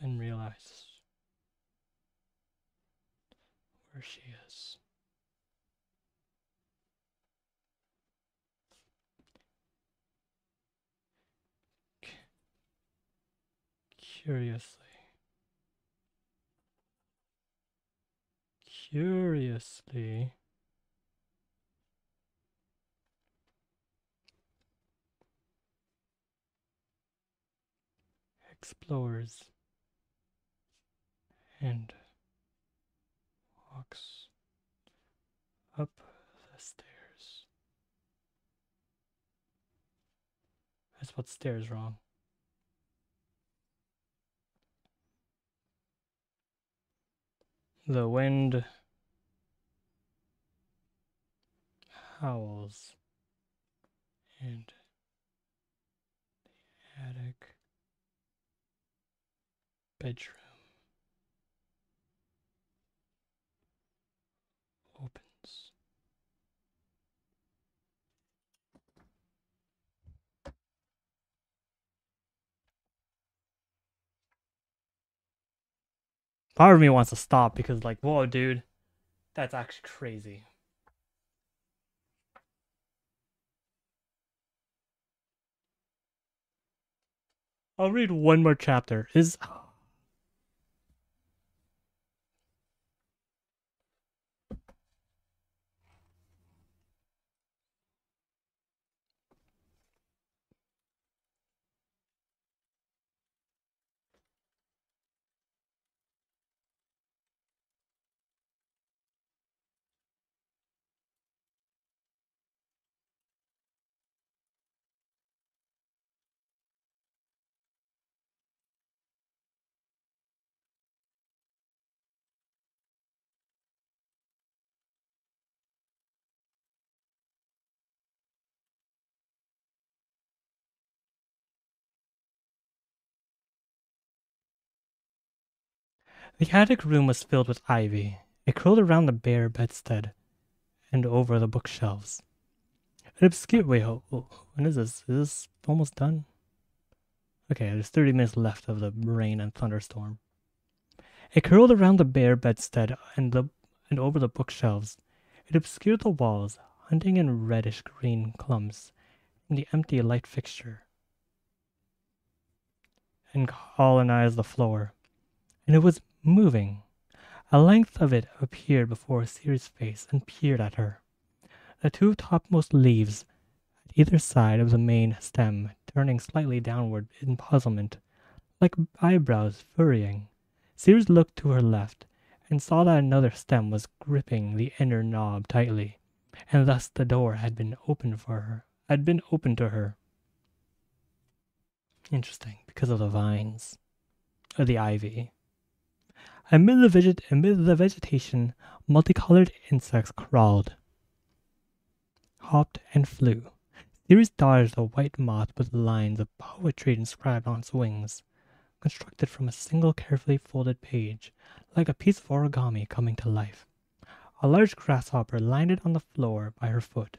Then realizes where she is. Curiously explores and walks up the stairs. spelled stairs wrong. The wind howls and attic bedroom opens. Part of me wants to stop because, like, whoa, dude, that's actually crazy. I'll read one more chapter. The attic room was filled with ivy. It curled around the bare bedstead and over the bookshelves. An obscure wait, when is this? Is this almost done? Okay, there's 30 minutes left of the rain and thunderstorm. It curled around the bare bedstead and over the bookshelves. It obscured the walls, hunting in reddish green clumps in the empty light fixture, and colonized the floor. And it was moving. A length of it appeared before Siri's face and peered at her. The two topmost leaves at either side of the main stem turning slightly downward in puzzlement, like eyebrows furrowing. Sears looked to her left and saw that another stem was gripping the inner knob tightly, and thus the door had been opened for her. Had been opened to her. Interesting, because of the vines, or the ivy. Amid the vegetation, multicolored insects crawled, hopped, and flew. Series dodged a white moth with lines of poetry inscribed on its wings, constructed from a single carefully folded page, like a piece of origami coming to life. A large grasshopper landed on the floor by her foot,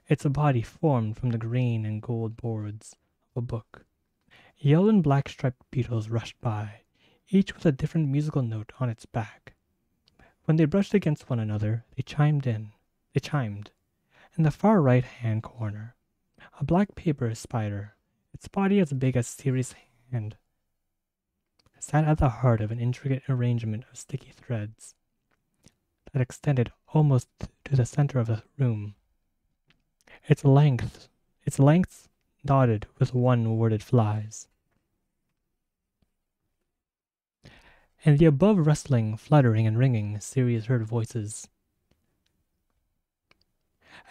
its body formed from the green and gold boards of a book. Yellow and black striped beetles rushed by, each with a different musical note on its back. When they brushed against one another, they chimed. In the far right-hand corner, a black paper spider, its body as big as Siri's hand, sat at the heart of an intricate arrangement of sticky threads that extended almost to the center of the room. Its lengths dotted with one-worded flies. And the above rustling, fluttering, and ringing, Sirius heard voices.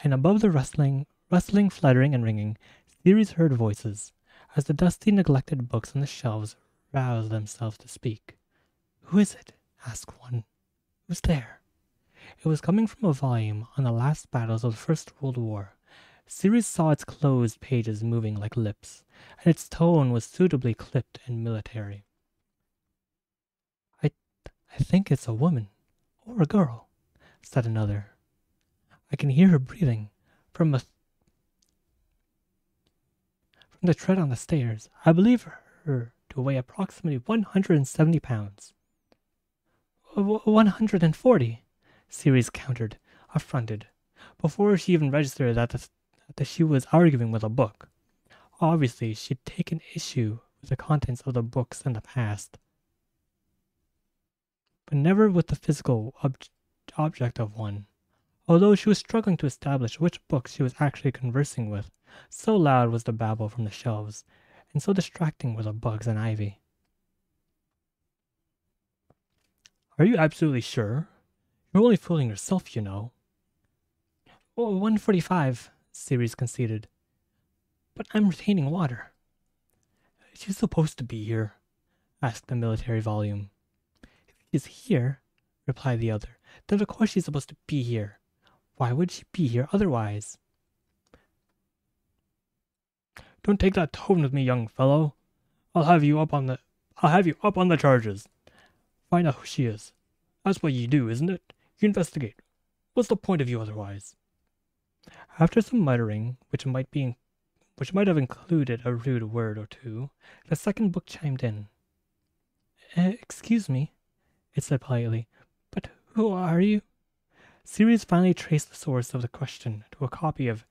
And above the rustling, fluttering, and ringing, Sirius heard voices, as the dusty, neglected books on the shelves roused themselves to speak. "Who is it?" asked one. "Who's there?" It was coming from a volume on the last battles of the First World War. Sirius saw its closed pages moving like lips, and its tone was suitably clipped and military. I think it's a woman, or a girl," said another. "I can hear her breathing from the tread on the stairs. I believe her to weigh approximately 170 pounds. 140, Ceres countered, affronted, before she even registered that she was arguing with a book. Obviously, she'd taken issue with the contents of the books in the past, but never with the physical object of one. Although she was struggling to establish which book she was actually conversing with, so loud was the babble from the shelves, and so distracting were the bugs and ivy. "Are you absolutely sure? You're only fooling yourself, you know." "Oh, 145, Ceres conceded. "But I'm retaining water." Is she supposed to be here? Asked the military volume. If she's here, replied the other, then of course she's supposed to be here. Why would she be here otherwise? Don't take that tone with me, young fellow. I'll have you up on the charges. Find out who she is. That's what you do, isn't it? You investigate. What's the point of you otherwise? After some muttering, which might have included a rude word or two, the second book chimed in. Excuse me, it said politely, but who are you? Ceres finally traced the source of the question to a copy of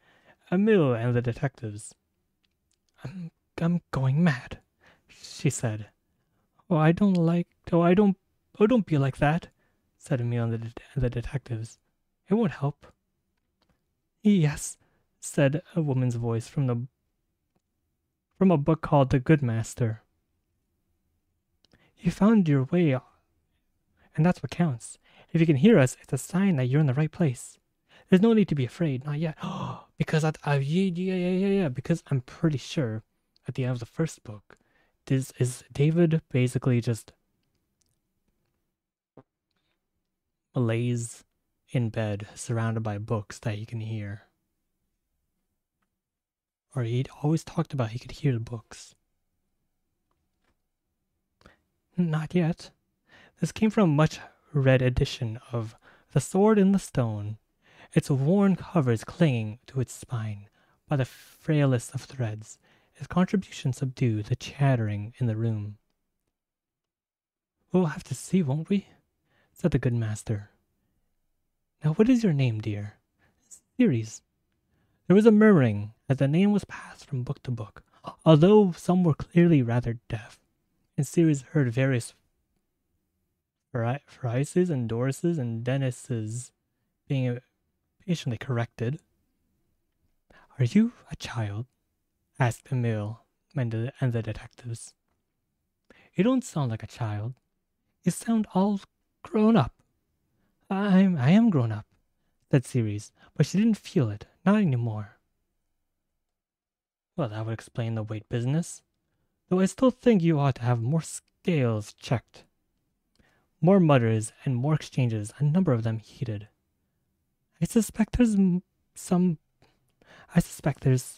Emile and the Detectives. I'm going mad, she said. Don't be like that, said Emile and the Detectives. It won't help. Yes, said a woman's voice from a book called The Good Master. You found your way, and that's what counts. If you can hear us, it's a sign that you're in the right place. There's no need to be afraid, not yet. Because because I'm pretty sure at the end of the first book, this is David basically just lays in bed surrounded by books that he can hear. Or he'd always talked about he could hear the books. Not yet. This came from a much read edition of The Sword in the Stone, its worn covers clinging to its spine by the frailest of threads. Its contribution subdued the chattering in the room. We'll have to see, won't we? Said the good master. Now what is your name, dear? Ceres. There was a murmuring as the name was passed from book to book, although some were clearly rather deaf, and Ceres heard various Phrases and Dorises and Denises being patiently corrected. Are you a child? Asked Emile and the detectives. You don't sound like a child. You sound all grown up. I am grown up, said Ceres, but she didn't feel it, not anymore. Well, that would explain the weight business, though I still think you ought to have more scales checked. More mutters and more exchanges, a number of them heated. I suspect there's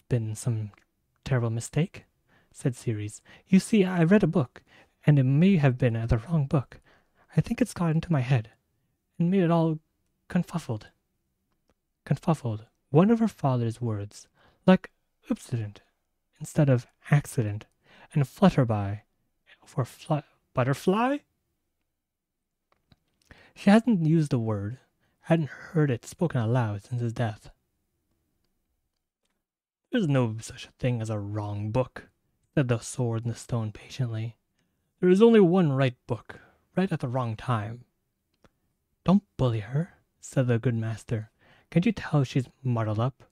been some terrible mistake, said Ceres. You see, I read a book, and it may have been the wrong book. I think it's got into my head, and made it all confuffled. Confuffled, one of her father's words, like accident instead of accident, and flutterby for butterfly? She hadn't used the word, hadn't heard it spoken aloud since his death. There's no such a thing as a wrong book, said the sword in the stone patiently. There is only one right book, right at the wrong time. Don't bully her, said the good master. Can't you tell she's muddled up?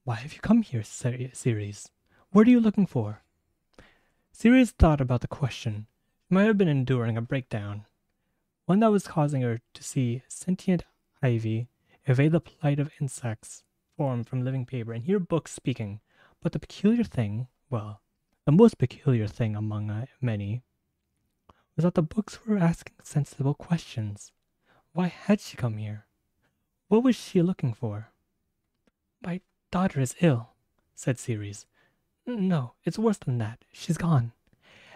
Why have you come here, Ceres? What are you looking for? Ceres thought about the question. She might have been enduring a breakdown, one that was causing her to see sentient ivy evade the plight of insects formed from living paper and hear books speaking. But the peculiar thing, well, the most peculiar thing among many, was that the books were asking sensible questions. Why had she come here? What was she looking for? My daughter is ill, said Ceres. No, it's worse than that. She's gone.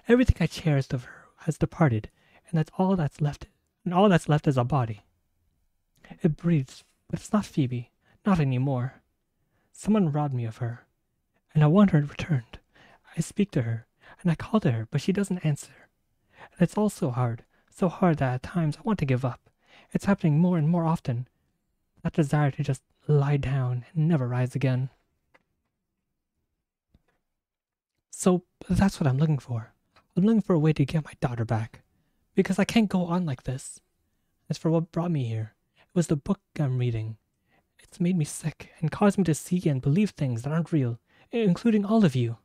Everything I cherished of her has departed, and that's all that's left. And all that's left is a body. It breathes, but it's not Phoebe, not anymore. Someone robbed me of her, and I want her returned. I speak to her, and I call to her, but she doesn't answer. And it's all so hard that at times I want to give up. It's happening more and more often. That desire to just lie down and never rise again. So that's what I'm looking for. I'm looking for a way to get my daughter back. Because I can't go on like this. As for what brought me here, it was the book I'm reading. It's made me sick and caused me to see and believe things that aren't real, including all of you.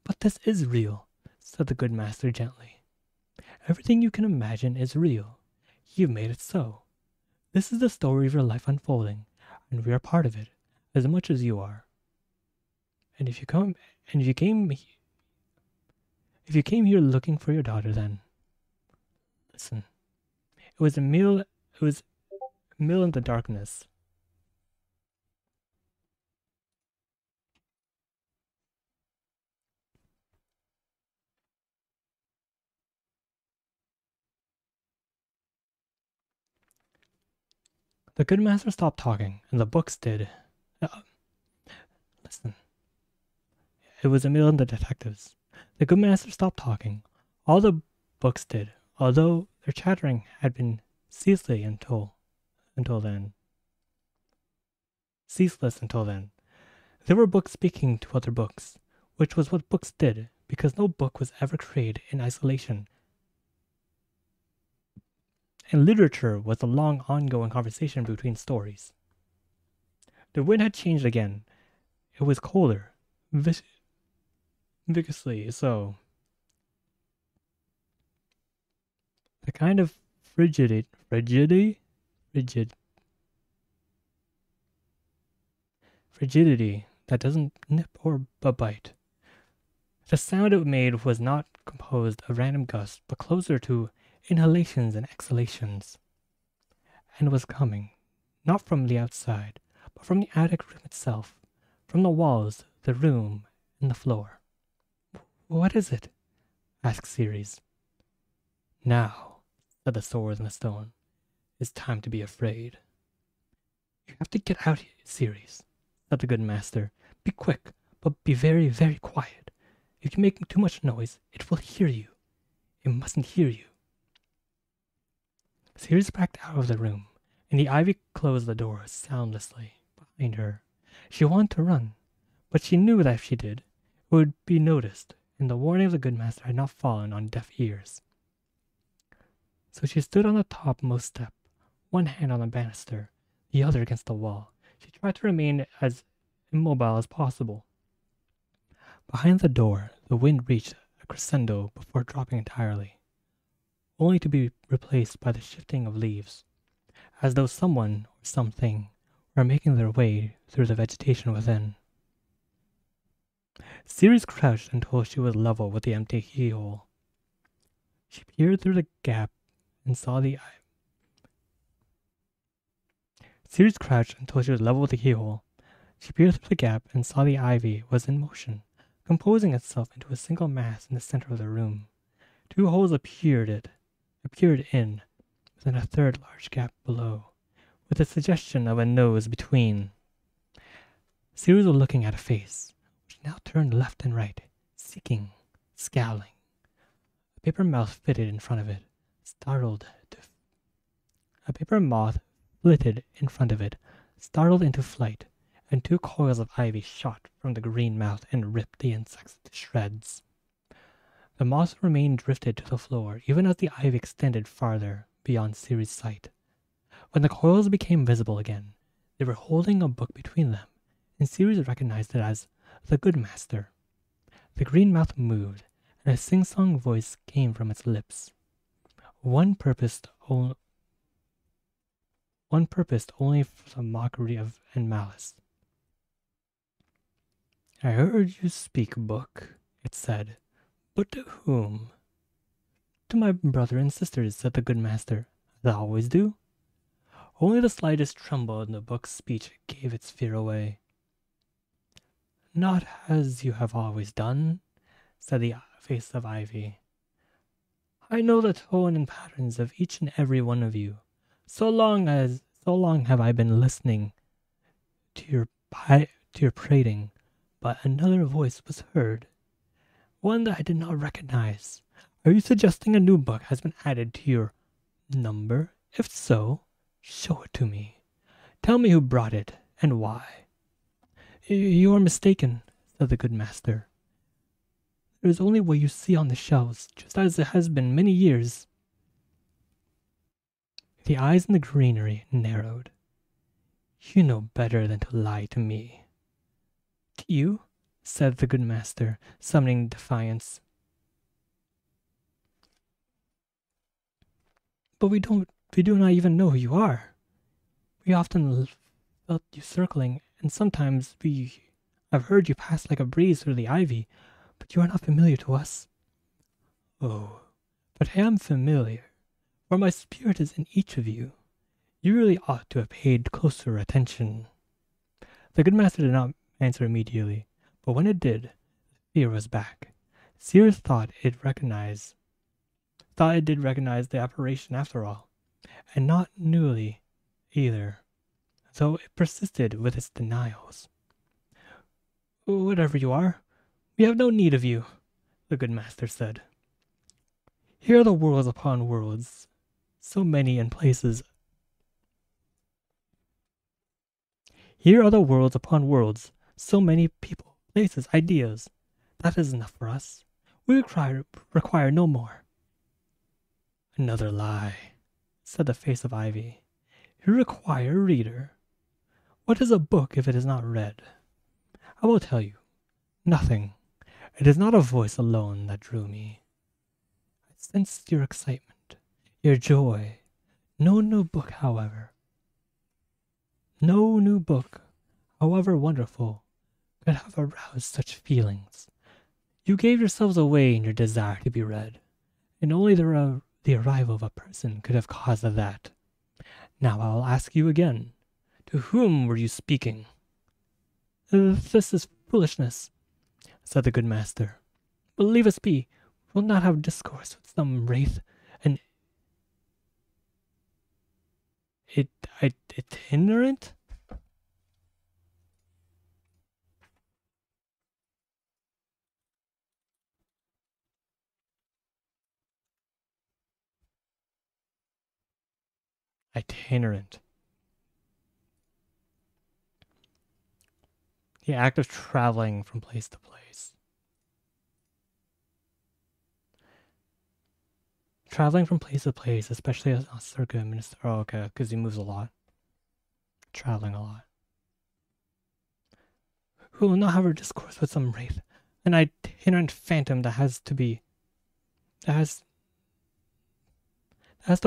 But this is real, said the good master gently. Everything you can imagine is real. You've made it so. This is the story of your life unfolding, and we are part of it, as much as you are. And and if you came here looking for your daughter, then listen. It was a meal in the darkness. The good master stopped talking, and the books did. Uh, listen. It was Emil and the detectives. The good master stopped talking. All the books did, although their chattering had been ceaseless until then. Ceaseless until then. There were books speaking to other books, which was what books did, because no book was ever created in isolation. And literature was a long ongoing conversation between stories. The wind had changed again. It was colder, viciously so. The kind of frigidity that doesn't nip or bite. The sound it made was not composed of random gusts, but closer to inhalations and exhalations, and was coming, not from the outside, but from the attic room itself, from the walls, the room, and the floor. What is it? Asked Ceres. Now, said the sword in the stone, it's time to be afraid. You have to get out, Ceres, said the good master. Be quick, but be very, very quiet. If you make too much noise, it will hear you. It mustn't hear you. Ceres backed out of the room, and the ivy closed the door soundlessly behind her. She wanted to run, but she knew that if she did, it would be noticed, and the warning of the good master had not fallen on deaf ears. So she stood on the topmost step, one hand on the banister, the other against the wall. She tried to remain as immobile as possible. Behind the door, the wind reached a crescendo before dropping entirely, only to be replaced by the shifting of leaves, as though someone or something were making their way through the vegetation within. Ceres crouched until she was level with the empty keyhole. She peered through the gap and saw the Ceres crouched until she was level with the keyhole. She peered through the gap and saw the ivy was in motion, composing itself into a single mass in the center of the room. Two holes appeared in, within a third large gap below, with a suggestion of a nose between. Ceres was looking at a face, which now turned left and right, seeking, scowling. A paper mouth fitted in front of it, A paper moth flitted in front of it, startled into flight, and two coils of ivy shot from the green mouth and ripped the insects to shreds. The moths remained drifted to the floor, even as the ivy extended farther beyond Ceres' sight. When the coils became visible again, they were holding a book between them, and Ceres recognized it as the Good Master. The green mouth moved, and a sing-song voice came from its lips. One purposed only for the mockery and malice. I heard you speak, book, it said. But to whom? To my brother and sisters, said the good master, as I always do. Only the slightest tremble in the book's speech gave its fear away. Not as you have always done, said the face of ivy. I know the tone and patterns of each and every one of you. So long have I been listening to your prating, but another voice was heard, one that I did not recognize. Are you suggesting a new book has been added to your number? If so, show it to me. Tell me who brought it and why. You are mistaken, said the good master. There is only what you see on the shelves, just as it has been many years. The eyes in the greenery narrowed. You know better than to lie to me. To you? Said the good master, summoning defiance. But we do not even know who you are. We often felt you circling, and sometimes I've heard you pass like a breeze through the ivy, but you are not familiar to us. Oh, but I am familiar, for my spirit is in each of you. You really ought to have paid closer attention. The good master did not answer immediately, but when it did, fear was back. Sears thought it did recognize the apparition after all, and not newly either, though it persisted with its denials. Whatever you are, we have no need of you, the good master said. Here are the worlds upon worlds, so many in places. Here are the worlds upon worlds, so many people, places, ideas. That is enough for us. We require no more. Another lie, said the face of ivy. You require a reader. What is a book if it is not read? I will tell you. Nothing. It is not a voice alone that drew me. I sensed your excitement, your joy. No new book, however. No new book, however wonderful, could have aroused such feelings. You gave yourselves away in your desire to be read, and only the arrival of a person could have caused that. Now I will ask you again, to whom were you speaking? This is foolishness, said the good master. But leave us be. We will not have discourse with some wraith, an itinerant? Itinerant. The act of traveling from place to place. Traveling from place to place, especially as a circuit minister. Oh, okay, because he moves a lot. Traveling a lot. Who will not have a discourse with some wraith, an itinerant phantom that has to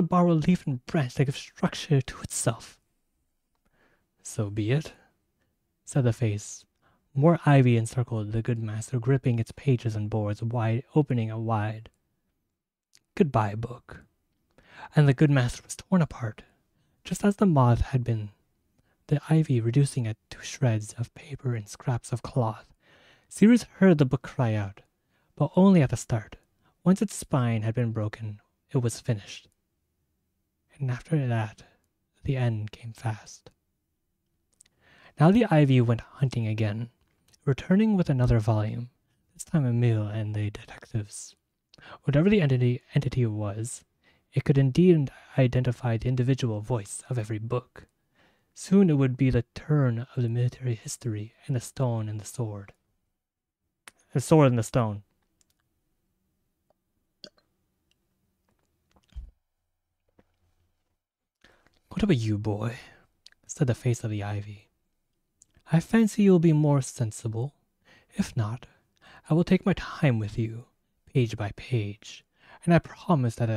borrow leaf and branch to give structure to itself. So be it, said the face. More ivy encircled the good master, gripping its pages and boards wide, opening it wide. Goodbye, book. And the good master was torn apart, just as the moth had been, the ivy reducing it to shreds of paper and scraps of cloth. Sears heard the book cry out, but only at the start. Once its spine had been broken, it was finished. And after that, the end came fast. Now the ivy went hunting again, returning with another volume, this time Emile and the detectives. Whatever the entity was, it could indeed identify the individual voice of every book. Soon it would be the turn of the military history and the stone and the sword. The sword and the stone. What about you, boy? Said the face of the ivy. I fancy you'll be more sensible. If not, I will take my time with you, page by page, and I promise that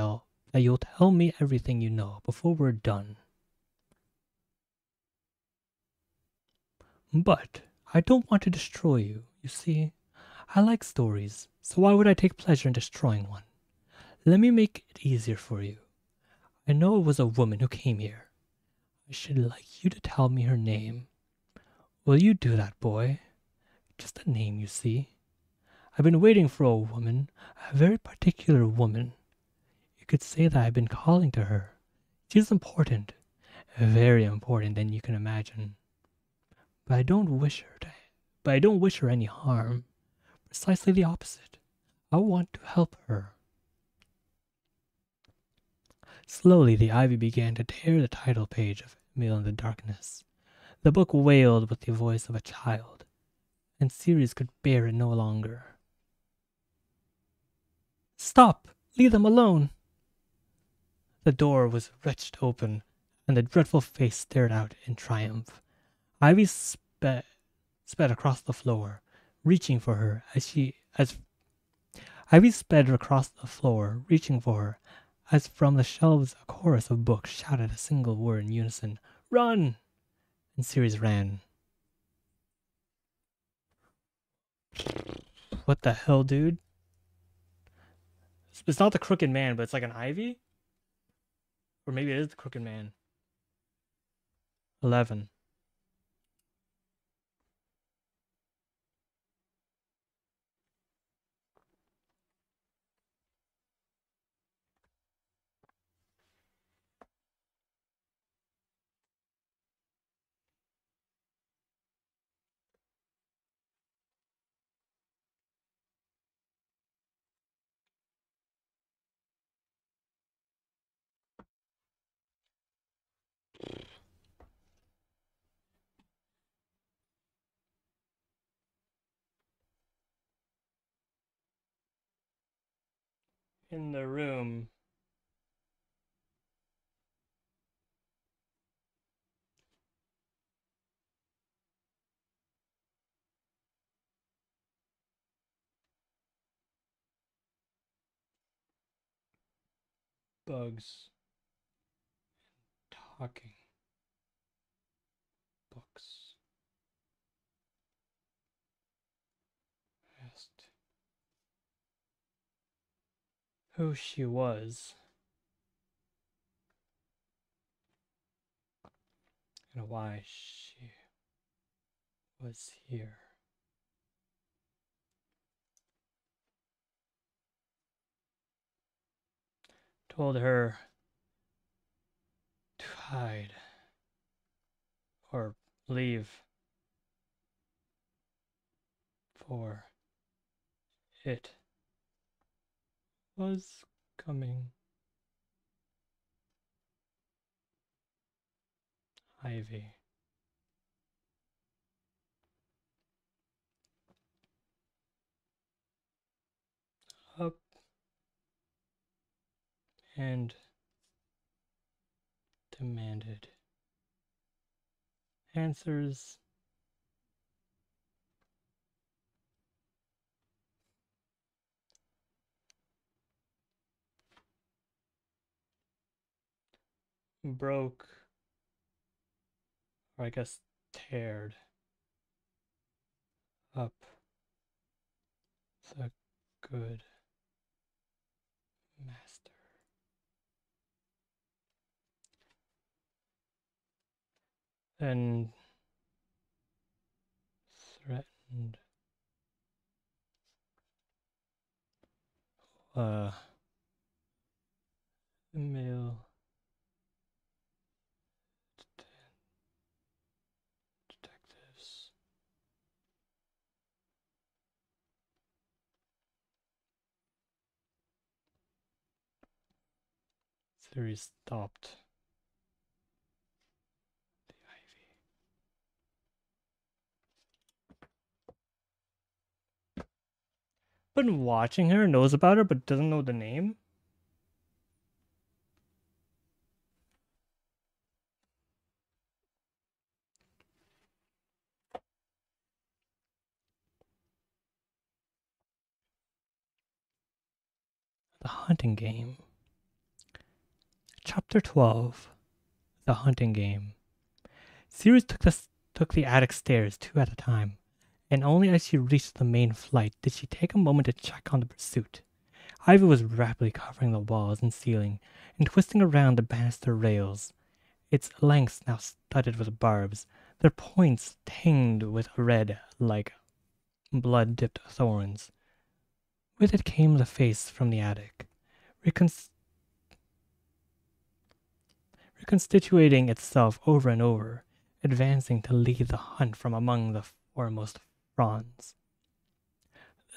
you'll tell me everything you know before we're done. But I don't want to destroy you, you see. I like stories, so why would I take pleasure in destroying one? Let me make it easier for you. I know it was a woman who came here. I should like you to tell me her name. Will you do that, boy? Just a name, you see. I've been waiting for a woman, a very particular woman. You could say that I've been calling to her. She's important, very important than you can imagine. But I don't wish her any harm. Precisely the opposite. I want to help her. Slowly the ivy began to tear the title page of Emile in the darkness. The book wailed with the voice of a child, and Ceres could bear it no longer. Stop! Leave them alone! The door was wrenched open, and the dreadful face stared out in triumph. Ivy sped across the floor, reaching for her Ivy sped across the floor, reaching for her, as from the shelves a chorus of books shouted a single word in unison, "Run!" And Ceres ran. What the hell, dude? It's not the Crooked Man, but it's like an ivy? Or maybe it is the Crooked Man. 11. In the room. Bugs. Talking. Books. Asked who she was and why she was here. Told her to hide or leave, for it was coming. Ivy. Up and demanded answers. Broke, or I guess teared up the good master. And threatened uh male detectives. Series stopped the ivy. Been watching her, knows about her, but doesn't know the name. The Hunting Game. Chapter 12. The Hunting Game. Sirius took the attic stairs two at a time, and only as she reached the main flight did she take a moment to check on the pursuit. Ivy was rapidly covering the walls and ceiling and twisting around the banister rails, its lengths now studded with barbs, their points tinged with red like blood-dipped thorns. With it came the face from the attic, reconstituting itself over and over, advancing to lead the hunt from among the foremost fronds.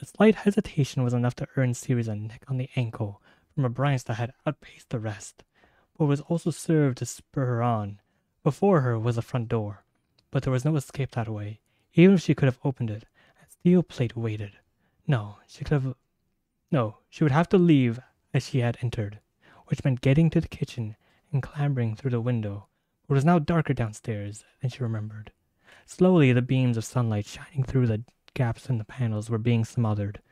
A slight hesitation was enough to earn Ceres a nick on the ankle from a branch that had outpaced the rest, but was also served to spur her on. Before her was the front door, but there was no escape that way, even if she could have opened it. A steel plate waited. She would have to leave as she had entered, which meant getting to the kitchen and clambering through the window. It was now darker downstairs than she remembered. Slowly, the beams of sunlight shining through the gaps in the panels were being smothered,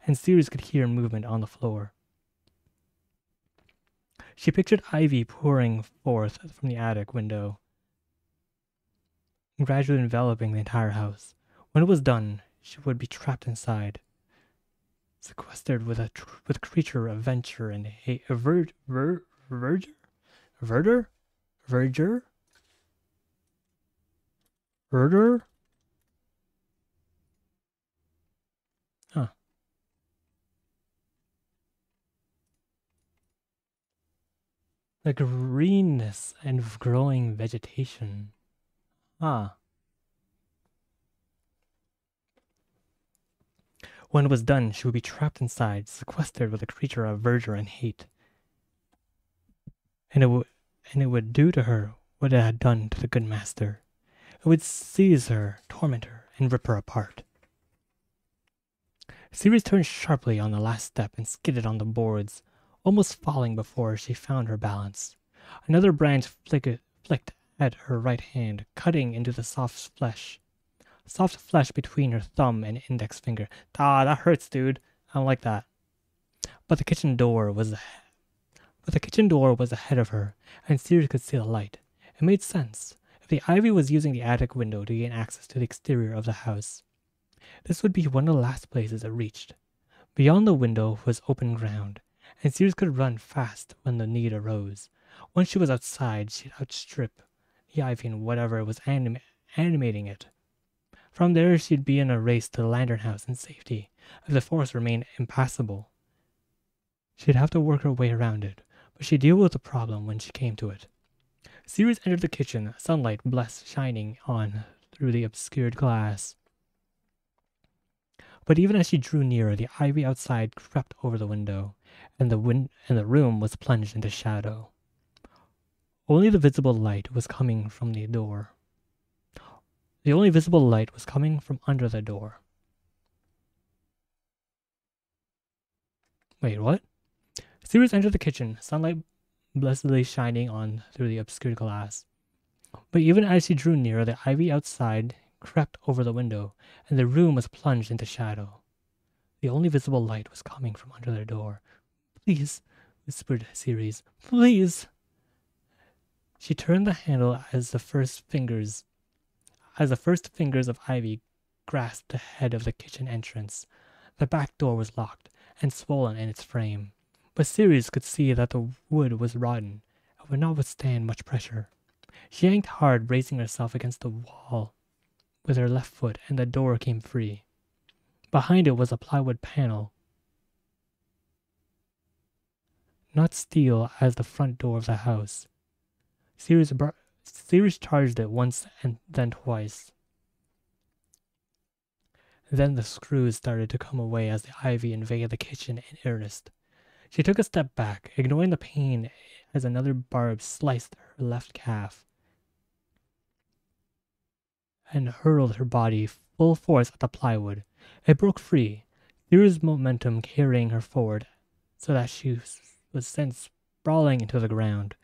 and Ceres could hear movement on the floor. She pictured ivy pouring forth from the attic window, gradually enveloping the entire house. When it was done, she would be trapped inside. sequestered with creature of venture and hate. Verger? Verger? Verger? Verger? Huh. The greenness and growing vegetation. Ah. When it was done, she would be trapped inside, sequestered with a creature of verdure and hate. And it would do to her what it had done to the good master. It would seize her, torment her, and rip her apart. Ceres turned sharply on the last step and skidded on the boards, almost falling before she found her balance. Another branch flicked at her right hand, cutting into the soft flesh between her thumb and index finger. Ah, that hurts, dude. I don't like that. But the kitchen door was ahead of her, and Ceres could see the light. It made sense. If the ivy was using the attic window to gain access to the exterior of the house, this would be one of the last places it reached. Beyond the window was open ground, and Ceres could run fast when the need arose. Once she was outside, she'd outstrip the ivy and whatever was animating it. From there, she'd be in a race to the lantern house in safety. If the forest remained impassable, she'd have to work her way around it, but she'd deal with the problem when she came to it. Ceres entered the kitchen, sunlight blessed shining on through the obscured glass. But even as she drew nearer, the ivy outside crept over the window, and the room was plunged into shadow. Only the visible light was coming from the door. The only visible light was coming from under the door. Wait, what? Ceres entered the kitchen, sunlight blessedly shining on through the obscured glass. But even as she drew nearer, the ivy outside crept over the window, and the room was plunged into shadow. The only visible light was coming from under the door. Please, whispered Ceres. Please. She turned the handle as the first fingers of ivy grasped the head of the kitchen entrance. The back door was locked and swollen in its frame, but Ceres could see that the wood was rotten and would not withstand much pressure. She yanked hard, bracing herself against the wall with her left foot, and the door came free. Behind it was a plywood panel, not steel as the front door of the house. Ceres charged it once and then twice. Then the screws started to come away as the ivy invaded the kitchen in earnest. She took a step back, ignoring the pain as another barb sliced her left calf and hurled her body full force at the plywood. It broke free, Ceres' momentum carrying her forward so that she was sent sprawling into the ground,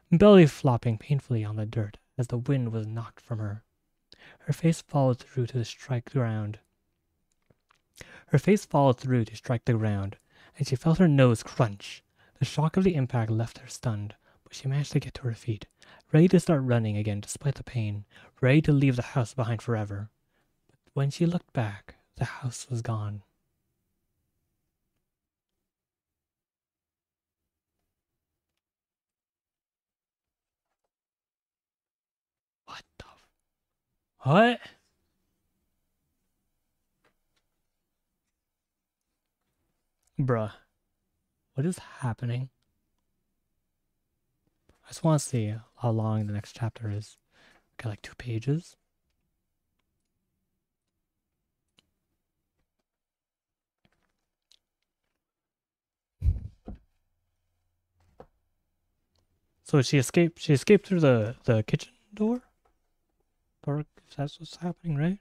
belly flopping painfully on the dirt as the wind was knocked from her. Her face followed through to strike the ground. And she felt her nose crunch. The shock of the impact left her stunned, but she managed to get to her feet, ready to start running again despite the pain, ready to leave the house behind forever. But when she looked back, the house was gone. What the? What? Bruh. What is happening? I just want to see how long the next chapter is. Okay, like 2 pages. So she escaped. She escaped through the kitchen door. Or if that's what's happening, right?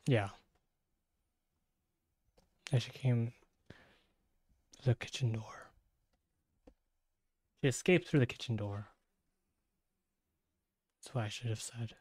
Yeah. And she came through the kitchen door. She escaped through the kitchen door. That's what I should have said.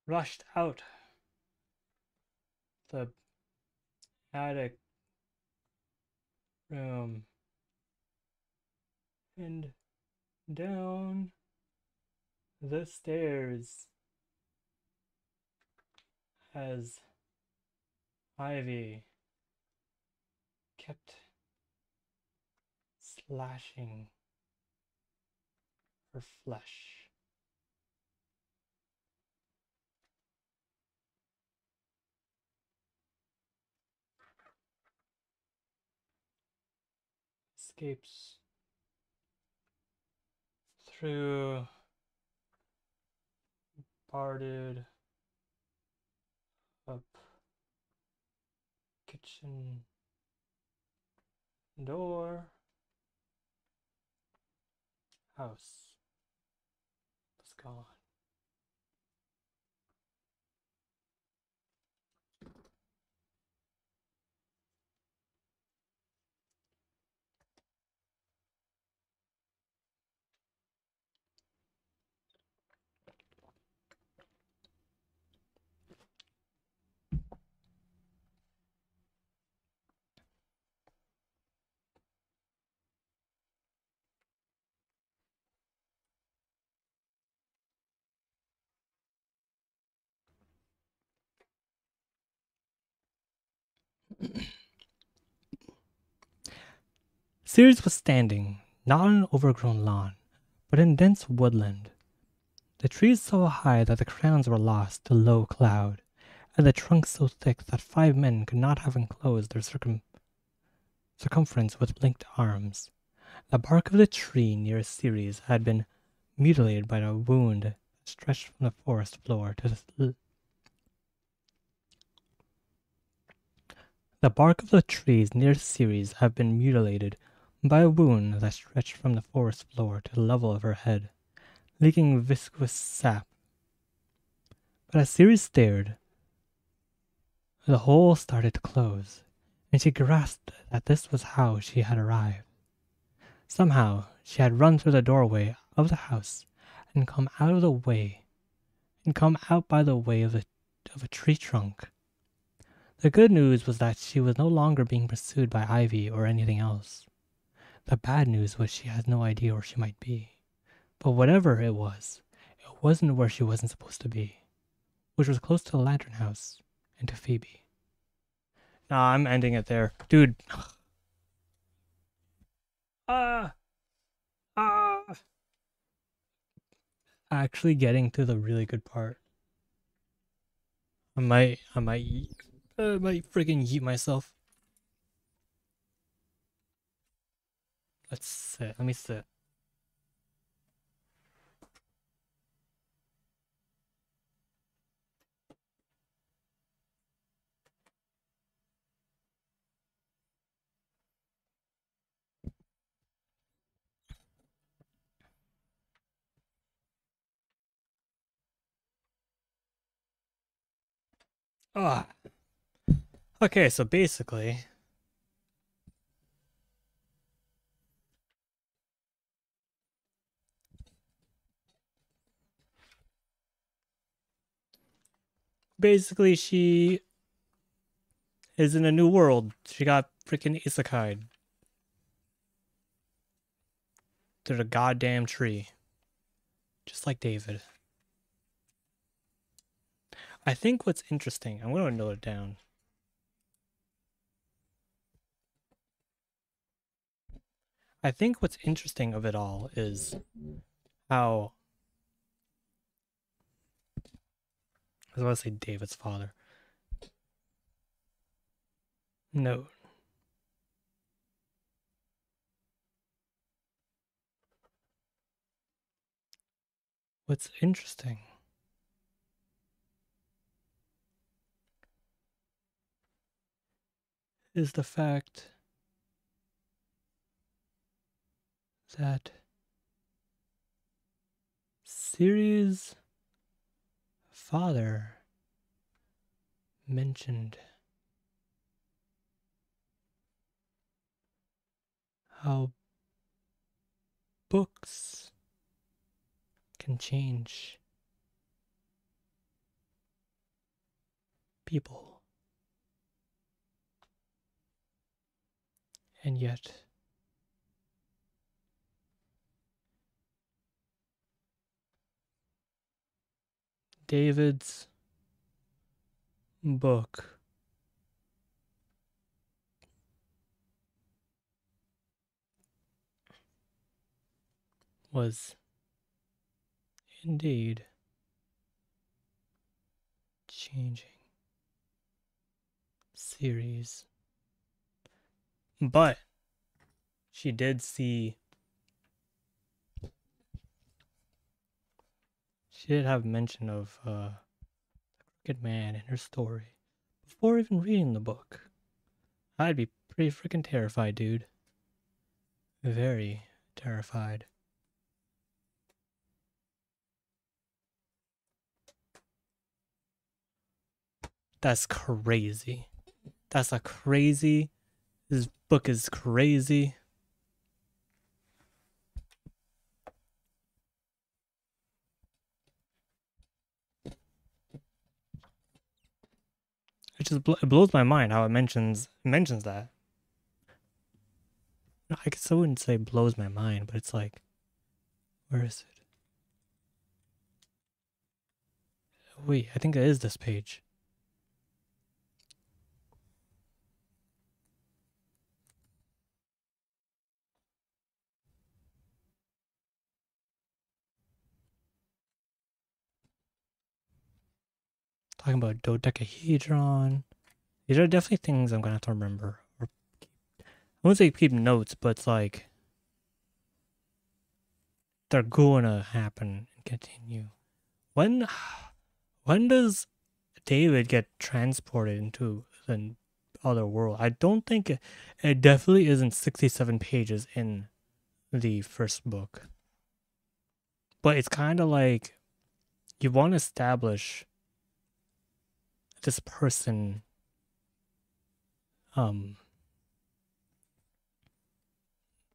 rushed out the attic room and down the stairs as Ivy kept slashing her flesh. Escapes through parted up kitchen door. House was gone. Sirius was standing, not on an overgrown lawn, but in dense woodland. The trees so high that the crowns were lost to low cloud, and the trunks so thick that 5 men could not have enclosed their circumference with linked arms. The bark of the tree near Ceres had been mutilated by a wound that stretched from the forest floor to the bark of the trees near Ceres had been mutilated by a wound that stretched from the forest floor to the level of her head, leaking viscous sap. But as Ceres stared, the hole started to close, and she grasped that this was how she had arrived. Somehow she had run through the doorway of the house and come out by the way of a tree trunk. The good news was that she was no longer being pursued by Ivy or anything else. The bad news was she had no idea where she might be. But whatever it wasn't where she wasn't supposed to be, which was close to the lantern house and to Phoebe. Nah, I'm ending it there. Dude. Ah! Actually getting to the really good part. I might freaking yeet myself. Let's sit. Let me sit. Ah. Okay, so basically she is in a new world. She got freaking isekai to the goddamn tree. Just like David. I think what's interesting, I'm going to note it down. I think what's interesting of it all is how I was going to say David's father. No. What's interesting is the fact that Siri's father mentioned how books can change people. And yet, David's book was indeed changing series. But she did see, she did have mention of the Crooked Man in her story before even reading the book. I'd be pretty freaking terrified, dude. Very terrified. That's crazy. That's a crazy. This book is crazy. It blows my mind how it mentions that. No, I guess I wouldn't say blows my mind, but it's like, where is it? Wait, I think it is this page. Talking about dodecahedron. These are definitely things I'm gonna have to remember. Or I wouldn't say keep notes, but it's like they're gonna happen and continue. When does David get transported into the other world? I don't think it definitely isn't 67 pages in the first book. But it's kind of like you want to establish this person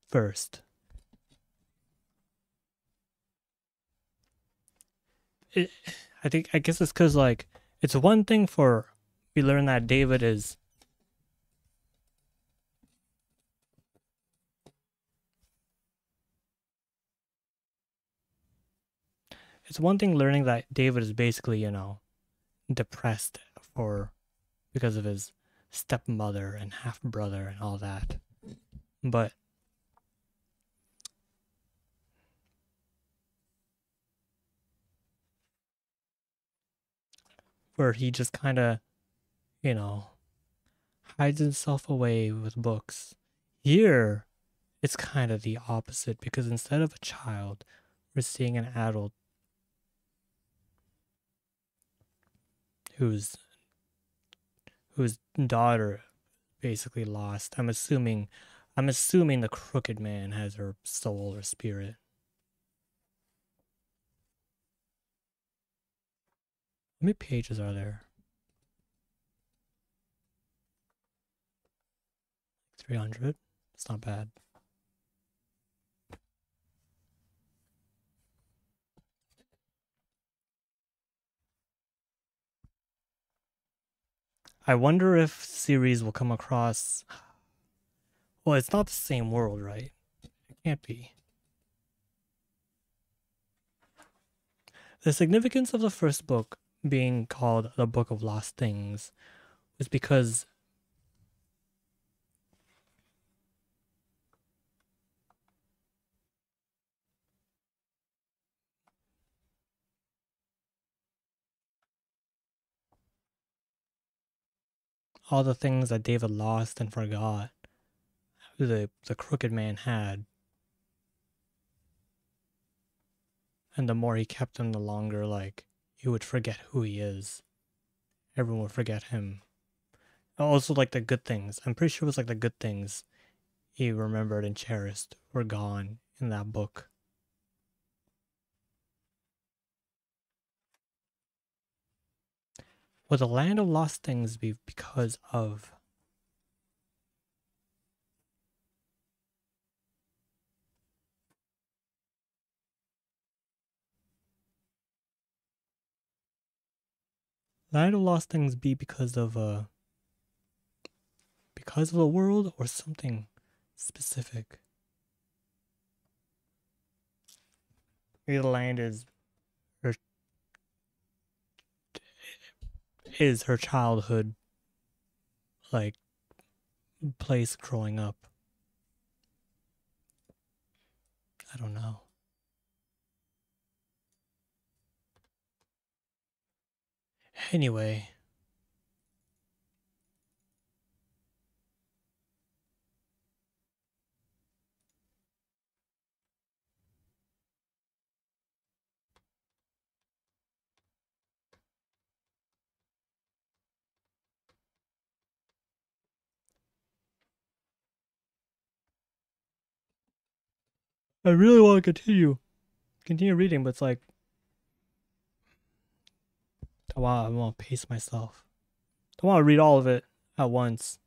first. It, I guess it's because like it's one thing for we learn that David is it's one thing learning that David is basically, depressed for because of his stepmother and half brother and all that. But where he just kind of, you know, hides himself away with books. Here, it's kind of the opposite because instead of a child, we're seeing an adult whose daughter basically lost. I'm assuming the crooked man has her soul or spirit. How many pages are there? 300. It's not bad. I wonder if series will come across. Well, it's not the same world, right? It can't be. The significance of the first book being called the Book of Lost Things was because all the things that David lost and forgot, the crooked man had. And the more he kept him, the longer, like, he would forget who he is. Everyone would forget him. Also, like, the good things. I'm pretty sure it was like the good things he remembered and cherished were gone in that book. Would the land of lost things be because of The night of lost things be because of the world or something specific. Maybe the land her is her childhood, like, place growing up. I don't know. Anyway, I really want to continue reading, but it's like I want to pace myself. I want to read all of it at once.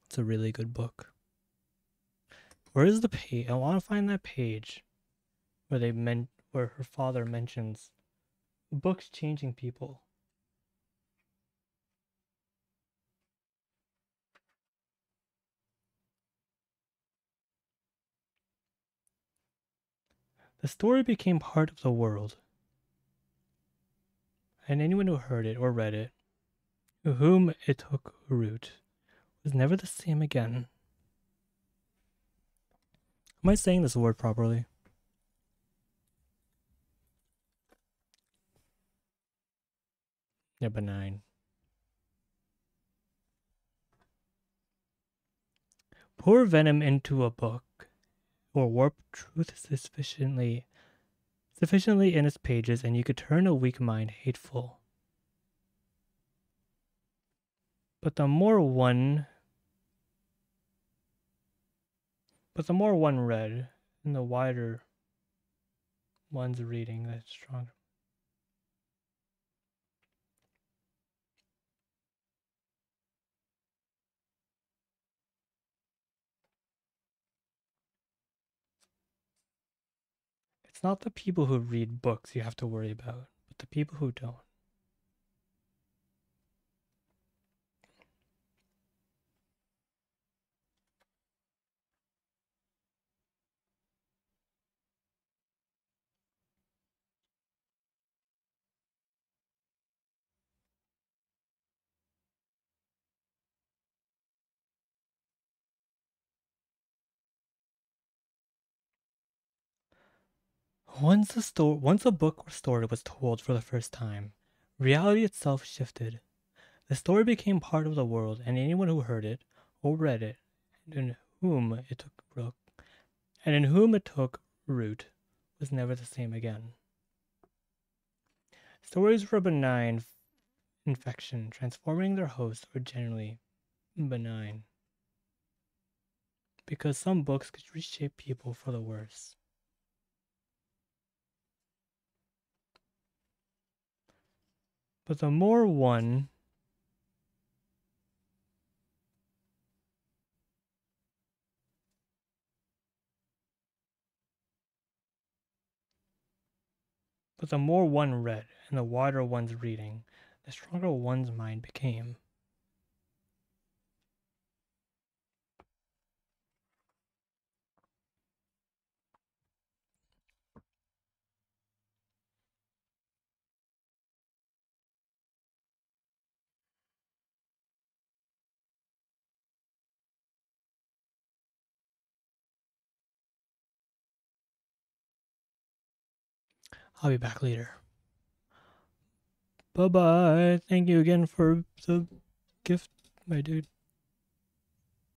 It's a really good book. Where is the page? I want to find that page where her father mentions books changing people. The story became part of the world, and anyone who heard it or read it, to whom it took root, was never the same again. Am I saying this word properly? Yeah, benign. Pour venom into a book, or warp truth sufficiently in its pages, and you could turn a weak mind hateful. But the more one read, and the wider one's reading, the stronger. It's not the people who read books you have to worry about, but the people who don't. Once a book or story was told for the first time, reality itself shifted. The story became part of the world, and anyone who heard it or read it, and in whom it took root, was never the same again. Stories were a benign infection, transforming their hosts were generally benign, because some books could reshape people for the worse. But the more one read, and the wider one's reading, the stronger one's mind became. I'll be back later. Bye bye. Thank you again for the gift, my dude.